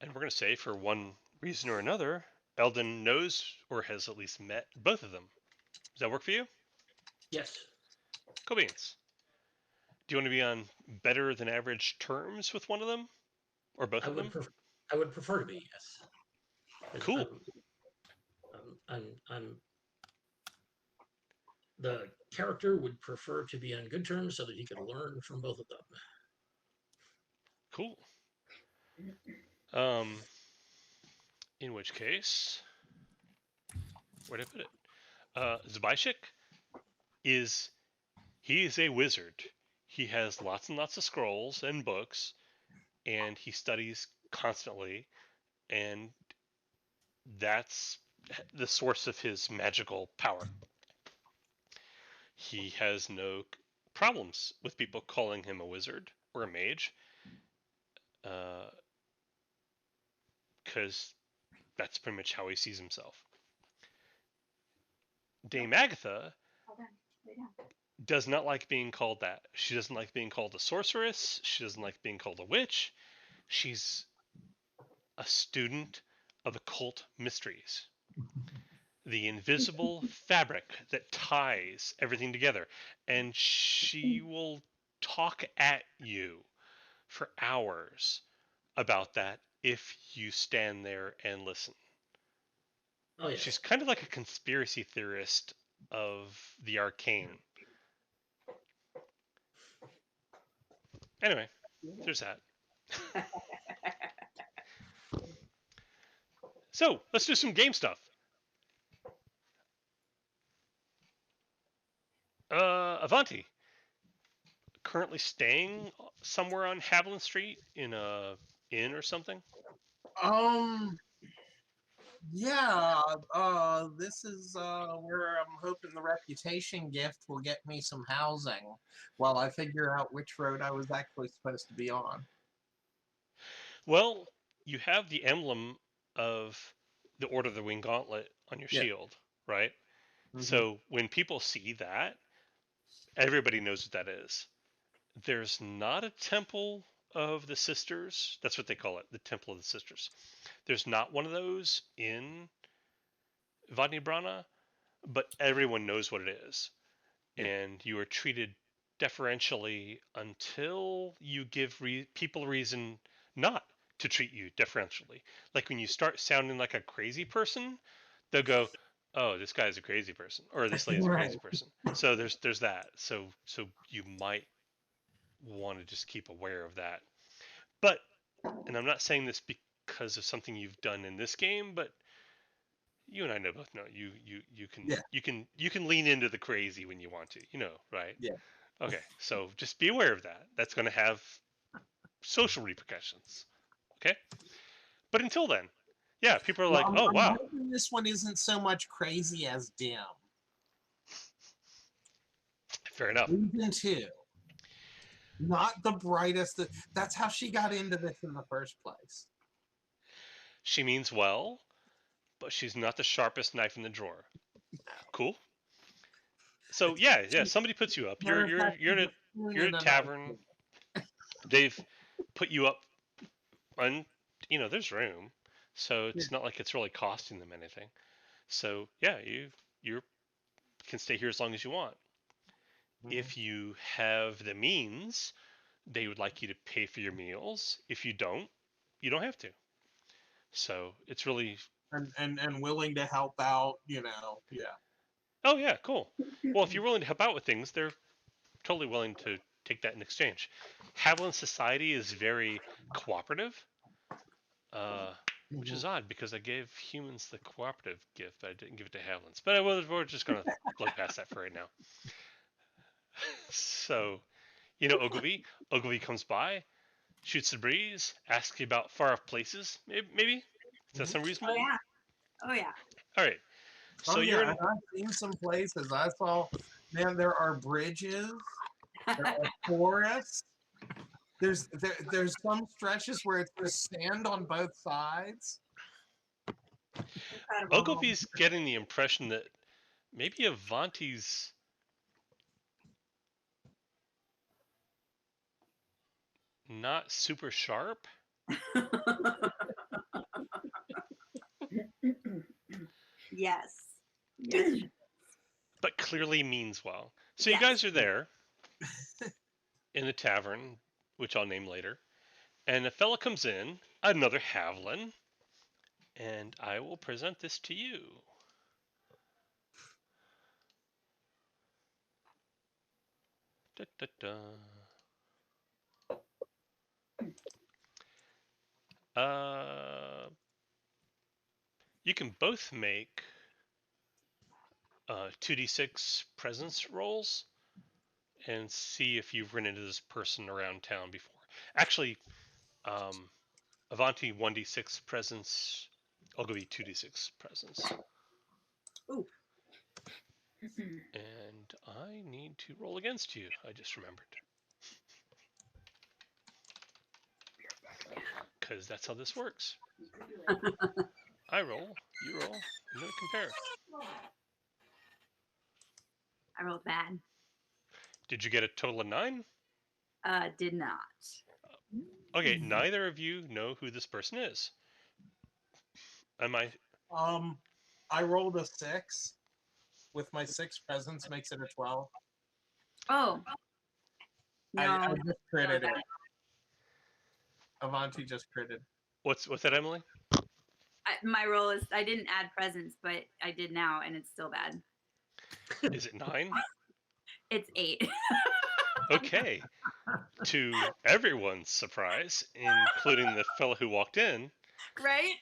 And we're going to say, for one reason or another, Eldon knows or has at least met both of them. Does that work for you? Yes. Cool beans. Do you want to be on better than average terms with one of them? Or both I of them? I would prefer to be, yes. Cool. I'm the character would prefer to be on good terms so that he could learn from both of them. Cool. In which case, where'd I put it? Zbyshek is a wizard. He has lots and lots of scrolls and books, and he studies constantly, and that's the source of his magical power. He has no problems with people calling him a wizard or a mage, because that's pretty much how he sees himself. Dame Agatha does not like being called that. She doesn't like being called a sorceress. She doesn't like being called a witch. She's a student of occult mysteries. The invisible fabric that ties everything together. And she will talk at you for hours about that if you stand there and listen. Oh, yes. She's kind of like a conspiracy theorist of the arcane. Anyway, there's that. So, let's do some game stuff. Avanti. Currently staying somewhere on Havlin Street in a inn or something? Yeah, this is where I'm hoping the reputation gift will get me some housing while I figure out which road I was actually supposed to be on. Well, you have the emblem of the Order of the Winged Gauntlet on your Yeah. shield, right? Mhm. So when people see that, everybody knows what that is. There's not a temple of the sisters. That's what they call it, the Temple of the Sisters. There's not one of those in Vodni Brana, but everyone knows what it is. Yeah. And you are treated deferentially until you give people a reason not to treat you deferentially. Like when you start sounding like a crazy person, they'll go, "Oh, this guy's a crazy person," or "This lady's a Right. crazy person." So there's that. So you might want to just keep aware of that. But, and I'm not saying this because of something you've done in this game, but you and I know both know Yeah. you can lean into the crazy when you want to, right? Yeah. Okay, so just be aware of that. That's going to have social repercussions. Okay, but until then, yeah, people are Well, like, I'm, "Oh I'm wow, hoping this one isn't so much crazy as dim. fair enough." Reason 2. Not the brightest. That's how she got into this in the first place. She means well, but she's not the sharpest knife in the drawer. Cool. So yeah, somebody puts you up. Matter of fact, You're at doing you're it at a in tavern. They've put you up on, there's room, so it's not like it's really costing them anything. So yeah, you can stay here as long as you want. If you have the means, they would like you to pay for your meals. If you don't, you don't have to. So it's really, and willing to help out, yeah. oh yeah, cool. Well, if you're willing to help out with things, they're totally willing to take that in exchange. Havlin Society is very cooperative, which is odd because I gave humans the cooperative gift, but I didn't give it to Havlins. But we're just gonna look past that for right now. So, Ogilvy. Ogilvy comes by, shoots the breeze, asks you about far off places. Maybe? Does that sound Oh reasonable? yeah. Oh yeah. All right. Oh So you're yeah, in. I've seen some places. I saw, man, there are bridges, there are forests. There's some stretches where it's just sand on both sides. Incredible. Ogilvy's getting the impression that maybe Avanti's not super sharp, Yes. Yes. but clearly means well. So you Yes. guys are there in the tavern, which I'll name later, and a fella comes in, another Havlin, and I will present this to you. Da, da, da. You can both make 2d6 presence rolls and see if you've run into this person around town before. Actually, Avanti 1d6 presence. I'll give you 2d6 presence. Ooh. And I need to roll against you. I just remembered. Because that's how this works. I roll, you roll, and then we compare. I rolled bad. Did you get a total of 9? Did not. Okay, neither of you know who this person is. Am I? I rolled a 6. With my 6 presence makes it a 12. Oh. No. I just critted it. Avanti just critted. What's that, Emily? My roll is I didn't add presents, but I did now, and it's still bad. Is it 9? It's 8. Okay. To everyone's surprise, including the fellow who walked in, Right?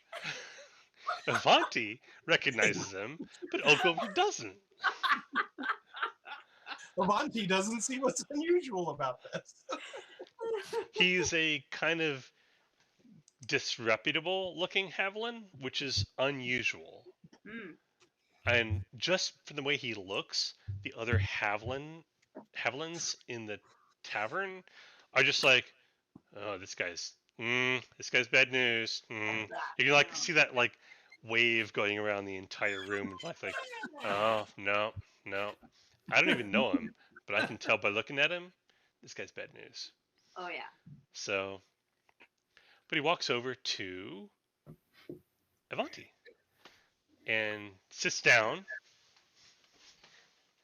Avanti recognizes him, but Ogilvy doesn't. Avanti doesn't see what's unusual about this. He's a kind of disreputable looking Havlin, which is unusual. Mm. And just from the way he looks, the other Havlins in the tavern are just like, oh, this guy's bad news. You can like see that like wave going around the entire room, and like, oh no, no, I don't even know him, but I can tell by looking at him, this guy's bad news. Oh yeah. So, but he walks over to Avanti and sits down.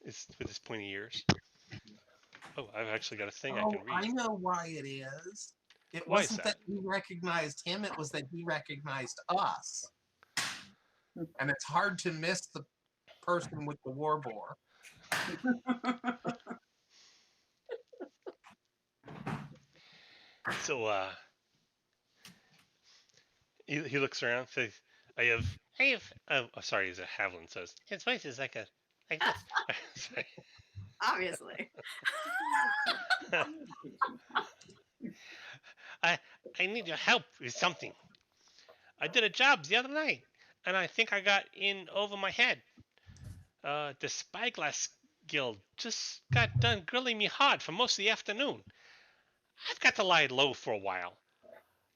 With his pointy ears. Oh, I've actually got a thing I Oh, can I read. know why it is. It Why is wasn't that? that he recognized him, it was that he recognized us. And it's hard to miss the person with the war boar. So, he looks around. Says, I have. Oh, sorry, he's a Havlin. Says his voice is like this. Sorry. Obviously. I I need your help with something. I did a job the other night, and I think I got in over my head. The Spyglass Guild just got done grilling me hard for most of the afternoon. I've got to lie low for a while.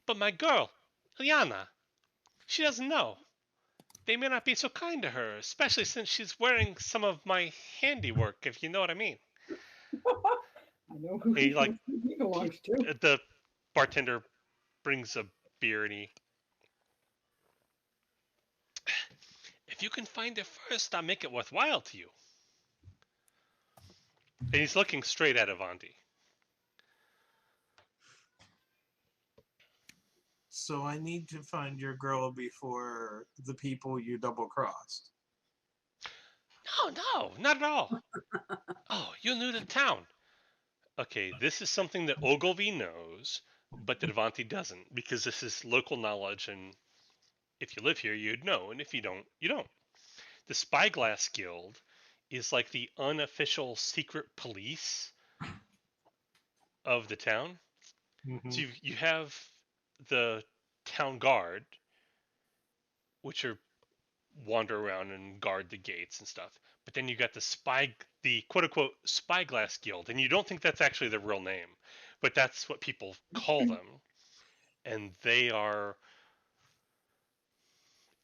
But my girl, Ilyana, she doesn't know. They may not be so kind to her, especially since she's wearing some of my handiwork, if you know what I mean. I know who He like he belongs to. the bartender brings a beer and if you can find it first, I'll make it worthwhile to you. And he's looking straight at Avanti. So I need to find your girl before the people you double crossed. No, not at all. Oh, you're new to town. Okay, this is something that Ogilvy knows, but that Avanti doesn't, because this is local knowledge, and if you live here, you'd know, and if you don't, you don't. The Spyglass Guild is like the unofficial secret police of the town. So you have the town guard, which are wander around and guard the gates and stuff. But then you got the quote unquote Spyglass Guild, and you don't think that's actually their real name, but that's what people call them, and they are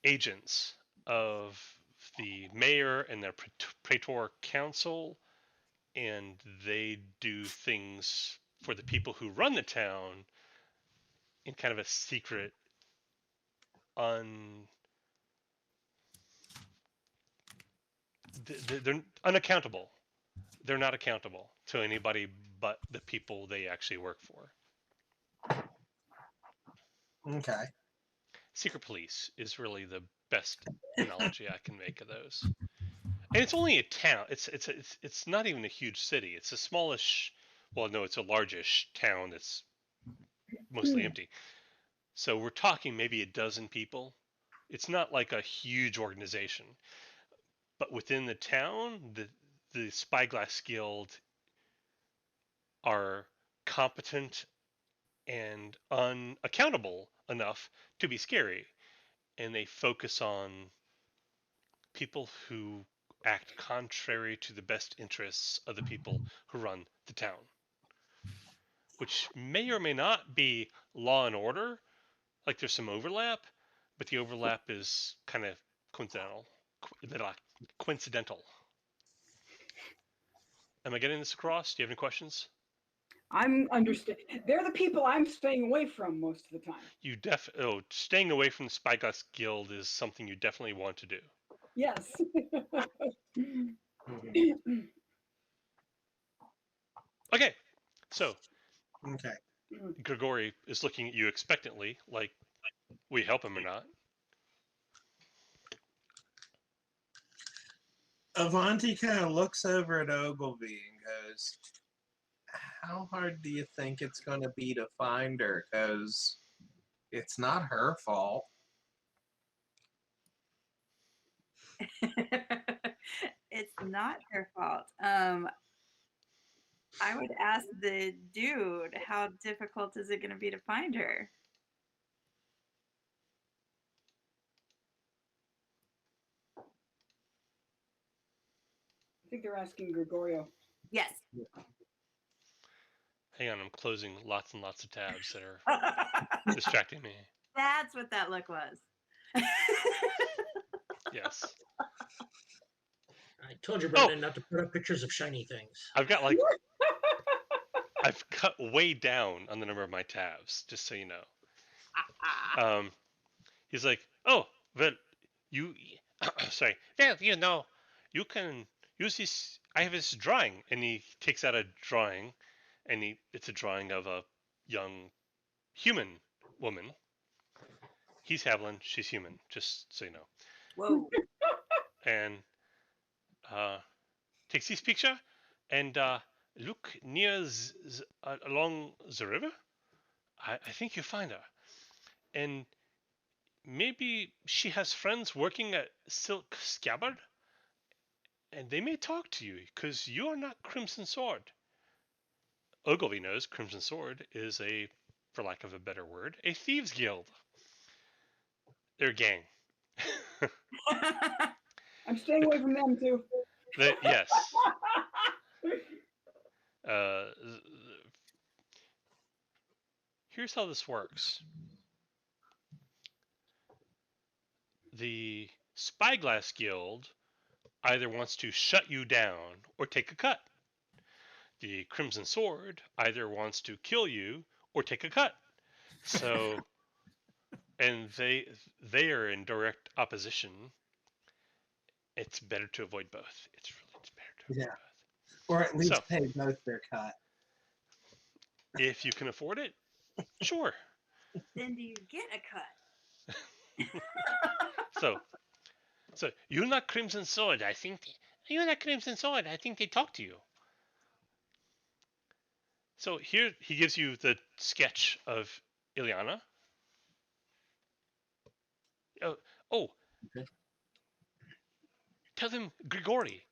agents of the mayor and the praetor council, and they do things for the people who run the town in kind of a secret, they're unaccountable. They're not accountable to anybody but the people they actually work for. Okay. Secret police is really the best analogy I can make of those. And it's only a town. It's not even a huge city. It's a smallish. Well, no, it's a largish town that's mostly empty. So we're talking maybe a dozen people. It's not like a huge organization. But within the town, the Spyglass Guild are competent and unaccountable enough to be scary. And they focus on people who act contrary to the best interests of the people who run the town, which may or may not be law and order. Like there's some overlap, but the overlap is kind of coincidental. Coincidental. Am I getting this across? Do you have any questions? I'm understand. They're the people I'm staying away from most of the time. Staying away from the Spyglass Guild is something you definitely want to do. Yes. Okay, so Okay. Grigori is looking at you expectantly, like, will you help him or not? Avanti kind of looks over at Ogilvy and goes, how hard do you think it's going to be to find her? Because it's not her fault. It's not her fault. I would ask the dude, how difficult is it going to be to find her? think they're asking Gregorio. Yes. Hang on, I'm closing lots and lots of tabs that are distracting me. That's what that look was. Yes. I told you, Brendan, not to put up pictures of shiny things. I've got I've cut way down on the number of my tabs, just so you know. He's like, oh, well, you, sorry, well, you know, you can use this. I have this drawing, and he takes out a drawing, and it's a drawing of a young human woman. He's Havlin, she's human, just so you know. Whoa. And takes this picture and look near along the river. I think you find her, and maybe she has friends working at Silk Scabbard, and they may talk to you because you are not Crimson Sword. Ogilvy knows Crimson Sword is for lack of a better word, a thieves guild. They're a gang. I'm staying away from them too. Yes. Here's how this works. The Spyglass Guild either wants to shut you down or take a cut. The Crimson Sword either wants to kill you or take a cut. So, and they are in direct opposition. It's better to avoid both. It's better to avoid both. Or at least pay both their cut. If you can afford it, sure. Then do you get a cut? So you're not Crimson Sword. I think you're not Crimson Sword. I think they talk to you. So here he gives you the sketch of Ilyana. Oh. Okay. Tell them Grigori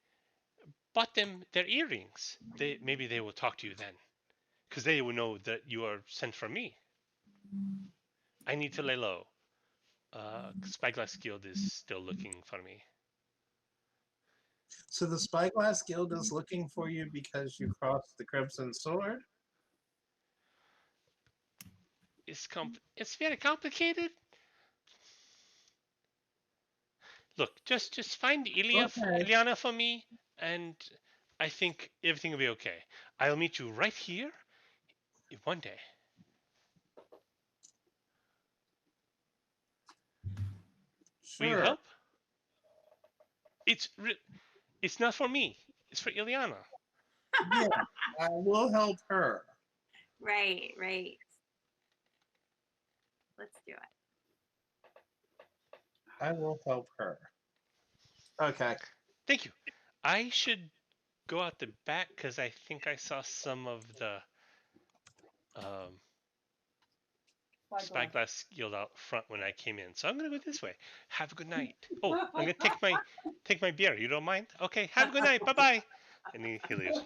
bought them their earrings. Maybe they will talk to you then, because they will know that you are sent from me. I need to lay low. Spyglass Guild is still looking for me. So the Spyglass Guild is looking for you because you crossed the Crimson Sword? It's very complicated. Look, just find Ilyana for me, and I think everything will be okay. I'll meet you right here one day. Sure. Will you help? It's not for me. It's for Ilyana. Yeah, I will help her. Right. Let's do it. I will help her. Okay. Thank you. I should go out the back because I think I saw some of the Spyglass Guild out front when I came in. So I'm gonna go this way. Have a good night. Oh, I'm gonna take my beer. You don't mind? Okay. Have a good night. Bye bye. And he leaves.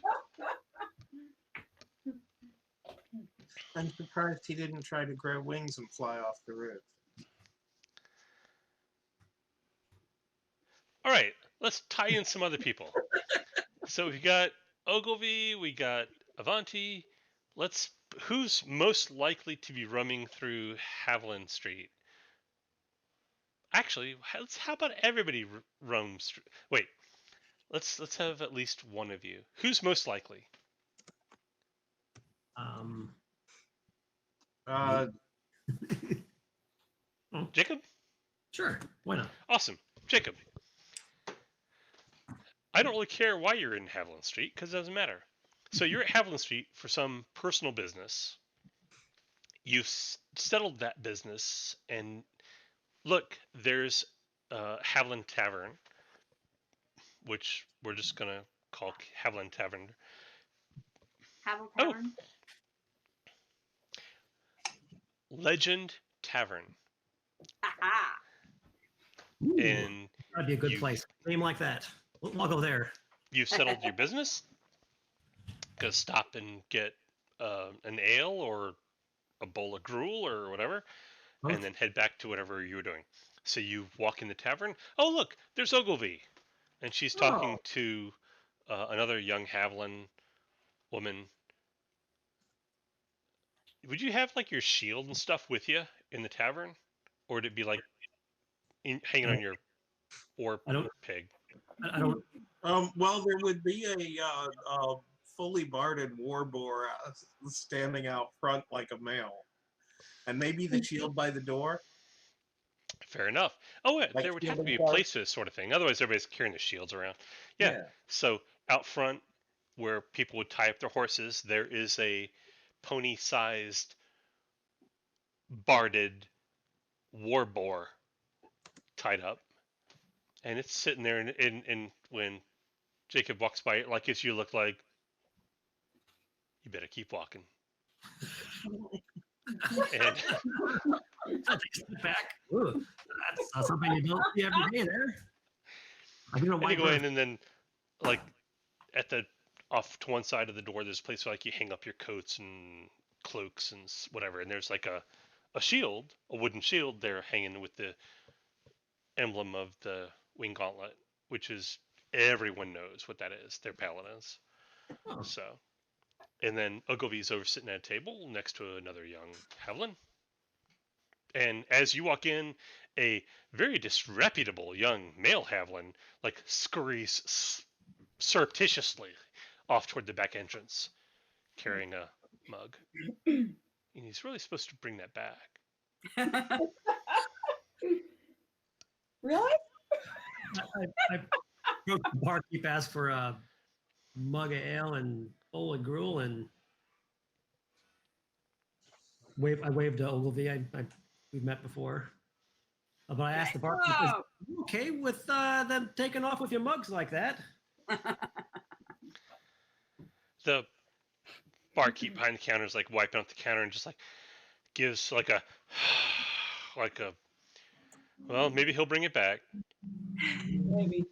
I'm surprised he didn't try to grow wings and fly off the roof. All right, let's tie in some other people. So we got Ogilvy, we got Avanti. Who's most likely to be roaming through Havlin Street? Actually, how about everybody roams? Wait, let's have at least one of you. Who's most likely? Jakob? Sure, why not? Awesome, Jakob. I don't really care why you're in Havlin Street because it doesn't matter. So you're at Havlin Street for some personal business. You've settled that business, and look, there's Havlin Tavern, which we're just gonna call Havlin Tavern. Havlin Tavern. Legend Tavern. Aha. And that'd be a good place. Name like that. I'll go there. You've settled your business. Go stop and get an ale or a bowl of gruel or whatever, and then head back to whatever you were doing. So you walk in the tavern. Oh, look, there's Ogilvy, and she's talking to another young Havlin woman. Would you have like your shield and stuff with you in the tavern, or would it be like hanging on your or I don't. pig? I don't. Well, there would be a fully barded war boar standing out front like a male, and maybe the shield by the door. Fair enough. Oh, yeah, Like there would have to shielding be a guard. place for this sort of thing. Otherwise, everybody's carrying their shields around. Yeah. So out front, where people would tie up their horses, there is a pony-sized, barded war boar tied up, and it's sitting there. And when Jacob walks by, it like gives you a look like, you better keep walking. And I'll take a step back. Ooh, that's not something you don't see every day there. I do know and why you go in, and then like at the off to one side of the door, there's a place where like you hang up your coats and cloaks and whatever, and there's like a shield, a wooden shield there hanging with the emblem of the wing gauntlet, which is everyone knows what that is. Their paladins. Oh. So, and then Ogilvy's over sitting at a table next to another young Havlin. And as you walk in, a very disreputable young male Havlin like scurries surreptitiously off toward the back entrance, carrying a mug. And he's really supposed to bring that back. Really? I broke the barkeep, asked for a mug of ale and bowl of gruel, and I waved to Ogilvy. We've met before. But I asked the barkeep, is you okay with them taking off with your mugs like that? The barkeep behind the counter is like wiping out the counter and just like gives like a well, maybe he'll bring it back. Maybe.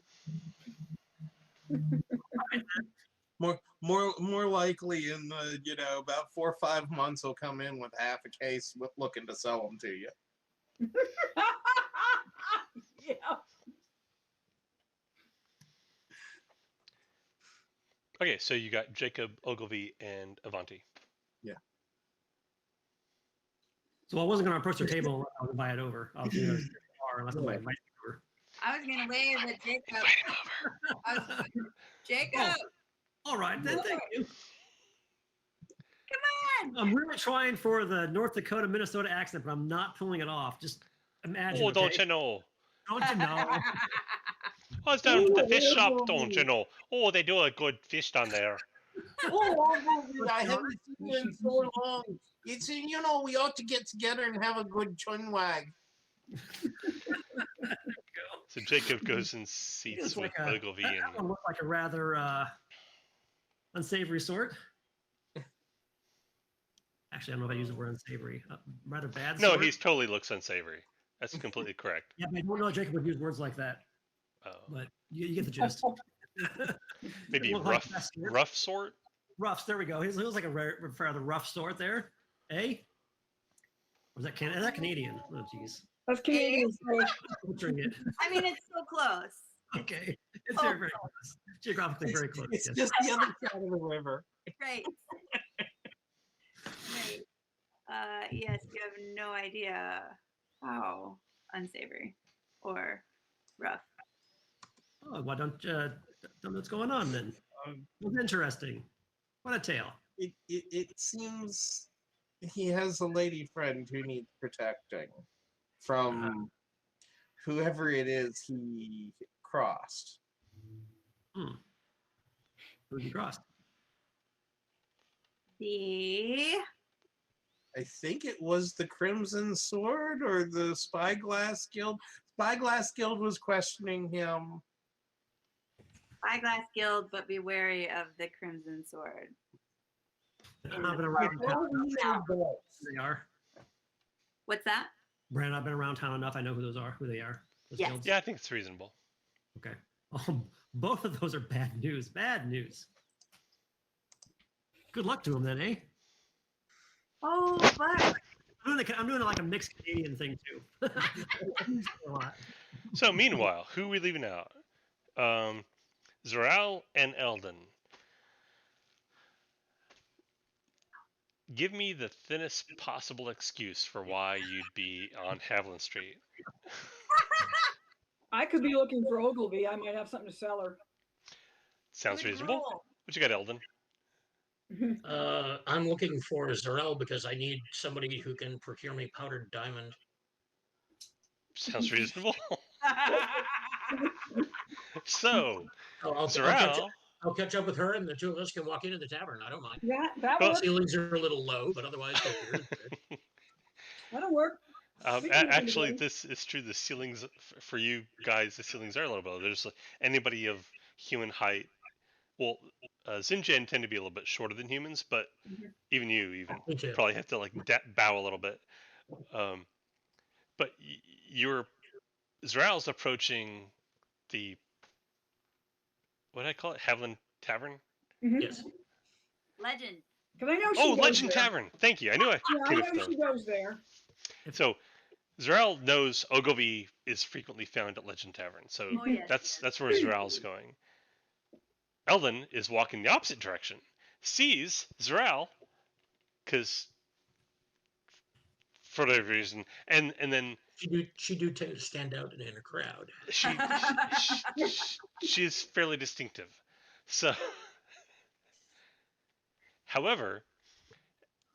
More likely in about 4 or 5 months he'll come in with half a case looking to sell them to you. Yeah. Okay, so you got Jacob, Ogilvy, and Avanti. So I wasn't going to approach their table unless I was invite it over. I was going to unless somebody invited me over. I was gonna wave at Jacob. Invite him over. I was, Jacob, All right, then thank you. come on. I'm really trying for the North Dakota, Minnesota accent, but I'm not pulling it off. Just imagine. Oh, okay? don't you know? Don't you know? I was down at the fish shop, don't you know? Oh, they do a good fish down there. I haven't seen you in so long. It's we ought to get together and have a good chunwag. So Jacob goes and seats It's with like a- Ogilvy That and one looked like a rather unsavory sort. Actually, I don't know if I use the word unsavory. Rather bad. no, sort. he totally looks unsavory. That's completely correct. Yeah, but I don't know if Jacob would use words like that, Oh, but you get the gist. maybe Look like rough, that sort. rough sort. Roughs. There we go. He looks like a rather rough sort there. Eh? Or is that Is that Canadian? Oh, jeez. That's Canadian. Butchering it. I mean, it's so close. Okay. It's very, very close. Geographically very close. It's yes. just the other side of the river. Right. Right. Yes, you have no idea how unsavory or rough. Oh, why don't tell me what's going on then? What's interesting? What a tale. It seems he has a lady friend who needs protecting from whoever it is he crossed. Who's he crossed? The I think it was the Crimson Sword or the Spyglass Guild. Spyglass Guild was questioning him. Spyglass Guild, but be wary of the Crimson Sword. I've been around town enough. Who they are. What's that? Brandon, I've been around town enough. I know who they are. Those Yes. guilds. Yeah, I think it's reasonable. Okay. Both of those are bad news. Bad news. Good luck to them then, eh? Oh, but I'm doing like a mixed Canadian thing too. A lot. So meanwhile, who are we leaving out? Zoral and Eldon. Give me the thinnest possible excuse for why you'd be on Havlin Street. I could be looking for Ogilvy. I might have something to sell her. Sounds Good reasonable. roll. What you got, Eldon? I'm looking for Zarel because I need somebody who can procure me powdered diamond. Sounds reasonable. So, I'll Zoral, catch up with her, and the two of us can walk into the tavern. I don't mind. That Well, works. Ceilings are a little low, but otherwise the beer is good. That'll work. We can look actually, into it. this is true. The ceilings for you guys, the ceilings are a little bit. There's anybody of human height. Well, Zinjan tend to be a little bit shorter than humans, but Mhm. even you Me too. probably have to like bow a little bit. But you're Zral's approaching the what do I call it? Havlin Tavern. Mhm. Yes. Legend. Because I know she Oh, goes Legend there. Tavern. Thank you. I knew I Yeah, I could have know she goes there. So Zral knows Ogilvy is frequently found at Legend Tavern, so Oh yes. that's where Zral's going. Eldon is walking the opposite direction, sees Zral, because for whatever reason, and then She do tend to stand out in a crowd. she's fairly distinctive. So, however,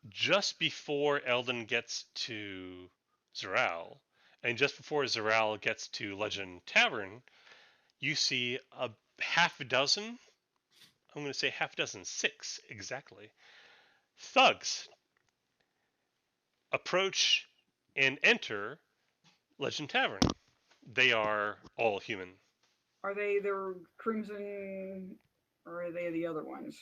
just before Eldon gets to Zoral, and just before Zoral gets to Legend Tavern, you see a half a dozen, I'm going to say half a dozen, 6 exactly, thugs approach and enter Legend Tavern. They are all human. Are they the Crimson, or are they the other ones?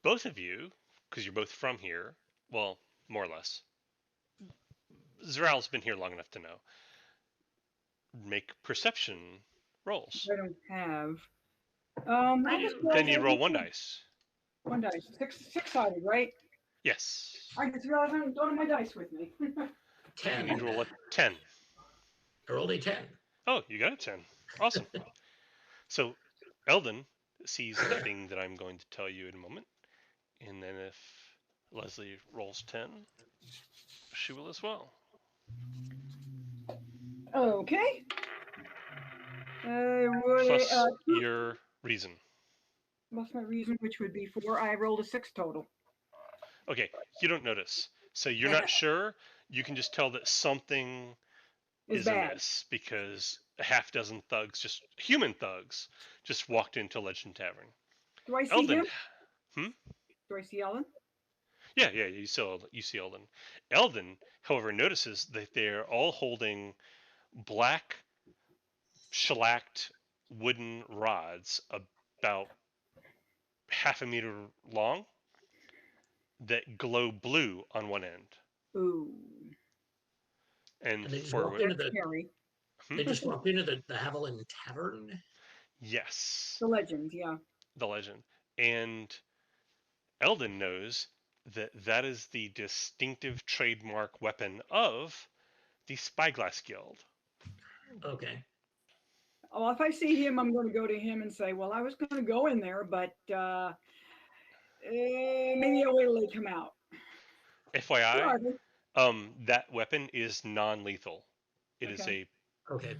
Both of you, because you're both from here, well, more or less. Zeral's been here long enough to know. Make perception rolls. I don't have. I just Then you roll 1 dice. 1 dice. Six-sided, right? Yes. I just realized I don't have my dice with me. You 10. need to roll a 10. I rolled a 10. Oh, you got a 10. Awesome. So, Eldon sees the thing that I'm going to tell you in a moment. And then if Leslie rolls 10, she will as well. Okay. Plus your reason. Plus my reason, which would be 4. I rolled a 6 total. Okay, you don't notice. So you're not sure. You can just tell that something Is is bad. amiss because a half dozen thugs, just human thugs, just walked into Legend Tavern. Do I see Eldon, him? Do I see Ellen? yeah, you see Eldon. Eldon, however, notices that they're all holding black shellacked wooden rods about half a meter long that glow blue on one end. Ooh. And And they just for walked into the Scary. they just walked into the Havlin Tavern. yes, The legend, yeah. the legend. And Eldon knows that that is the distinctive trademark weapon of the Spyglass Guild. Okay. Well, if I see him, I'm going to go to him and say, well, I was going to go in there, but maybe I'll wait till they come out. FYI, Sure. that weapon is non-lethal. It is Okay. Okay.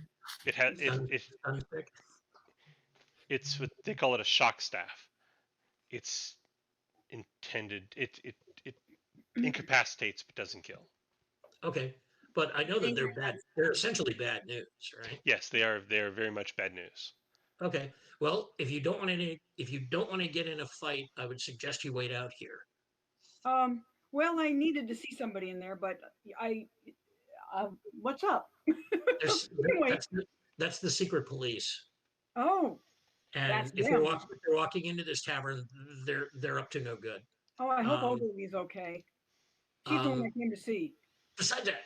it has Sunstick. it's what they call it, a shock staff. It's intended it incapacitates but doesn't kill. Okay. But I know that they're bad. They're essentially bad news, right? Yes, they are very much bad news. Okay. Well, if you don't want to get in a fight, I would suggest you wait out here. Well, I needed to see somebody in there, but what's up? Anyway. That's the secret police. Oh, And that's if them. you're walking into this tavern, they're up to no good. Oh, I hope Ogilvy's okay. She's the one I came to see. Besides that,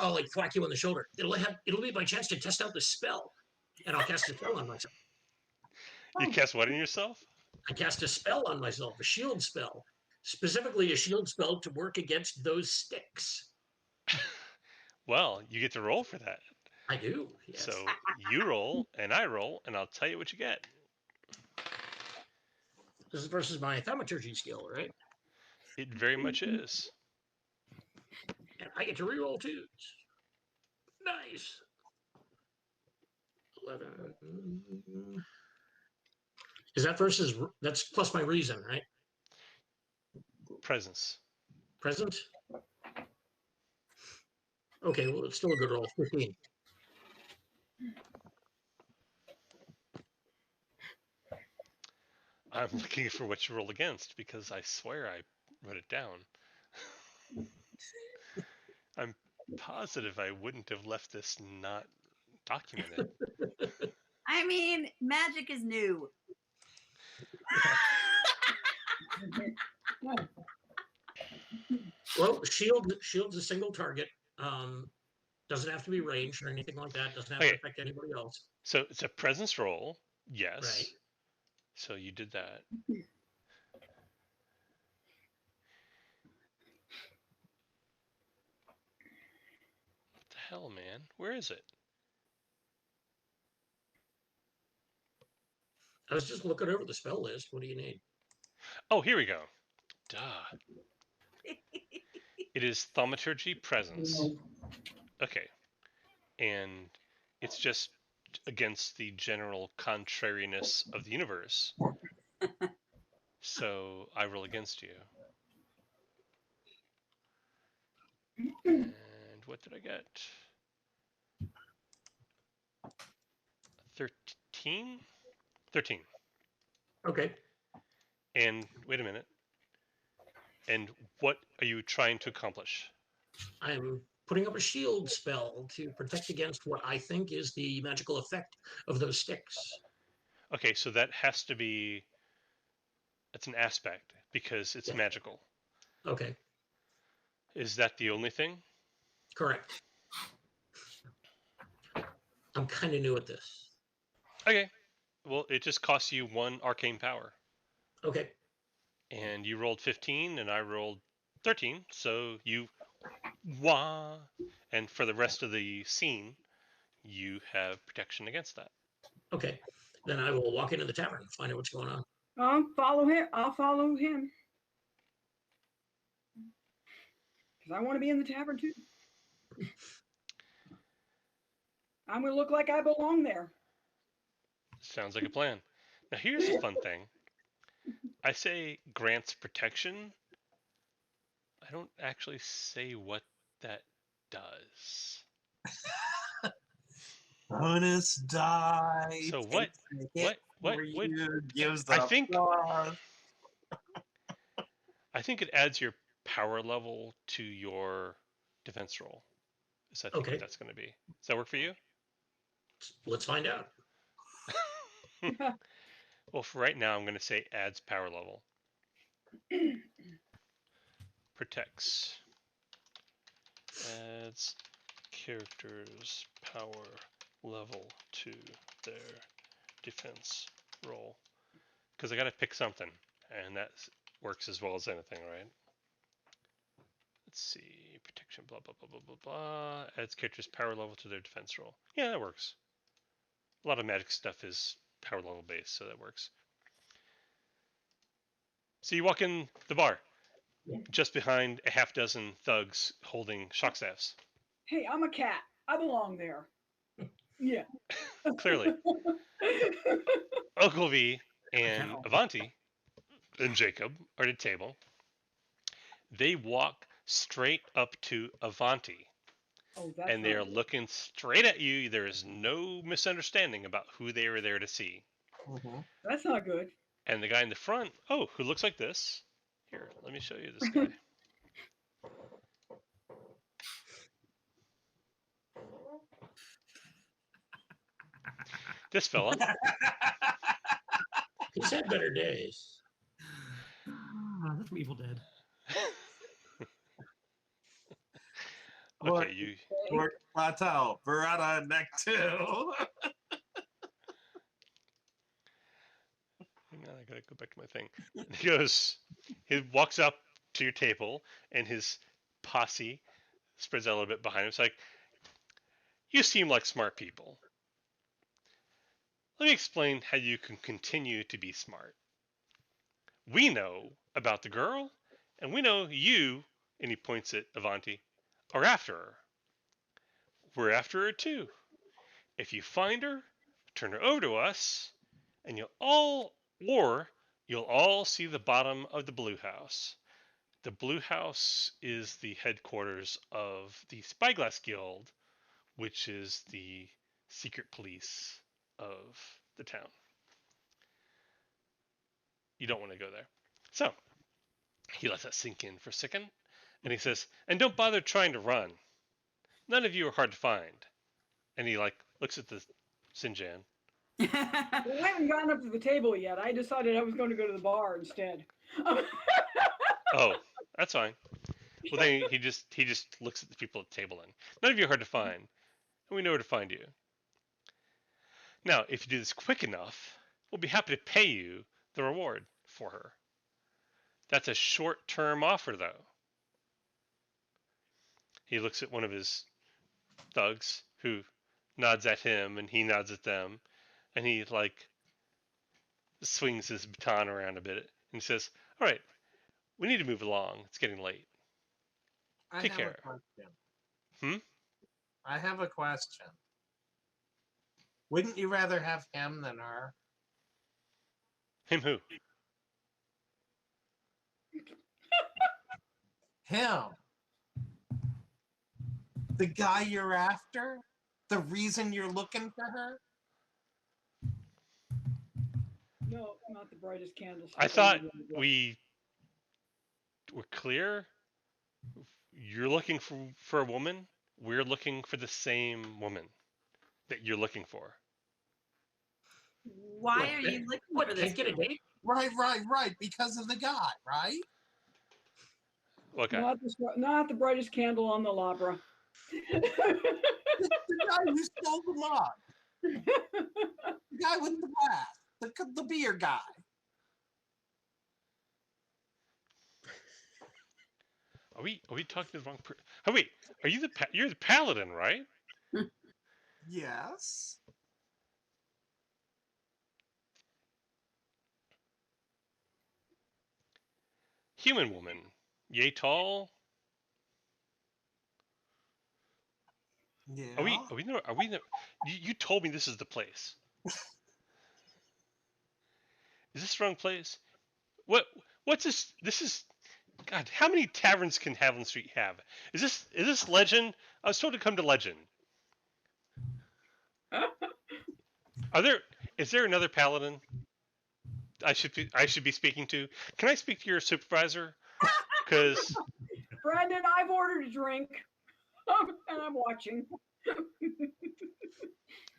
I'll like thwack you on the shoulder. It'll be my chance to test out the spell, and I'll cast a spell on myself. You cast what on yourself? I cast a spell on myself, a shield spell, specifically a shield spell to work against those sticks. Well, you get to roll for that. I do. Yes. So you roll and I roll, and I'll tell you what you get. This is versus my thaumaturgy skill, right? It very much is. And I get to reroll twos. Nice. 11. Is that versus? That's plus my reason, right? Presence. Present. Okay, well, it's still a good roll. 15. I'm looking for what you roll against because I swear I wrote it down. I'm positive I wouldn't have left this not documented. I mean, magic is new. Well, shield's a single target. Doesn't have to be ranged or anything like that. Doesn't have to Okay. affect anybody else. So it's a presence roll, yes. Right. So you did that. What the hell, man? Where is it? I was just looking over the spell list. What do you need? Oh, here we go. Duh. It is thaumaturgy presence. Okay. And it's just against the general contrariness of the universe. So I roll against you. And what did I get? 13? 13. Okay. And wait a minute. And what are you trying to accomplish? I'm putting up a shield spell to protect against what I think is the magical effect of those sticks. Okay, so that has to be, it's an aspect because it's magical. Okay, Is that the only thing? correct. I'm kind of new at this. Okay. Well, it just costs you 1 arcane power. Okay. And you rolled 15 and I rolled 13, so you wah. And for the rest of the scene, you have protection against that. Okay. Then I will walk into the tavern and find out what's going on. Follow him. I'll follow him. Because I want to be in the tavern too. I'm going to look like I belong there. Sounds like a plan. Now here's the fun thing. I say grants protection. I don't actually say what that does. Bonus die. So takes what? a hit What? for you, gives I the think- applause. I think it adds your power level to your defense roll. Is I think Okay. what that's going to be. Does that work for you? Let's find out. Well, for right now, I'm going to say adds power level. Protects. Adds characters' power level to their defense roll. Because I got to pick something, and that works as well as anything, right? Let's see. Protection, blah, blah, blah, blah, blah, blah. Adds characters' power level to their defense roll. Yeah, that works. A lot of magic stuff is power level based, so that works. So you walk in the bar, just behind a half dozen thugs holding shock staffs. Hey, I'm a cat. I belong there. Yeah. Clearly. Ogilvy and Cow. Avanti and Jakob are at a table. They walk straight up to Avanti, Oh, that's and they are not good. looking straight at you. There is no misunderstanding about who they were there to see. Mhm. That's not good. And the guy in the front, oh, who looks like this. Here, let me show you this guy. This fella, He's had better days. That's from Evil Dead. okay, you, Short plateau, Beretta neck 2. hang on, I gotta go back to my thing. He goes, he walks up to your table, and his posse spreads out a little bit behind him. It's like, You seem like smart people. Let me explain how you can continue to be smart. We know about the girl, and we know you, and he points at Avanti, are after her. We're after her too. If you find her, turn her over to us, and you'll all see the bottom of the Blue House. The Blue House is the headquarters of the Spyglass Guild, which is the secret police of the town. You don't want to go there. So, he lets that sink in for a second, and he says, and don't bother trying to run. None of you are hard to find. And he looks at the Sinjan. Well, I haven't gotten up to the table yet. I decided I was going to go to the bar instead. Oh, that's fine. Well, then he just looks at the people at the table and none of you are hard to find, and we know where to find you. Now, if you do this quick enough, we'll be happy to pay you the reward for her. That's a short-term offer, though. He looks at one of his thugs who nods at him, and he nods at them, and he swings his baton around a bit, and he says, "All right, we need to move along. It's getting late. Take care." I have a question. Wouldn't you rather have him than her? Him who? Him. The guy you're after? The reason you're looking for her? No, not the brightest candles. I thought we were clear. You're looking for a woman. We're looking for the same woman that you're looking for. Why are you looking for this? Can't get a date? Right. Because of the guy, right? What guy? Not the brightest candle on the labra. The guy who stole the mug. The guy with the glass. The beer guy. Are we talking to the wrong person? Oh wait, are you you're the paladin, right? Yes. Human woman, yay tall. Yeah. Are we? You told me this is the place. Is this the wrong place? What's this? This is, God, how many taverns can Havlin Street have? Is this Legend? I was told to come to Legend. Is there another paladin I should be speaking to? Can I speak to your supervisor? Because Brandon, I've ordered a drink, and I'm watching.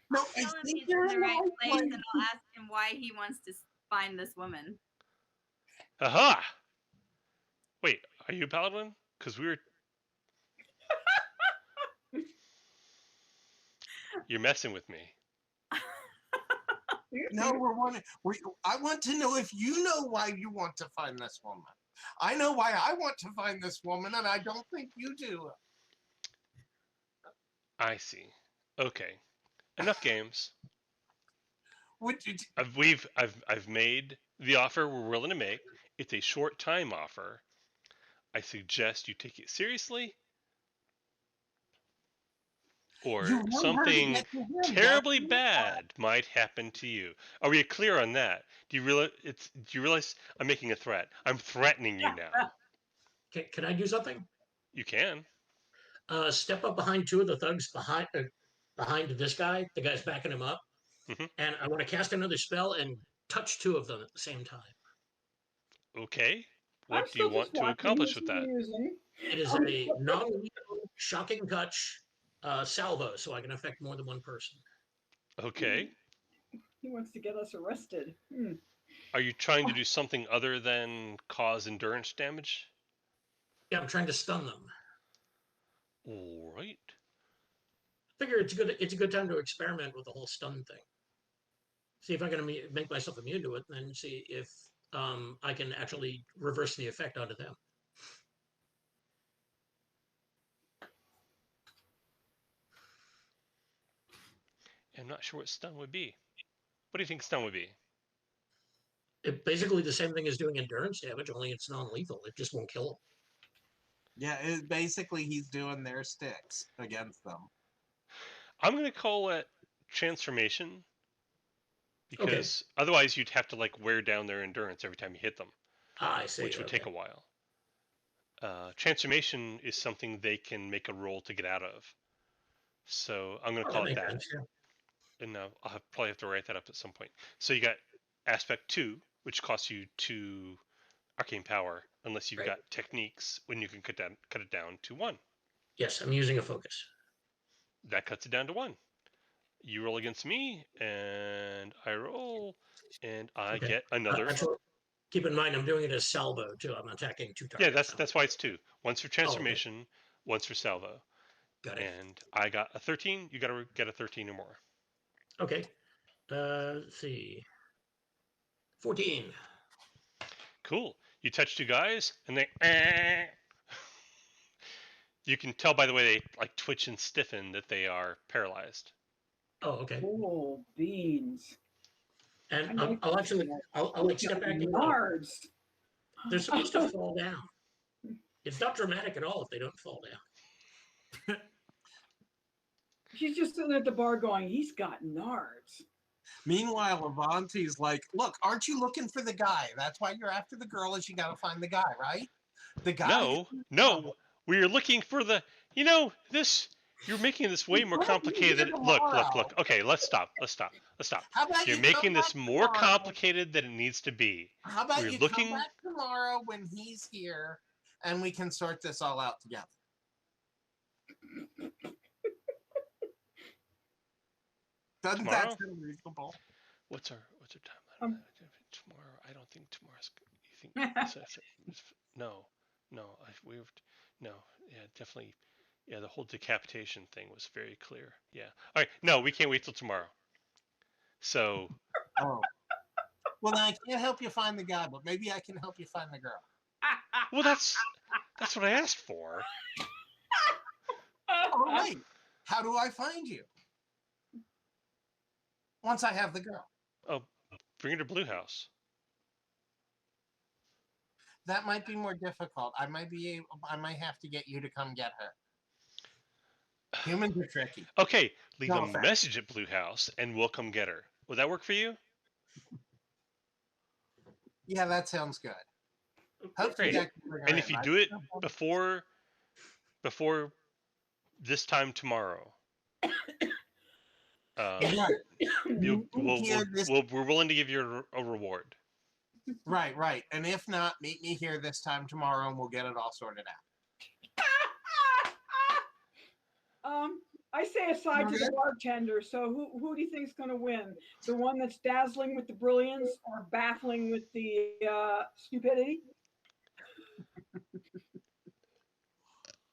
No, I'll I tell him think he's you're in the right right place, and I'll ask him why he wants to find this woman. aha. Wait, are you a paladin? Because we were. You're messing with me. No, I want to know if you know why you want to find this woman. I know why I want to find this woman, and I don't think you do. I see. Okay. Enough games. Would you? I've made the offer we're willing to make. It's a short time offer. I suggest you take it seriously, or You want her to something get to him, terribly don't you? bad might happen to you. Are we clear on that? Do you realize I'm making a threat? I'm threatening you now. Can I do something? You can. Step up behind two of the thugs behind this guy. The guy's backing him up. Mhm. And I want to cast another spell and touch two of them at the same time. Okay. I'm What do you still want just to watching. accomplish This with is that? amusing. It is a non-lethal, shocking touch salvo, so I can affect more than one person. Okay. He wants to get us arrested. Are you trying to do something other than cause endurance damage? Yeah, I'm trying to stun them. All right. Figure it's a good time to experiment with the whole stun thing. See if I can make myself immune to it, and then see if I can actually reverse the effect onto them. I'm not sure what stun would be. What do you think stun would be? It basically the same thing as doing endurance damage, only it's non-lethal. It just won't kill them. Yeah, basically he's doing their sticks against them. I'm gonna call it transformation Okay. because otherwise you'd have to like wear down their endurance every time you hit them, I see. which would okay. take a while. Transformation is something they can make a roll to get out of. So I'm gonna Oh, call that it makes that. sense, yeah. And I'll probably have to write that up at some point. So you got aspect 2, which costs you 2 arcane power, unless you've Right. got techniques when you can cut it down to 1. Yes, I'm using a focus. That cuts it down to 1. You roll against me, and I roll, and I Okay. get another. Actually, keep in mind, I'm doing it as salvo too. I'm attacking 2 targets. Yeah, now. that's why it's 2. One's for okay. transformation, one's for salvo. Got it. And I got a 13. You got to get a 13 or more. Okay. Let's see. 14. Cool. You touch 2 guys, and they. You can tell by the way they like twitch and stiffen that they are paralyzed. Oh, okay. Oh, beans. And I I'll actually, I'll like step back. Yards. They're supposed to fall down. It's not dramatic at all if they don't fall down. She's just sitting at the bar going, he's got nards. Meanwhile, Avanti's like, look, aren't you looking for the guy? That's why you're after the girl, is you got to find the guy, right? The guy. No. We are looking for the. This. You're making this way more complicated than. Look. Okay, let's stop. How about You're you making come this back more tomorrow? complicated than it needs to be. How about We're you looking. come back tomorrow when he's here, and we can sort this all out together? Doesn't that Tomorrow? sound reasonable? What's our timeline? Tomorrow? I don't think tomorrow's. You think? No. No. Yeah, definitely. Yeah, the whole decapitation thing was very clear. Yeah. All right. No, we can't wait till tomorrow. So. Oh. Well, then I can't help you find the guy, but maybe I can help you find the girl. Well, that's what I asked for. Oh, wait. How do I find you? Once I have the girl. Oh, bring her to Blue House. That might be more difficult. I might have to get you to come get her. Humans are tricky. Okay, leave No a offense. message at Blue House, and we'll come get her. Would that work for you? Yeah, that sounds good. Hopefully Great. I can bring her And if in. you do it before this time tomorrow, Right. we're willing to give you a reward. Right. And if not, meet me here this time tomorrow and we'll get it all sorted out. I say aside to Okay. the bartender. So who do you think's going to win? The one that's dazzling with the brilliance or baffling with the stupidity?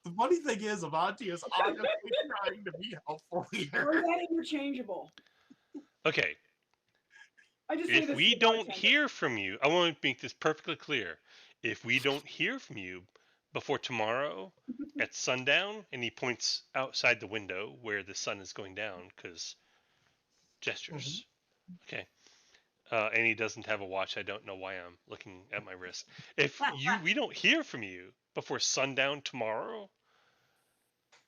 The funny thing is, Avanti is honestly trying to be helpful Or here. is that interchangeable? Okay. I just say If this we to the don't bartender. hear from you, I want to make this perfectly clear. If we don't hear from you before tomorrow at sundown, and he points outside the window where the sun is going down, because gestures. Okay. And he doesn't have a watch. I don't know why I'm looking at my wrist. If we don't hear from you before sundown tomorrow,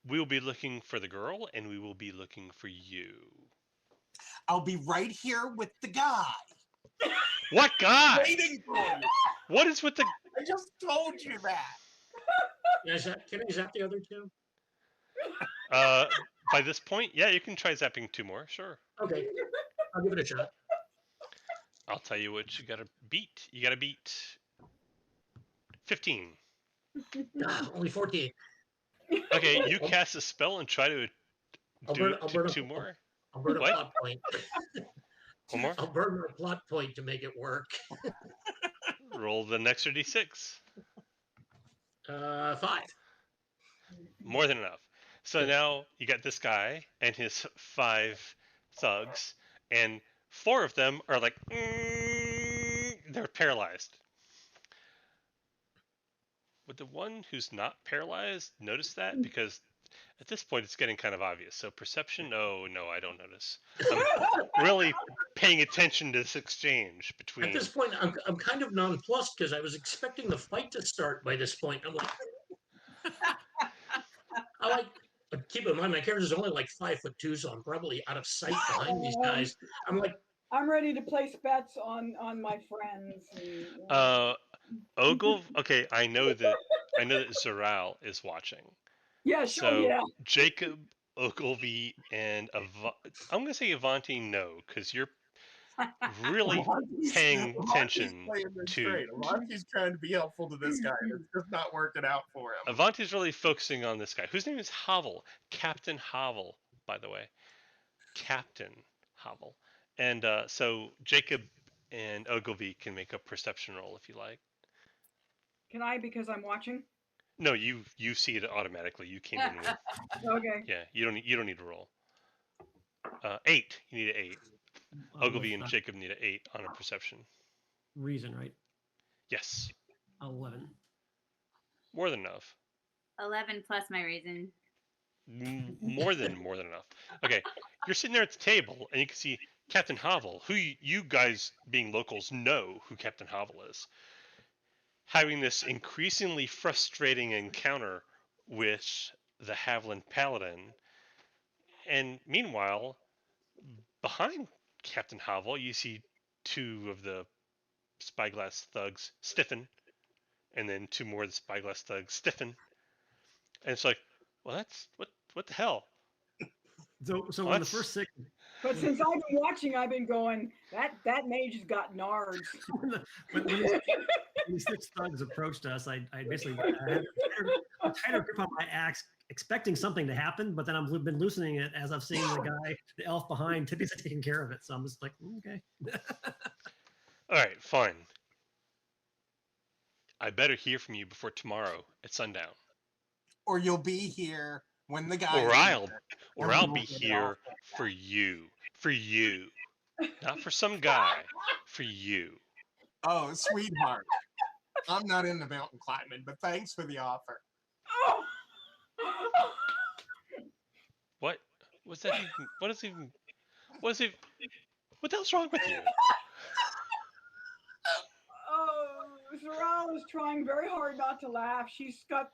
we will be looking for the girl, and we will be looking for you. I'll be right here with the guy. What guy? Waiting for you. What is with the? I just told you that. Can I zap the other 2? By this point, yeah, you can try zapping 2 more. Sure. Okay. I'll give it a shot. I'll tell you what you gotta beat. You gotta beat 15. Only 14. Okay, you cast a spell and try to do I'll burn 2 a- more. I'll burn a What? plot point. One more. I'll burn a plot point to make it work. Roll the next d6. 5. More than enough. So now you got this guy and his 5 thugs, and 4 of them are like, they're paralyzed. Would the one who's not paralyzed notice that? Because At this point, it's getting kind of obvious. So perception? Oh no, I don't notice. I'm really paying attention to this exchange between. At this point, I'm kind of nonplussed because I was expecting the fight to start by this point. I'm like, but keep in mind, my character's only like 5'2", so I'm probably out of sight behind these guys. I'm like, I'm ready to place bets on my friends. Ogle. Okay, I know that Zoral is watching. Yeah, So sure. Yeah. Jakob, Ogilvy, and I'm gonna say Avanti, no, because you're really paying attention to. Avanti's trying to be helpful to this guy, and it's just not working out for him. Avanti's really focusing on this guy, whose name is Havel, Captain Havel, by the way, Captain Havel. And so Jakob and Ogilvy can make a perception roll if you like. Can I, because I'm watching? No, you see it automatically. You came in with. Okay. Yeah, you don't need to roll. 8. You need an 8. Ogilvy and Jakob need an 8 on a perception. Reason, right? Yes. 11. More than enough. 11 plus my reason. More than enough. Okay, you're sitting there at the table, and you can see Captain Havel, who you guys, being locals, know who Captain Havel is, having this increasingly frustrating encounter with the Havlin Paladin. And meanwhile, behind Captain Havel, you see 2 of the Spyglass thugs stiffen, and then 2 more of the Spyglass thugs stiffen. And it's like, well, that's what the hell? So when the first 6. But since I've been watching, I've been going, that mage has got nards. when these 6 thugs approached us, I basically had a tighter grip on my axe, expecting something to happen, but then I've been loosening it as I've seen the elf behind typically taking care of it. So I'm just like, okay. All right, fine. I better hear from you before tomorrow at sundown. Or you'll be here when the guy. Or I'll be here for you. For you. Not for some guy. For you. Oh, sweetheart. I'm not into mountain climbing, but thanks for the offer. What? What's that even? What the hell's wrong with you? Zoral is trying very hard not to laugh. She's got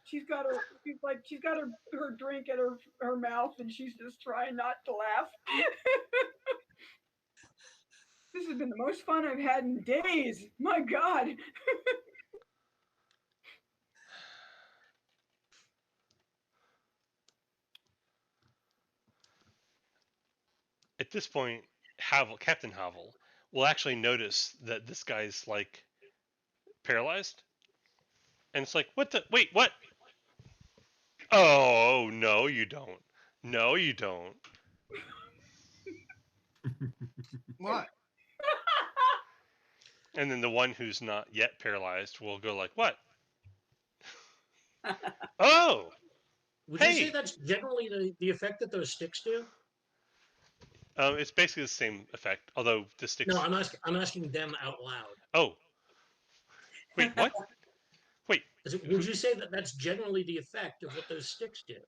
her drink in her mouth, and she's just trying not to laugh. This has been the most fun I've had in days. My God. At this point, Captain Havel will actually notice that this guy's like paralyzed, and it's like, wait, what? Oh, no, you don't. No, you don't. What? And then the one who's not yet paralyzed will go like, what? Oh! Would you say that's generally the effect that those sticks do? It's basically the same effect, although the sticks... No, I'm asking them out loud. Oh. Wait, what? Wait. Would you say that that's generally the effect of what those sticks do?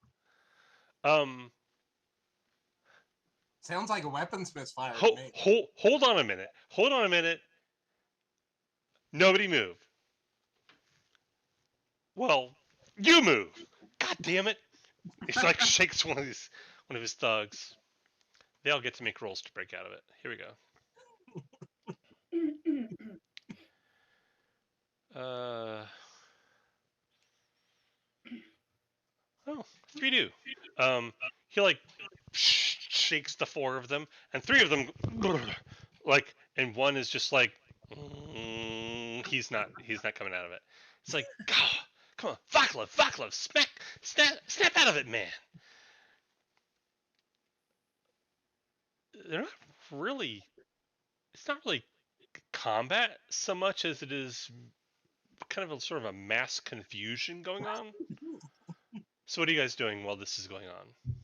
Sounds like a weapons misfire to me. Hold on a minute. Hold on a minute. Nobody move. Well, you move. God damn it. He like shakes one of his thugs. They all get to make rolls to break out of it. Here we go. 3-2. He like shakes the 4 of them, and 3 of them like, and one is just like, he's not coming out of it. It's like, God, come on, Vaclav, snap out of it, man. They're not really. It's not really combat so much as it is kind of a sort of a mass confusion going on. So what are you guys doing while this is going on?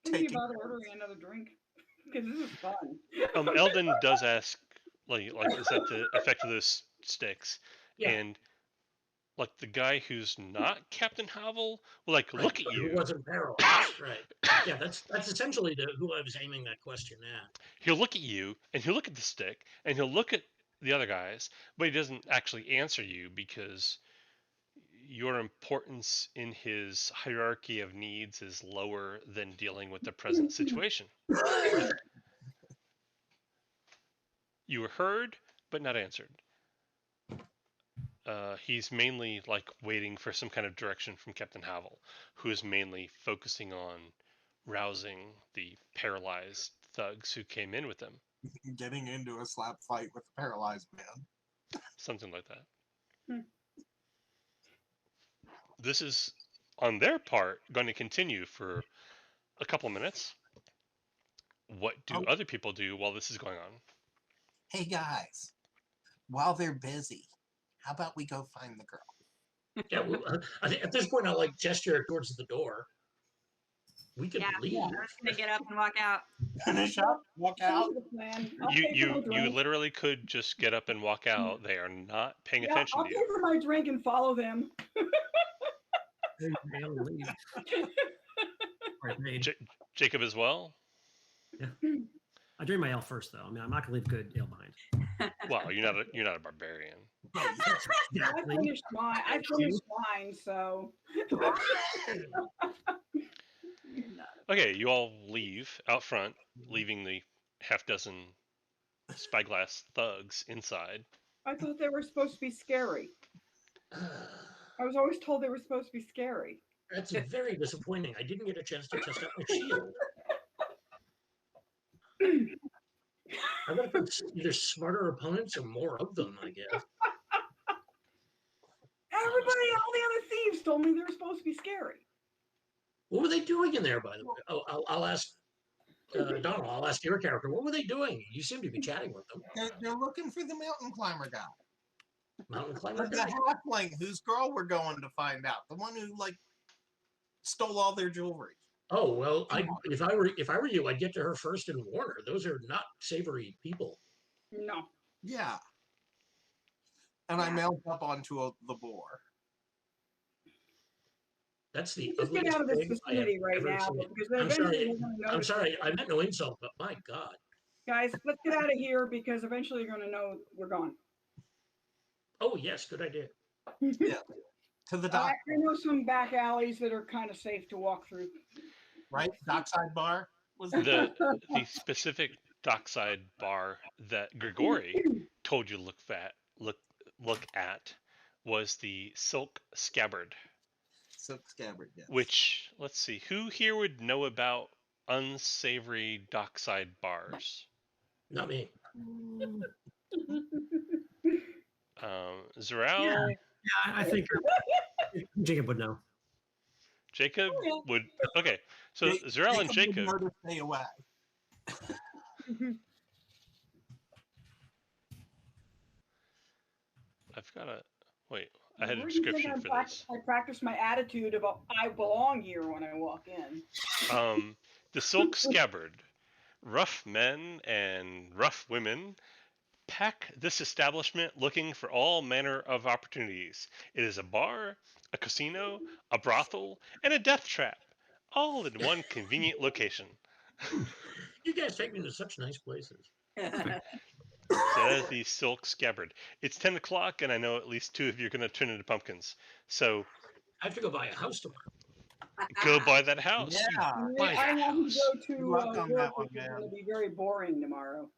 Thinking about ordering another drink, because this is fun. Eldon does ask, like, is that the effect of those sticks? Yeah. And like the guy who's not Captain Havel will like Right, look at who you. wasn't paralyzed, right? Yeah, that's essentially who I was aiming that question at. He'll look at you and he'll look at the stick and he'll look at the other guys, but he doesn't actually answer you because your importance in his hierarchy of needs is lower than dealing with the present situation. You were heard, but not answered. He's mainly like waiting for some kind of direction from Captain Havel, who is mainly focusing on rousing the paralyzed thugs who came in with them. Getting into a slap fight with a paralyzed man. Something like that. Hmm. This is, on their part, going to continue for a couple minutes. What do other people do while this is going on? Hey guys, while they're busy, how about we go find the girl? Yeah, well, I think at this point I like gesture towards the door. We could Yeah. leave. I'm just gonna get up and walk out. Finish up, walk out. Sounds like a plan. I'll You pay for my you drink. literally could just get up and walk out. They are not paying Yeah, attention I'll to pay you. for my drink and follow them. Right, made. Jacob as well. I drink my ale first, though. I mean, I'm not gonna leave good ale behind. Well, you're not a barbarian. I finished mine, so. Okay, you all leave out front, leaving the half dozen spyglass thugs inside. I thought they were supposed to be scary. I was always told they were supposed to be scary. That's very disappointing. I didn't get a chance to test out my shield. I've got to put either smarter opponents or more of them, I guess. Everybody, all the other thieves told me they were supposed to be scary. What were they doing in there, by the way? Oh, I'll ask Donald. I'll ask your character. What were they doing? You seem to be chatting with them. They're looking for the mountain climber guy. Mountain climber. The halfling whose girl we're going to find out. The one who like stole all their jewelry. Oh well, if I were you, I'd get to her first and warn her. Those are not savory people. No. Yeah. And I mount up onto the boar. That's the Just get ugliest out of this thing I have vicinity right ever now, seen. because I'm eventually sorry. you're going to I'm notice. sorry. I meant no insult, but my God. Guys, let's get out of here because eventually you're going to know we're gone. Oh yes, good idea. Yeah. To the dock, I know some back alleys that are kind of safe to walk through. right? Dockside bar was The specific dockside bar that Grigori told you to look at was the Silk Scabbard. Silk Scabbard, yes. Which, let's see, who here would know about unsavory dockside bars? Not me. Zeral, Yeah, I think Jacob would know. Jacob would. Okay, so Zeral and would Jacob. know to stay away. I've got a wait. I had a Where do you think description for this. I practice my attitude of I belong here when I walk in. The Silk Scabbard, rough men and rough women pack this establishment looking for all manner of opportunities. It is a bar, a casino, a brothel, and a death trap, all in one convenient location. You guys take me to such nice places. So that is the Silk Scabbard. It's 10 o'clock, and I know at least two of you are going to turn into pumpkins. So I have to go buy a house tomorrow. go buy that house. Yeah. Buy I that want house. to go to Good luck on that work, one, which is man. going to be very boring tomorrow.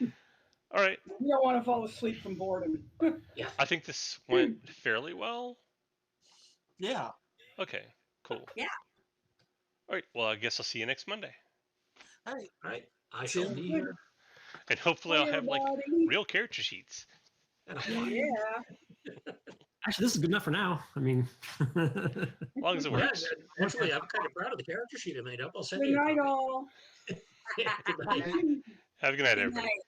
All right. You don't want to fall asleep from boredom. I think this went fairly well. Yeah. Okay, cool. Yeah. All right. Well, I guess I'll see you next Monday. All right. Right? I shall be here. And hopefully I'll Bye, have like everybody. real character sheets. And I'll Yeah. Actually, this is good enough for now. I mean, As long as it Yeah, works. actually, I'm kind of proud of the character sheet I made up. I'll send Good you. a night, copy. all. Good night. Have a good night, Good everybody. night.